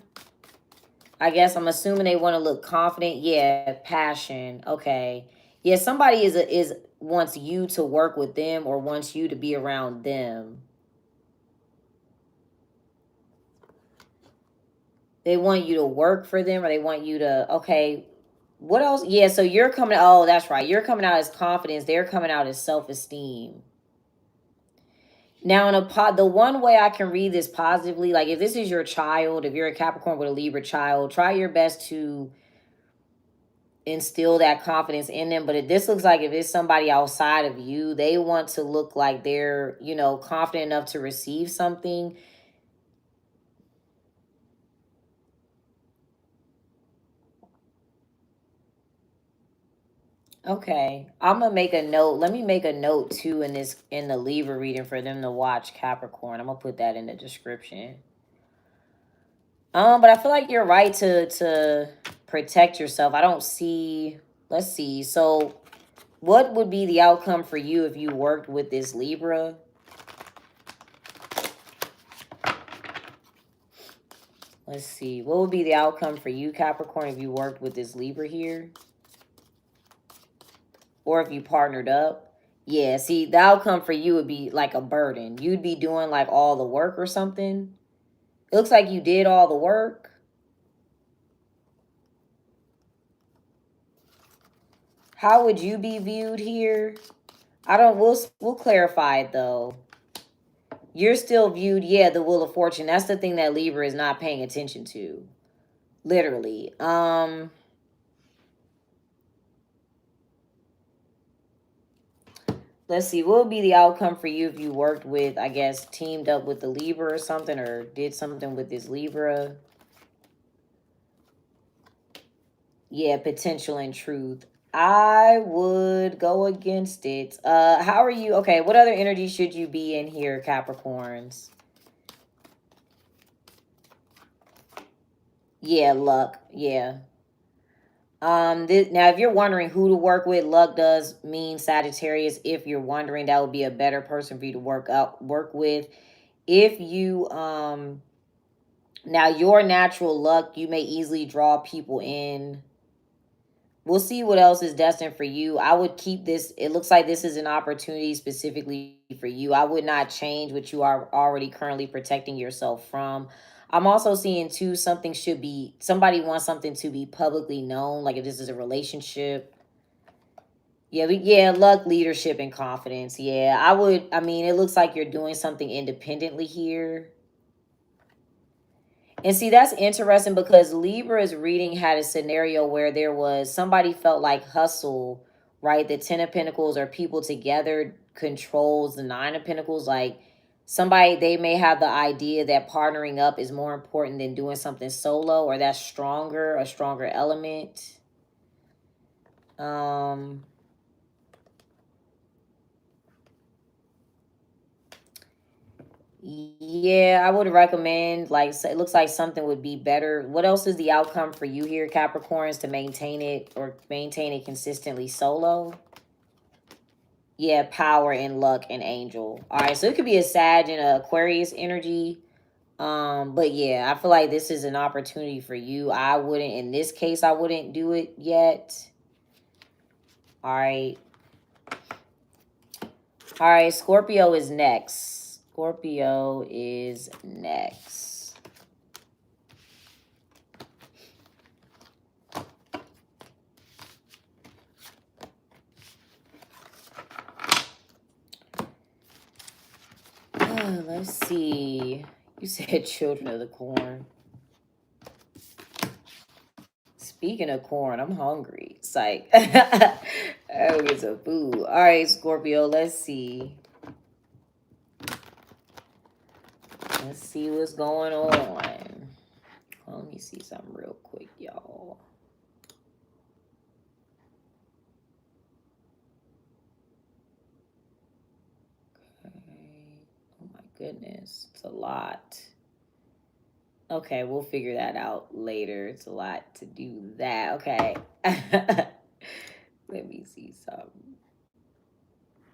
A: I guess I'm assuming they want to look confident. Yeah, passion. Okay. Yeah, somebody is wants you to work with them or wants you to be around them. They want you to work for them, or they want you to, okay, what else? Yeah, so you're coming, oh, that's right. You're coming out as confidence. They're coming out as self-esteem. Now, the one way I can read this positively, like if this is your child, if you're a Capricorn with a Libra child, try your best to instill that confidence in them. But this looks like if it's somebody outside of you, they want to look like they're, confident enough to receive something. Okay, I'm gonna make a note. Let me make a note too in the Libra reading for them to watch Capricorn. I'm gonna put that in the description. But I feel like you're right to protect yourself. I don't see. Let's see. So, what would be the outcome for you if you worked with this Libra? Let's see. What would be the outcome for you, Capricorn, if you worked with this Libra here? Or if you partnered up? Yeah, see, the outcome for you would be like a burden. You'd be doing like all the work or something. It looks like you did all the work. How would you be viewed here? We'll clarify it though. You're still viewed, yeah, the Wheel of Fortune. That's the thing that Libra is not paying attention to. Literally. Let's see, what would be the outcome for you if you worked with, I guess, teamed up with the Libra or something, or did something with this Libra? Yeah, potential and truth. I would go against it. How are you? Okay, what other energy should you be in here, Capricorns? Yeah, luck. Yeah. Now if you're wondering who to work with, luck does mean Sagittarius. If you're wondering, that would be a better person for you to work with. If you now your natural luck, you may easily draw people in. We'll see what else is destined for you. I would keep this. It looks like this is an opportunity specifically for you. I would not change what you are already currently protecting yourself from. I'm also seeing too, somebody wants something to be publicly known. Like if this is a relationship. Yeah, luck, leadership, and confidence. Yeah, I mean, it looks like you're doing something independently here. And see, that's interesting because Libra's reading had a scenario where there was somebody felt like hustle, right? The 10 of Pentacles or people together controls the 9 of Pentacles. Like somebody, they may have the idea that partnering up is more important than doing something solo, or that's a stronger element. Yeah, I would recommend, like, so it looks like something would be better. What else is the outcome for you here, Capricorns, to maintain it consistently solo? Yeah, power and luck and angel. All right, so it could be a Sag and a Aquarius energy. But yeah, I feel like this is an opportunity for you. In this case, I wouldn't do it yet. All right. All right, Scorpio is next. Scorpio is next. Let's see. You said children of the corn. Speaking of corn, I'm hungry. It's like, I'll get some food. All right, Scorpio, let's see. Let's see what's going on. Let me see something real quick, y'all. Okay. Oh my goodness, it's a lot. Okay, we'll figure that out later. It's a lot to do that. Okay. Let me see something.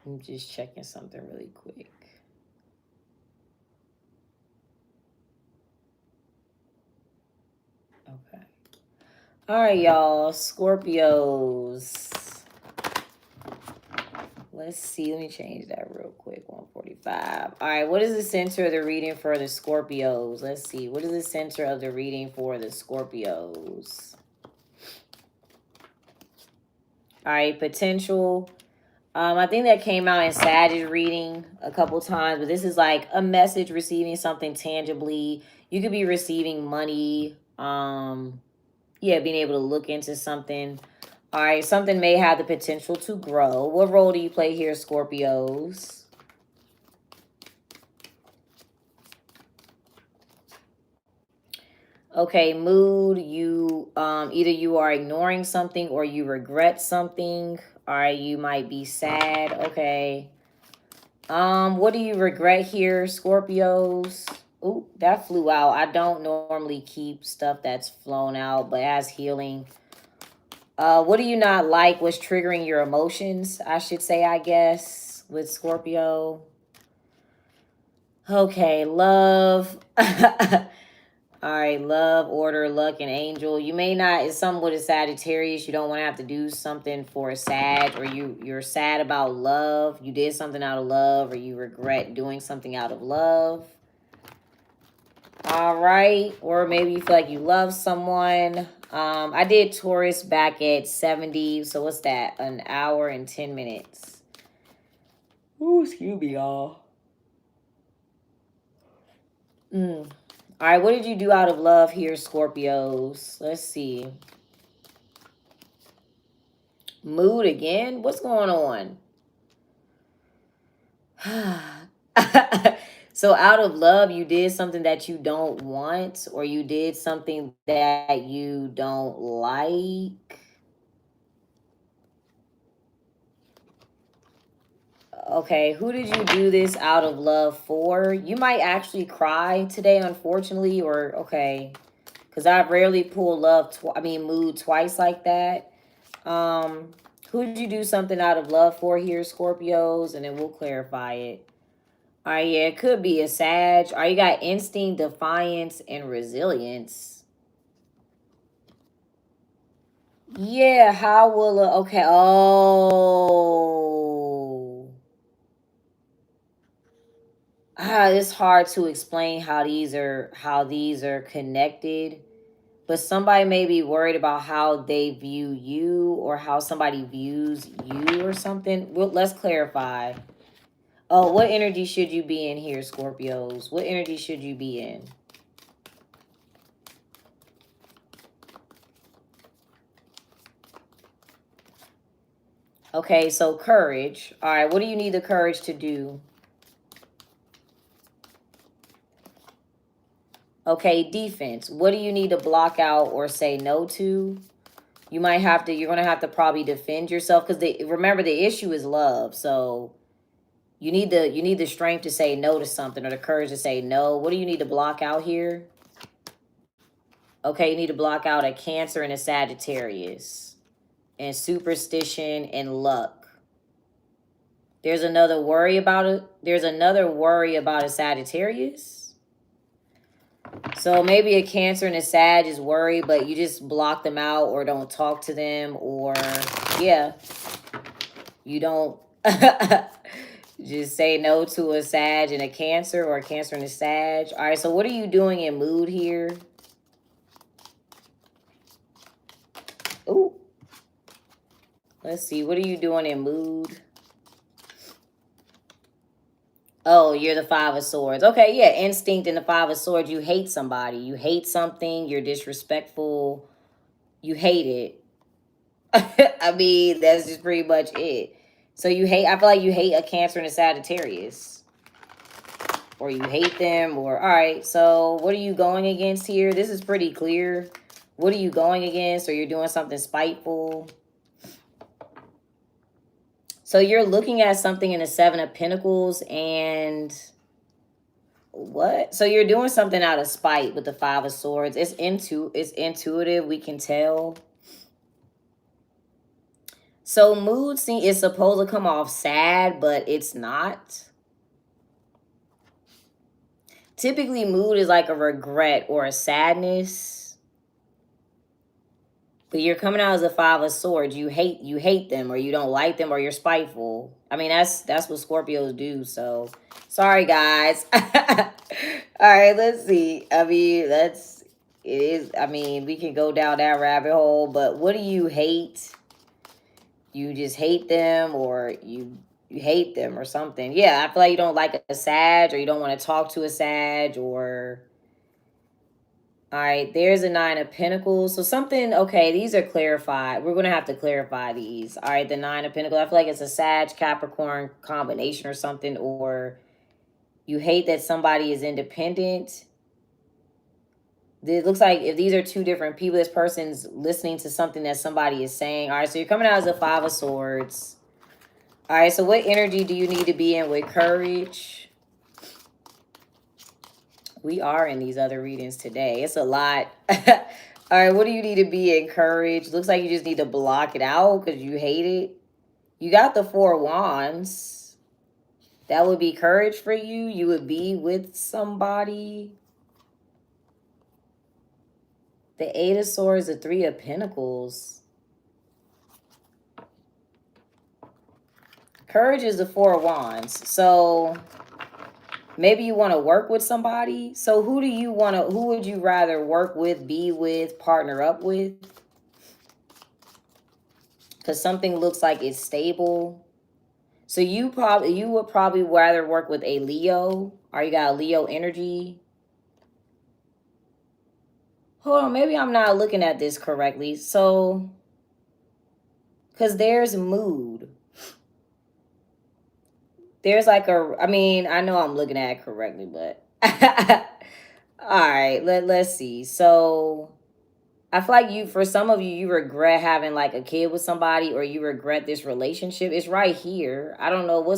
A: I'm just checking something really quick. Okay. All right, y'all. Scorpios. Let's see. Let me change that real quick. 145. All right. What is the center of the reading for the Scorpios? Let's see. What is the center of the reading for the Scorpios? All right. Potential. I think that came out in Sagittarius reading a couple times, but this is like a message, receiving something tangibly. You could be receiving money. Yeah, being able to look into something. All right, something may have the potential to grow. What role do you play here, Scorpios? Okay, mood. You either you are ignoring something or you regret something. All right, you might be sad. Okay. What do you regret here, Scorpios? Ooh, that flew out. I don't normally keep stuff that's flown out, but as healing. What do you not like? What's triggering your emotions, I should say, I guess, with Scorpio. Okay, love. All right, love, order, luck, and angel. You may not, it's something with a Sagittarius. You don't want to have to do something for a Sag, or you're sad about love. You did something out of love, or you regret doing something out of love. All right, or maybe you feel like you love someone. I did Taurus back at 70, so what's that? An hour and 10 minutes. Ooh, excuse me, y'all. All right, what did you do out of love here, Scorpios? Let's see. Mood again? What's going on? So out of love, you did something that you don't want, or you did something that you don't like. Okay, who did you do this out of love for? You might actually cry today, unfortunately, or okay, because I rarely pull love, mood twice like that. Who did you do something out of love for here, Scorpios? And then we'll clarify it. All right, yeah, it could be a Sag. All right, you got instinct, defiance, and resilience. Yeah, how will okay, oh. It's hard to explain how these are connected, but somebody may be worried about how they view you or how somebody views you or something. Well, let's clarify. Oh, what energy should you be in here, Scorpios? What energy should you be in? Okay, so courage. All right, what do you need the courage to do? Okay, defense. What do you need to block out or say no to? You're going to have to probably defend yourself because remember the issue is love. So you need the strength to say no to something or the courage to say no. What do you need to block out here? Okay, you need to block out a Cancer and a Sagittarius and superstition and luck. There's another worry about it. There's another worry about a Sagittarius. So maybe a Cancer and a Sag is worried, but you just block them out or don't talk to them, or yeah, you don't just say no to a Sag and a Cancer, or a Cancer and a Sag. All right, so what are you doing in mood here? Ooh. Let's see. What are you doing in mood? Oh, you're the Five of Swords. Okay, yeah, instinct in the Five of Swords. You hate somebody. You hate something. You're disrespectful. You hate it. I mean, that's just pretty much it. So you hate, I feel like you hate a Cancer and a Sagittarius. Or you hate them, or, all right, so what are you going against here? This is pretty clear. What are you going against? Or you're doing something spiteful. So you're looking at something in the Seven of Pentacles and what? So you're doing something out of spite with the Five of Swords. It's intuitive, we can tell. So mood scene is supposed to come off sad, but it's not. Typically mood is like a regret or a sadness. But you're coming out as a Five of Swords. You hate them, or you don't like them, or you're spiteful. I mean, that's what Scorpios do. So, sorry guys. All right, let's see. I mean, it is. I mean, we can go down that rabbit hole. But what do you hate? You just hate them, or you hate them, or something. Yeah, I feel like you don't like a Sag, or you don't want to talk to a Sag, or. All right, there's a Nine of Pentacles. So something, okay, these are clarified. We're going to have to clarify these. All right, the Nine of Pentacles. I feel like it's a Sag, Capricorn combination or something. Or you hate that somebody is independent. It looks like if these are two different people, this person's listening to something that somebody is saying. All right, so you're coming out as a Five of Swords. All right, so what energy do you need to be in with courage? We are in these other readings today. It's a lot. All right, what do you need to be encouraged? Looks like you just need to block it out because you hate it. You got the Four of Wands. That would be courage for you. You would be with somebody. The Eight of Swords, the Three of Pentacles. Courage is the Four of Wands. So maybe you want to work with somebody. So who would you rather work with, be with, partner up with? Because something looks like it's stable. So you would probably rather work with a Leo, or you got a Leo energy. Hold on, maybe I'm not looking at this correctly. So, because there's mood. There's like I mean, I know I'm looking at it correctly, but all right, let's see. So I feel like for some of you, you regret having like a kid with somebody, or you regret this relationship. It's right here. I don't know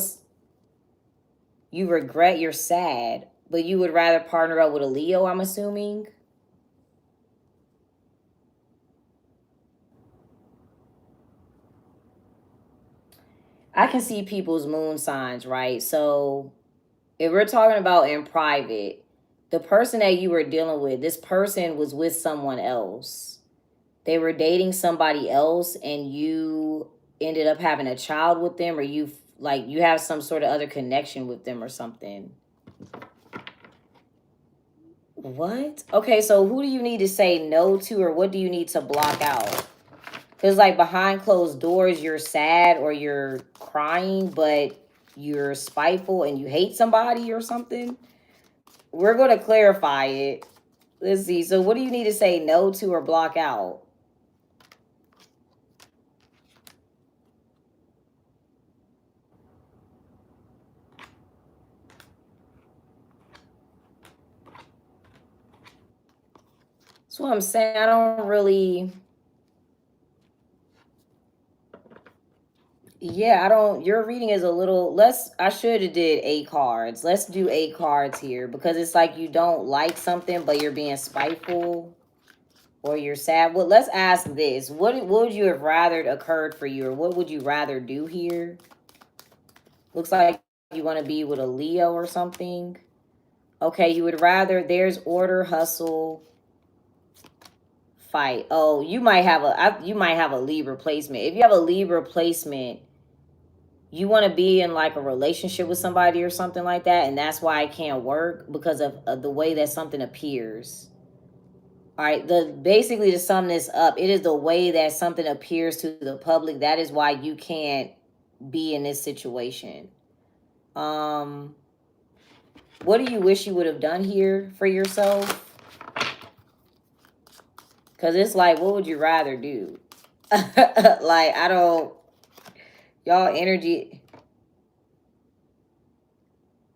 A: you regret, you're sad, but you would rather partner up with a Leo, I'm assuming. I can see people's moon signs, right? So if we're talking about in private, the person that you were dealing with, this person was with someone else. They were dating somebody else, and you ended up having a child with them, or you have some sort of other connection with them or something. What? Okay, so who do you need to say no to, or what do you need to block out? Because like behind closed doors, you're sad or you're crying, but you're spiteful and you hate somebody or something. We're going to clarify it. Let's see. So what do you need to say no to or block out? That's what I'm saying. I don't really... Yeah, I don't... Your reading is a little less... I should have did 8 cards. Let's do 8 cards here, because it's like you don't like something, but you're being spiteful, or you're sad. Well, let's ask this. What would you have rather occurred for you, or what would you rather do here? Looks like you want to be with a Leo or something. Okay, you would rather... There's order, hustle, fight. Oh, you might have a Libra placement. If you have a Libra placement, you want to be in like a relationship with somebody or something like that, and that's why it can't work, because of the way that something appears. All right, basically to sum this up, it is the way that something appears to the public. That is why you can't be in this situation. What do you wish you would have done here for yourself? Because it's like, what would you rather do? Like, I don't... Y'all energy...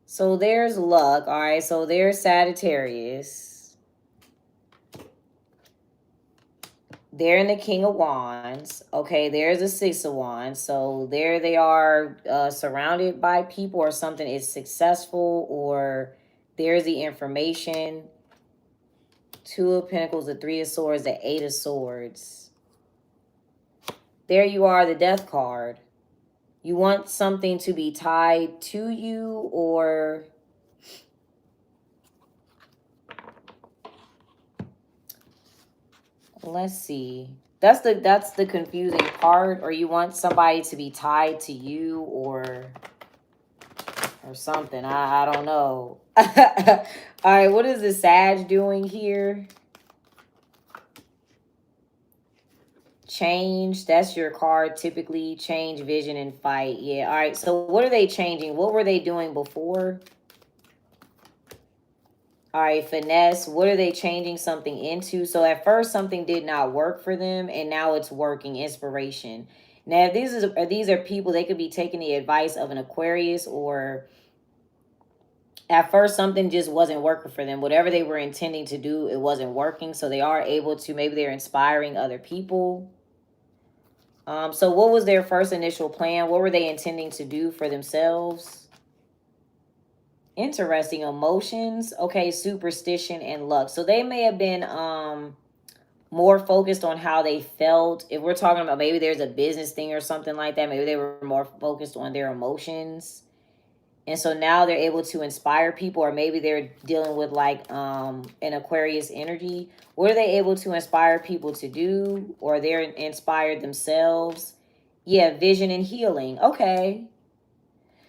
A: So there's luck. All right, so there's Sagittarius. They're in the King of Wands. Okay, there's a Six of Wands. So there they are, surrounded by people, or something is successful, or there's the information. Two of Pentacles, the Three of Swords, the Eight of Swords. There you are, the Death card. You want something to be tied to you, or... Let's see. That's the confusing part. Or you want somebody to be tied to you, or something. I don't know. All right, what is the Sag doing here? Change. That's your card typically. Change, vision, and fight. Yeah. All right. So what are they changing? What were they doing before? All right, finesse. What are they changing something into? So at first something did not work for them, and now it's working. Inspiration. Now, if these are people, they could be taking the advice of an Aquarius, or at first something just wasn't working for them. Whatever they were intending to do, it wasn't working. So they are able to, maybe they're inspiring other people. So what was their first initial plan? What were they intending to do for themselves? Interesting. Emotions. Okay, superstition and luck. So they may have been more focused on how they felt. If we're talking about, maybe there's a business thing or something like that, maybe they were more focused on their emotions. And so now they're able to inspire people, or maybe they're dealing with like an Aquarius energy. What are they able to inspire people to do? Or they're inspired themselves? Yeah, vision and healing. Okay.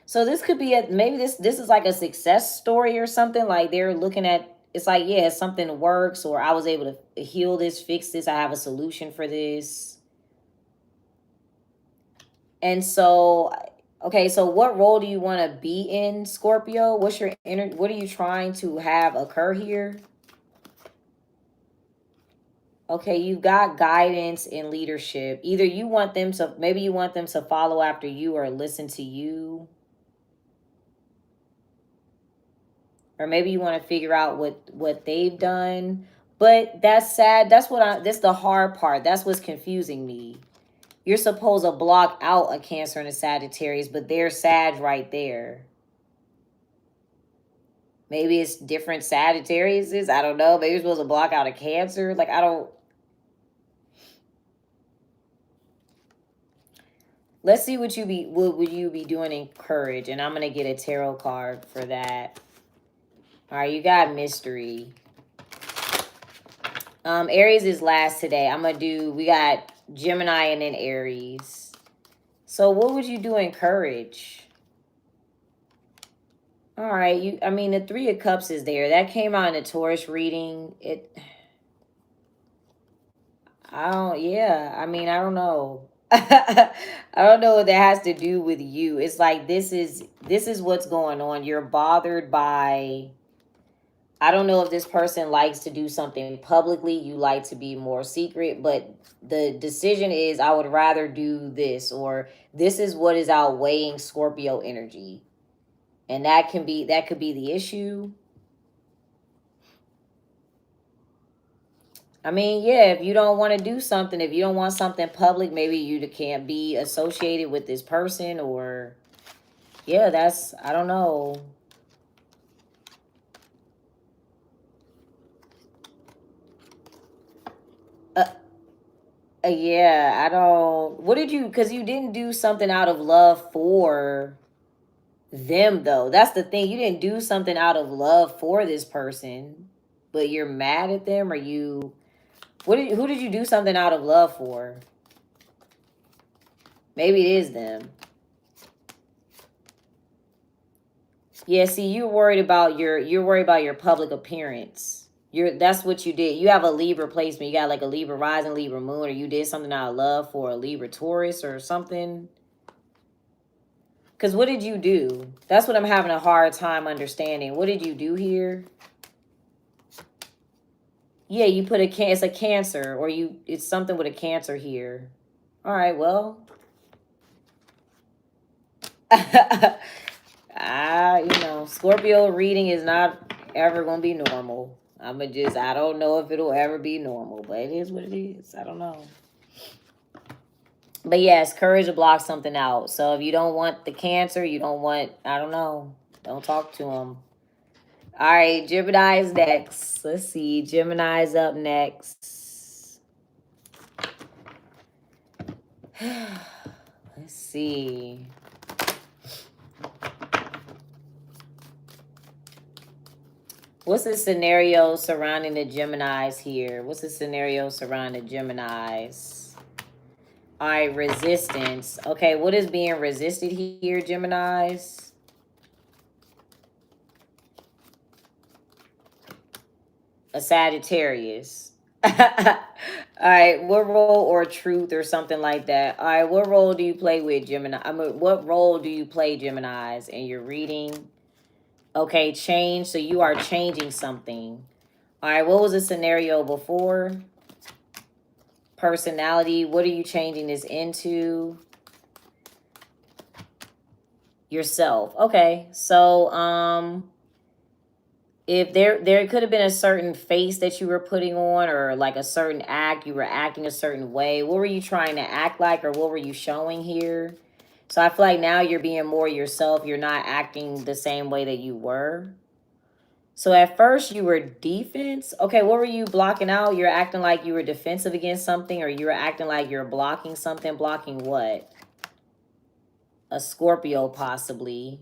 A: So this could be maybe this is like a success story or something. Like they're looking at, it's like, yeah, something works, or I was able to heal this, fix this, I have a solution for this. And so, okay, so what role do you want to be in, Scorpio? What's your what are you trying to have occur here? Okay, you got guidance and leadership. Either you want them to, maybe you want them to follow after you or listen to you. Or maybe you want to figure out what they've done. But that's sad. That's the hard part. That's what's confusing me. You're supposed to block out a Cancer and a Sagittarius, but they're Sag right there. Maybe it's different Sagittariuses. I don't know. Maybe you're supposed to block out a Cancer. Like, I don't... Let's see what would you be doing in courage. And I'm going to get a tarot card for that. All right, you got mystery. Aries is last today. I'm going to do... We got Gemini and then Aries. So what would you do in courage? All right, I mean, the Three of Cups is there. That came out in the Taurus reading. I don't know. I don't know what that has to do with you. It's like this is what's going on. You're bothered by... I don't know if this person likes to do something publicly. You like to be more secret, but the decision is, I would rather do this, or this is what is outweighing Scorpio energy. And that could be the issue. I mean, yeah, if you don't want to do something, if you don't want something public, maybe you can't be associated with this person, or yeah, I don't know. Yeah, I don't... What did you... Because you didn't do something out of love for them, though. That's the thing. You didn't do something out of love for this person, but you're mad at them, or you... Who did you do something out of love for? Maybe it is them. Yeah, see, you're worried about your public appearance. That's what you did. You have a Libra placement. You got like a Libra rising, Libra moon, or you did something out of love for a Libra Taurus or something. Because what did you do? That's what I'm having a hard time understanding. What did you do here? Yeah, you put it's a Cancer, or it's something with a Cancer here. All right, well. Scorpio reading is not ever going to be normal. I don't know if it'll ever be normal, but it is what it is. I don't know. But yes, courage to block something out. So if you don't want the Cancer, you don't want, I don't know, don't talk to them. All right, Gemini is next. Let's see. Gemini is up next. Let's see. What's the scenario surrounding the Geminis here? What's the scenario surrounding the Geminis? All right, resistance. Okay, what is being resisted here, Geminis? A Sagittarius. All right, what role or truth or something like that? All right, what role do you play with Gemini? What role do you play, Geminis, in your reading? Okay, change. So you are changing something. All right, what was the scenario before? Personality. What are you changing this into? Yourself. Okay, so if there could have been a certain face that you were putting on, or like a certain act, you were acting a certain way. What were you trying to act like, or what were you showing here? So I feel like now you're being more yourself. You're not acting the same way that you were. So at first you were defense. Okay, what were you blocking out? You're acting like you were defensive against something, or you were acting like you're blocking something. Blocking what? A Scorpio, possibly.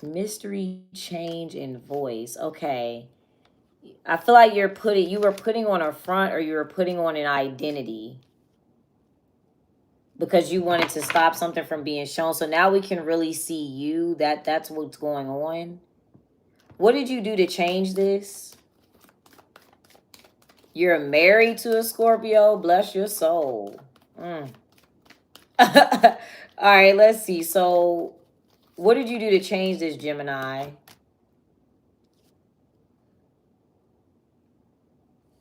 A: Mystery, change in voice. Okay. I feel like you were putting on a front, or you were putting on an identity, because you wanted to stop something from being shown. So now we can really see you. That's what's going on. What did you do to change this? You're married to a Scorpio. Bless your soul. All right, let's see. So what did you do to change this, Gemini?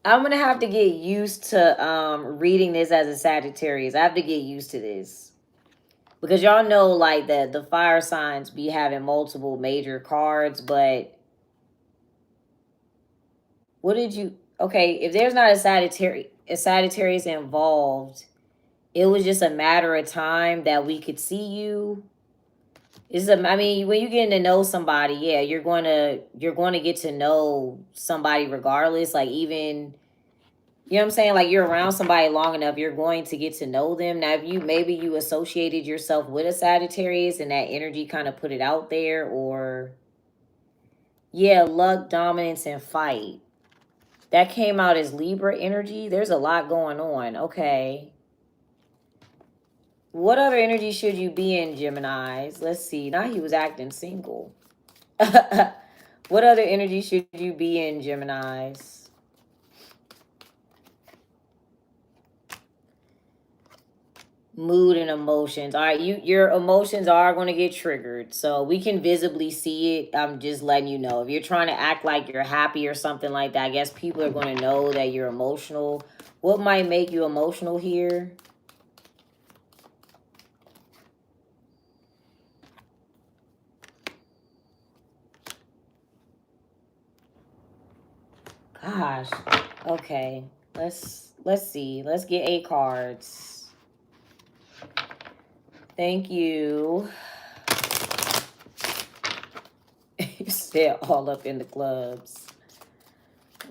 A: I'm going to have to get used to reading this as a Sagittarius. I have to get used to this. Because y'all know, like, the fire signs be having multiple major cards, but what did you... Okay, if there's not a Sagittarius involved, it was just a matter of time that we could see you. I mean, when you're getting to know somebody, yeah, you're going to get to know somebody regardless. Like, even, you know what I'm saying? Like, you're around somebody long enough, you're going to get to know them. Now, if maybe you associated yourself with a Sagittarius and that energy kind of put it out there, or, yeah, luck, dominance, and fight. That came out as Libra energy. There's a lot going on. Okay. What other energy should you be in, Geminis? Let's see. Now he was acting single. What other energy should you be in, Geminis? Mood and emotions. All right, your emotions are going to get triggered. So we can visibly see it. I'm just letting you know. If you're trying to act like you're happy or something like that, I guess people are going to know that you're emotional. What might make you emotional here? Gosh. Okay. Let's see. Let's get 8 cards. Thank you. You said all up in the clubs.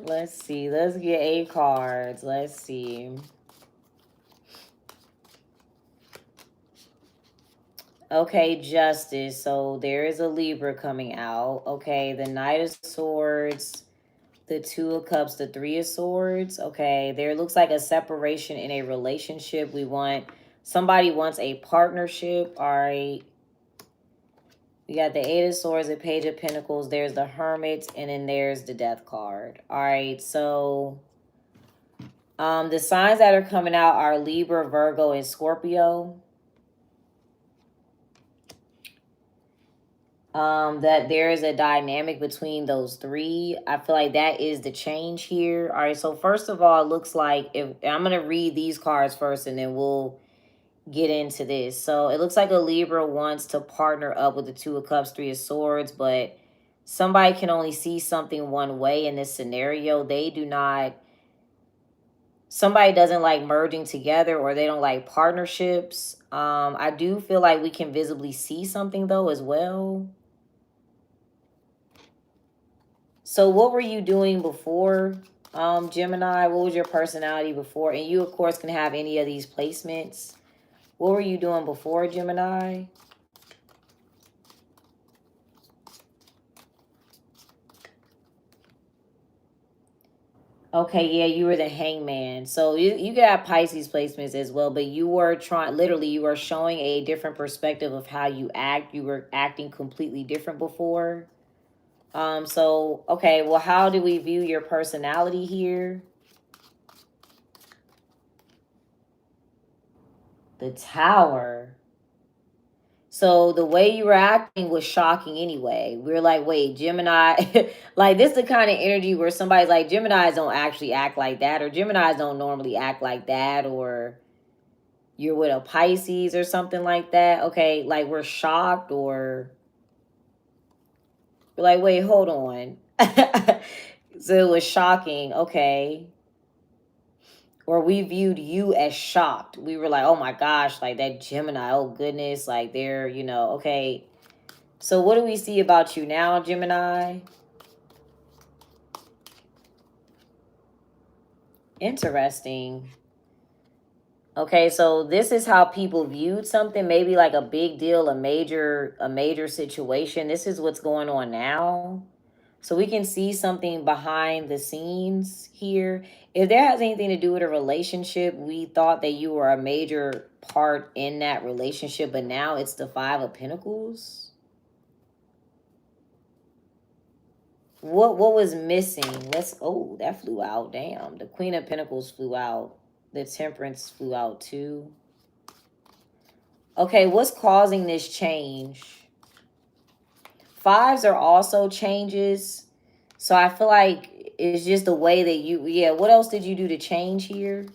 A: Let's see. Let's get 8 cards. Let's see. Okay, justice. So there is a Libra coming out. Okay, the Knight of Swords, the Two of Cups, the Three of Swords. Okay, there looks like a separation in a relationship. Somebody wants a partnership. All right. We got the Eight of Swords, the Page of Pentacles. There's the Hermit, and then there's the Death card. All right, so the signs that are coming out are Libra, Virgo, and Scorpio. That there is a dynamic between those three. I feel like that is the change here. All right, so first of all, it looks like, if I'm going to read these cards first and then we'll get into this. So it looks like a Libra wants to partner up with the Two of Cups, Three of Swords, but somebody can only see something one way in this scenario. They do not, somebody doesn't like merging together, or they don't like partnerships. I do feel like we can visibly see something though as well. So what were you doing before, Gemini? What was your personality before? And you, of course, can have any of these placements. What were you doing before, Gemini? Okay, yeah, you were the hangman. So you could have Pisces placements as well, but you were trying, literally, you were showing a different perspective of how you act. You were acting completely different before. So, okay, well, how do we view your personality here? The Tower. So the way you were acting was shocking anyway. We were like, wait, Gemini, like this is the kind of energy where somebody's like, Geminis don't actually act like that, or Geminis don't normally act like that, or you're with a Pisces or something like that. Okay, like we're shocked, or we're like, wait, hold on. So it was shocking, okay. Or we viewed you as shocked. We were like, oh my gosh, like that Gemini, oh goodness, like they're, okay. So what do we see about you now, Gemini? Interesting. Okay, so this is how people viewed something, maybe like a big deal, a major situation. This is what's going on now. So we can see something behind the scenes here. If there has anything to do with a relationship, we thought that you were a major part in that relationship, but now it's the Five of Pentacles. What was missing? Oh, that flew out. Damn. The Queen of Pentacles flew out. The Temperance flew out too. Okay, what's causing this change? Fives are also changes. So I feel like it's just the way that yeah, what else did you do to change here?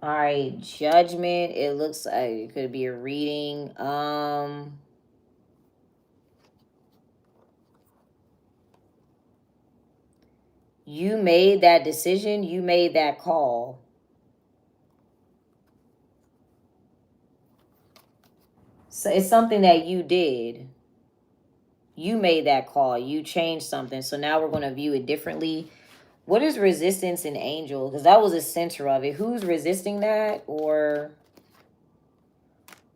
A: All right, Judgment. It looks like it could be a reading. You made that decision. You made that call. So it's something that you did. You made that call. You changed something. So now we're going to view it differently. What is resistance in angel? Because that was the center of it. Who's resisting that? Or,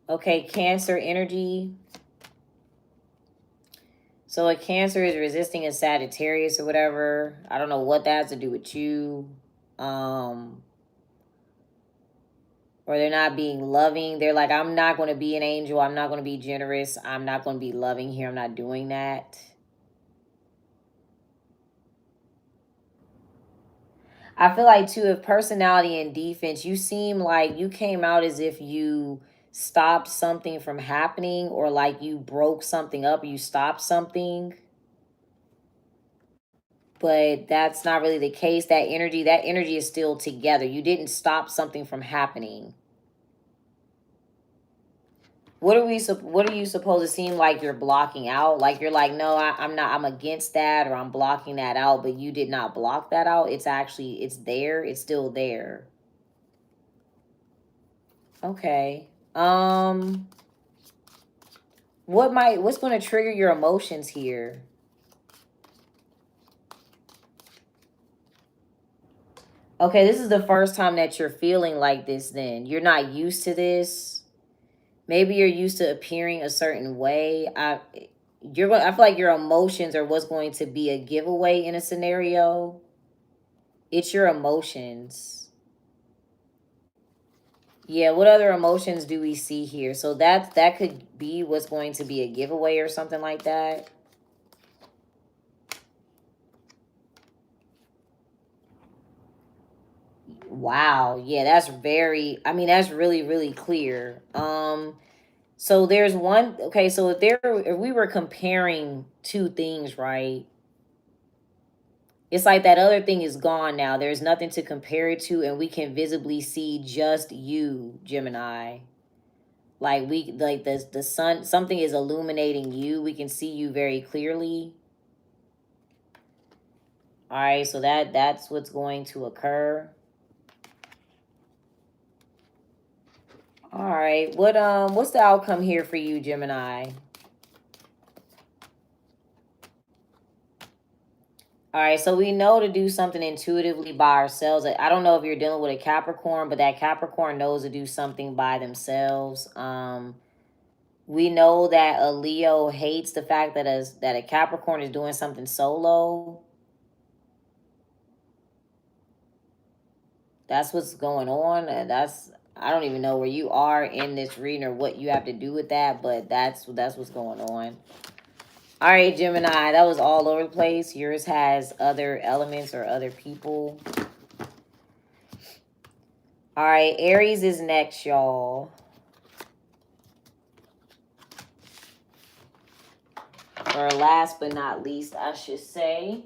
A: okay, Cancer energy. So a Cancer is resisting a Sagittarius or whatever. I don't know what that has to do with you. Or they're not being loving. They're like, I'm not going to be an angel. I'm not going to be generous. I'm not going to be loving here. I'm not doing that. I feel like too, if personality and defense, you seem like you came out as if you stopped something from happening, or like you broke something up, you stopped something. But that's not really the case. That energy is still together. You didn't stop something from happening. What are you supposed to seem like you're blocking out? Like you're like, no, I'm not, I'm against that, or I'm blocking that out, but you did not block that out. It's actually, it's there. It's still there. Okay. What's going to trigger your emotions here? Okay, this is the first time that you're feeling like this then. You're not used to this. Maybe you're used to appearing a certain way. I feel like your emotions are what's going to be a giveaway in a scenario. It's your emotions. Yeah, what other emotions do we see here? So that could be what's going to be a giveaway or something like that. Wow. Yeah, that's very, I mean, that's really, really clear. So there's one, okay, so if we were comparing two things, right? It's like that other thing is gone now. There's nothing to compare it to, and we can visibly see just you, Gemini. Like we like the sun, something is illuminating you. We can see you very clearly. All right, so that's what's going to occur. All right. What's the outcome here for you, Gemini? All right, so we know to do something intuitively by ourselves. I don't know if you're dealing with a Capricorn, but that Capricorn knows to do something by themselves. We know that a Leo hates the fact that a Capricorn is doing something solo. That's what's going on. I don't even know where you are in this reading or what you have to do with that, but that's what's going on. All right, Gemini, that was all over the place. Yours has other elements or other people. All right, Aries is next, y'all. Or last but not least, I should say.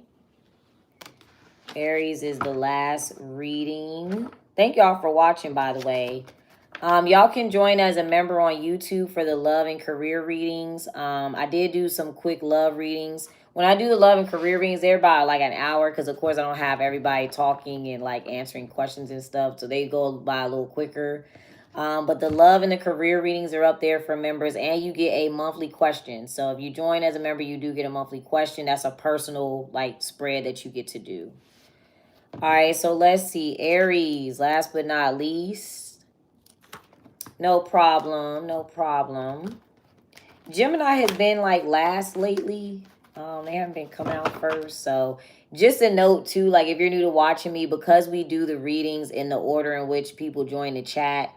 A: Aries is the last reading. Thank y'all for watching, by the way. Y'all can join as a member on YouTube for the love and career readings. I did do some quick love readings. When I do the love and career readings, they're about like an hour because, of course, I don't have everybody talking and like answering questions and stuff. So they go by a little quicker. But the love and the career readings are up there for members, and you get a monthly question. So if you join as a member, you do get a monthly question. That's a personal like spread that you get to do. All right, so let's see. Aries, last but not least. No problem, no problem. Gemini has been like last lately. They haven't been coming out first. So just a note too, like if you're new to watching me, because we do the readings in the order in which people join the chat,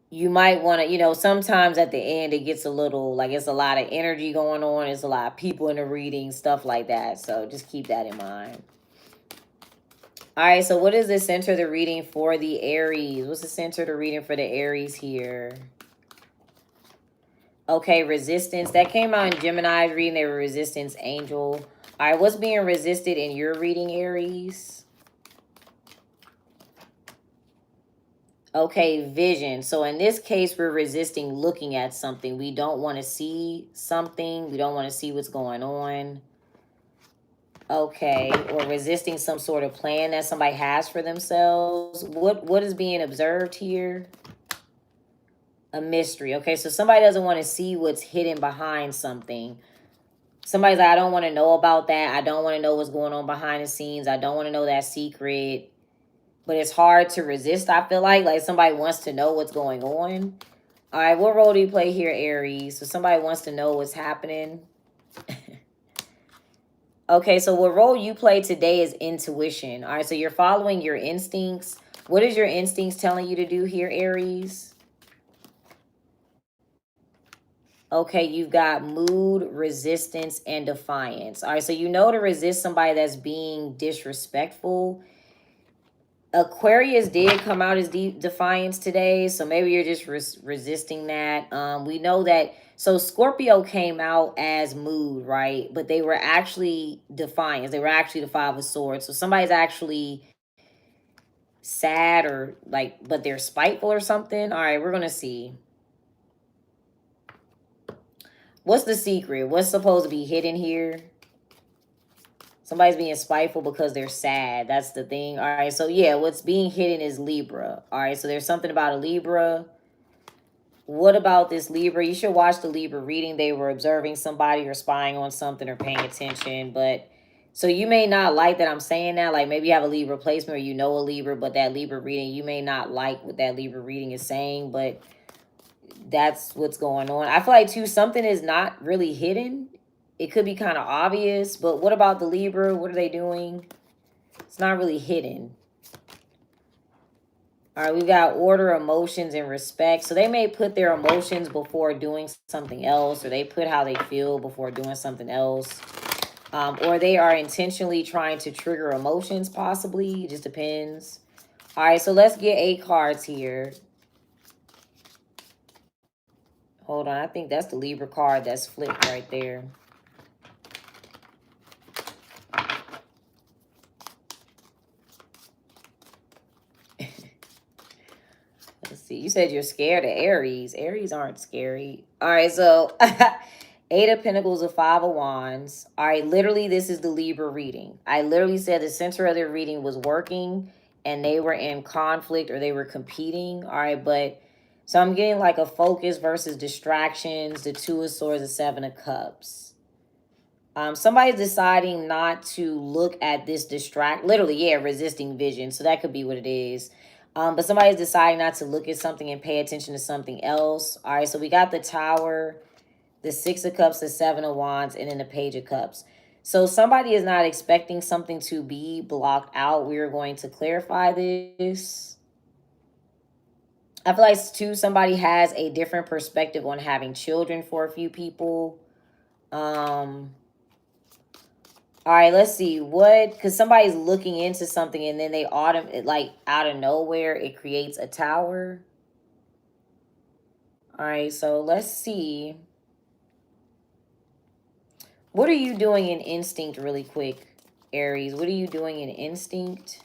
A: you might want to, sometimes at the end it gets a little, like it's a lot of energy going on. There's a lot of people in the reading, stuff like that. So just keep that in mind. All right, so what is the center of the reading for the Aries? What's the center of the reading for the Aries here? Okay, resistance. That came out in Gemini's reading. They were resistance angel. All right, what's being resisted in your reading, Aries? Okay, vision. So in this case, we're resisting looking at something. We don't want to see something. We don't want to see what's going on. Okay, or resisting some sort of plan that somebody has for themselves. What is being observed here? A mystery. Okay, so somebody doesn't want to see what's hidden behind something. Somebody's like, I don't want to know about that. I don't want to know what's going on behind the scenes. I don't want to know that secret. But it's hard to resist, I feel like somebody wants to know what's going on. All right, what role do you play here, Aries? So somebody wants to know what's happening. Okay, so what role you play today is intuition. All right, so you're following your instincts. What is your instincts telling you to do here, Aries? Okay, you've got mood, resistance, and defiance. All right, so you know to resist somebody that's being disrespectful. Aquarius did come out as defiance today, so maybe you're just resisting that. We know that, so Scorpio came out as mood, right? But they were actually defiance. They were actually the Five of Swords. So somebody's actually sad or like, but they're spiteful or something. All right, we're going to see. What's the secret? What's supposed to be hidden here? Somebody's being spiteful because they're sad. That's the thing. All right, so yeah, what's being hidden is Libra. All right, so there's something about a Libra. What about this Libra? You should watch the Libra reading. They were observing somebody or spying on something or paying attention. But so you may not like that I'm saying that. Like maybe you have a Libra placement or you know a Libra, but that Libra reading, you may not like what that Libra reading is saying. But that's what's going on. I feel like too, something is not really hidden. It could be kind of obvious, but what about the Libra? What are they doing? It's not really hidden. All right, we've got order, emotions, and respect. So they may put their emotions before doing something else, or they put how they feel before doing something else. Or they are intentionally trying to trigger emotions, possibly. It just depends. All right, so let's get 8 cards here. Hold on, I think that's the Libra card that's flipped right there. Let's see. You said you're scared of Aries. Aries aren't scary. All right, so 8 of Pentacles, a 5 of Wands. All right, literally, this is the Libra reading. I literally said the center of their reading was working and they were in conflict or they were competing. All right, but so I'm getting like a focus versus distractions, the 2 of Swords, the 7 of Cups. Somebody's deciding not to look at this literally, yeah, resisting vision. So that could be what it is. But somebody's deciding not to look at something and pay attention to something else. All right, so we got the Tower, the 6 of Cups, the 7 of Wands, and then the Page of Cups. So somebody is not expecting something to be blocked out. We are going to clarify this. I feel like, too, somebody has a different perspective on having children for a few people. All right, let's see what, because somebody's looking into something and then they like out of nowhere, it creates a tower. All right, so let's see. What are you doing in instinct really quick, Aries? What are you doing in instinct?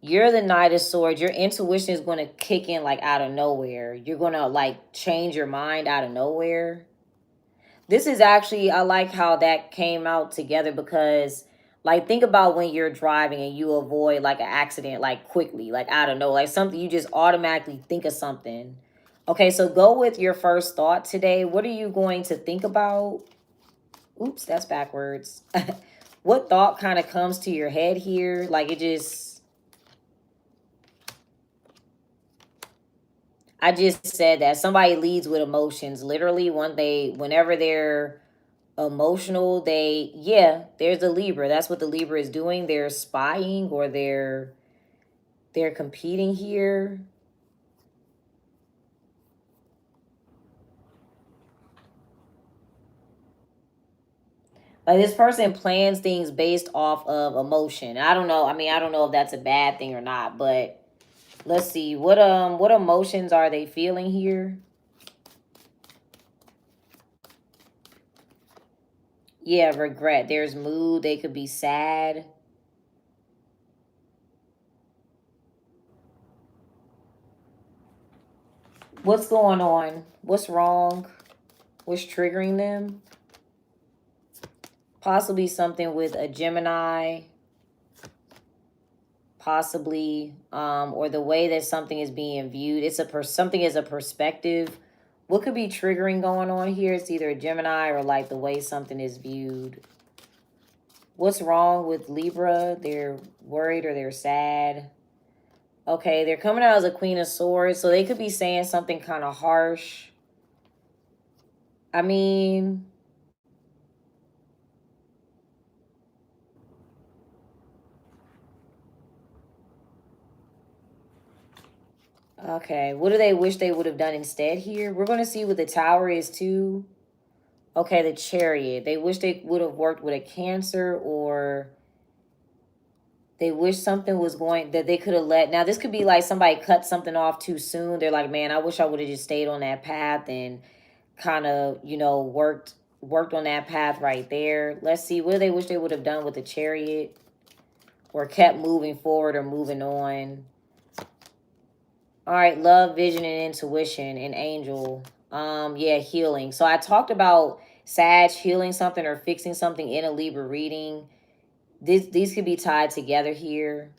A: You're the Knight of Swords. Your intuition is going to kick in like out of nowhere. You're going to like change your mind out of nowhere. This is actually, I like how that came out together because, like, think about when you're driving and you avoid, like, an accident, like, quickly, like, I don't know, like, something you just automatically think of something. Okay, so go with your first thought today. What are you going to think about? Oops, that's backwards. What thought kind of comes to your head here? Like, it just... I just said that somebody leads with emotions. Literally, whenever they're emotional, there's a Libra. That's what the Libra is doing. They're spying or they're competing here. Like, this person plans things based off of emotion. I don't know. I mean, I don't know if that's a bad thing or not, but let's see. What emotions are they feeling here? Yeah, regret. There's mood. They could be sad. What's going on? What's wrong? What's triggering them? Possibly something with a Gemini. Possibly, or the way that something is being viewed. It's something is a perspective. What could be triggering going on here? It's either a Gemini or like the way something is viewed. What's wrong with Libra? They're worried or they're sad. Okay, they're coming out as a Queen of Swords, so they could be saying something kind of harsh. I mean, okay, what do they wish they would have done instead here? We're going to see what the Tower is too. Okay, the Chariot. They wish they would have worked with a Cancer, or they wish something was going, that they could have let. Now, this could be like somebody cut something off too soon. They're like, man, I wish I would have just stayed on that path and kind of, worked on that path right there. Let's see, what do they wish they would have done with the Chariot, or kept moving forward or moving on? All right, love, vision, and intuition, and angel. Yeah, healing. So I talked about Sag healing something or fixing something in a Libra reading. These could be tied together here.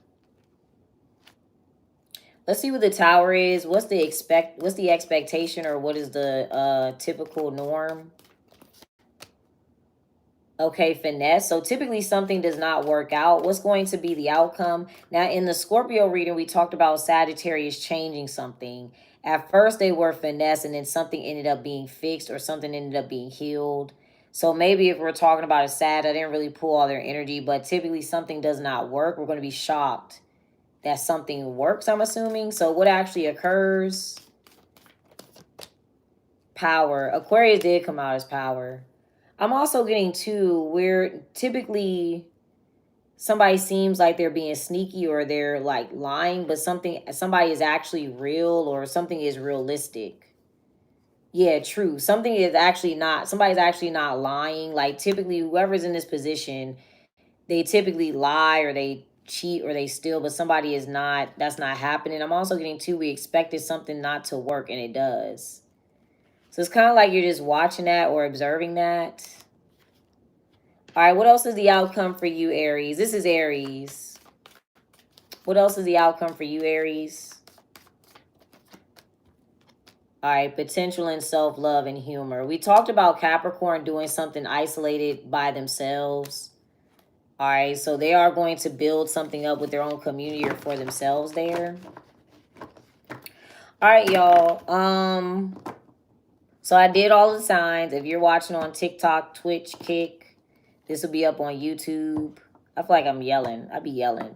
A: Let's see what the Tower is. What's the expectation, or what is the typical norm? Okay, finesse. So typically something does not work out. What's going to be the outcome? Now, in the Scorpio reading, we talked about Sagittarius changing something. At first, they were finesse, and then something ended up being fixed or something ended up being healed. So maybe if we're talking about a Sag, I didn't really pull all their energy, but typically something does not work. We're going to be shocked that something works, I'm assuming. So what actually occurs? Power. Aquarius did come out as power. I'm also getting too, where typically somebody seems like they're being sneaky or they're like lying, but somebody is actually real or something is realistic. Yeah, true. Somebody's actually not lying. Like typically whoever's in this position, they typically lie or they cheat or they steal, but somebody is not, that's not happening. I'm also getting too, we expected something not to work and it does. So it's kind of like you're just watching that or observing that. All right, what else is the outcome for you, Aries? This is Aries. What else is the outcome for you, Aries? All right, potential and self-love and humor. We talked about Capricorn doing something isolated by themselves. All right, so they are going to build something up with their own community or for themselves there. All right, y'all. So I did all the signs. If you're watching on TikTok, Twitch, Kick, this will be up on YouTube. I feel like I'm yelling. I be yelling.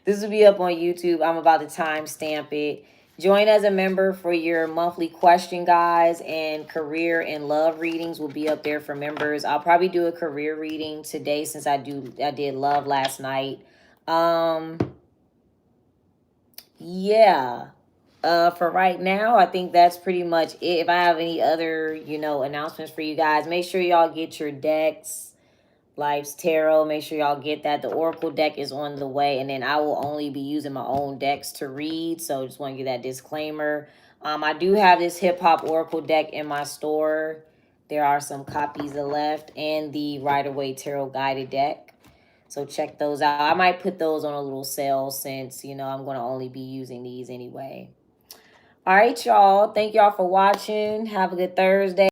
A: This will be up on YouTube. I'm about to timestamp it. Join as a member for your monthly question, guys, and career and love readings will be up there for members. I'll probably do a career reading today since I did love last night. Yeah. For right now, I think that's pretty much it. If I have any other, announcements for you guys, make sure y'all get your decks. Life's Tarot. Make sure y'all get that. The Oracle deck is on the way. And then I will only be using my own decks to read. So just want to give that disclaimer. I do have this Hip Hop Oracle deck in my store. There are some copies left. And the Rider-Waite Tarot Guided deck. So check those out. I might put those on a little sale since, I'm going to only be using these anyway. All right, y'all. Thank y'all for watching. Have a good Thursday.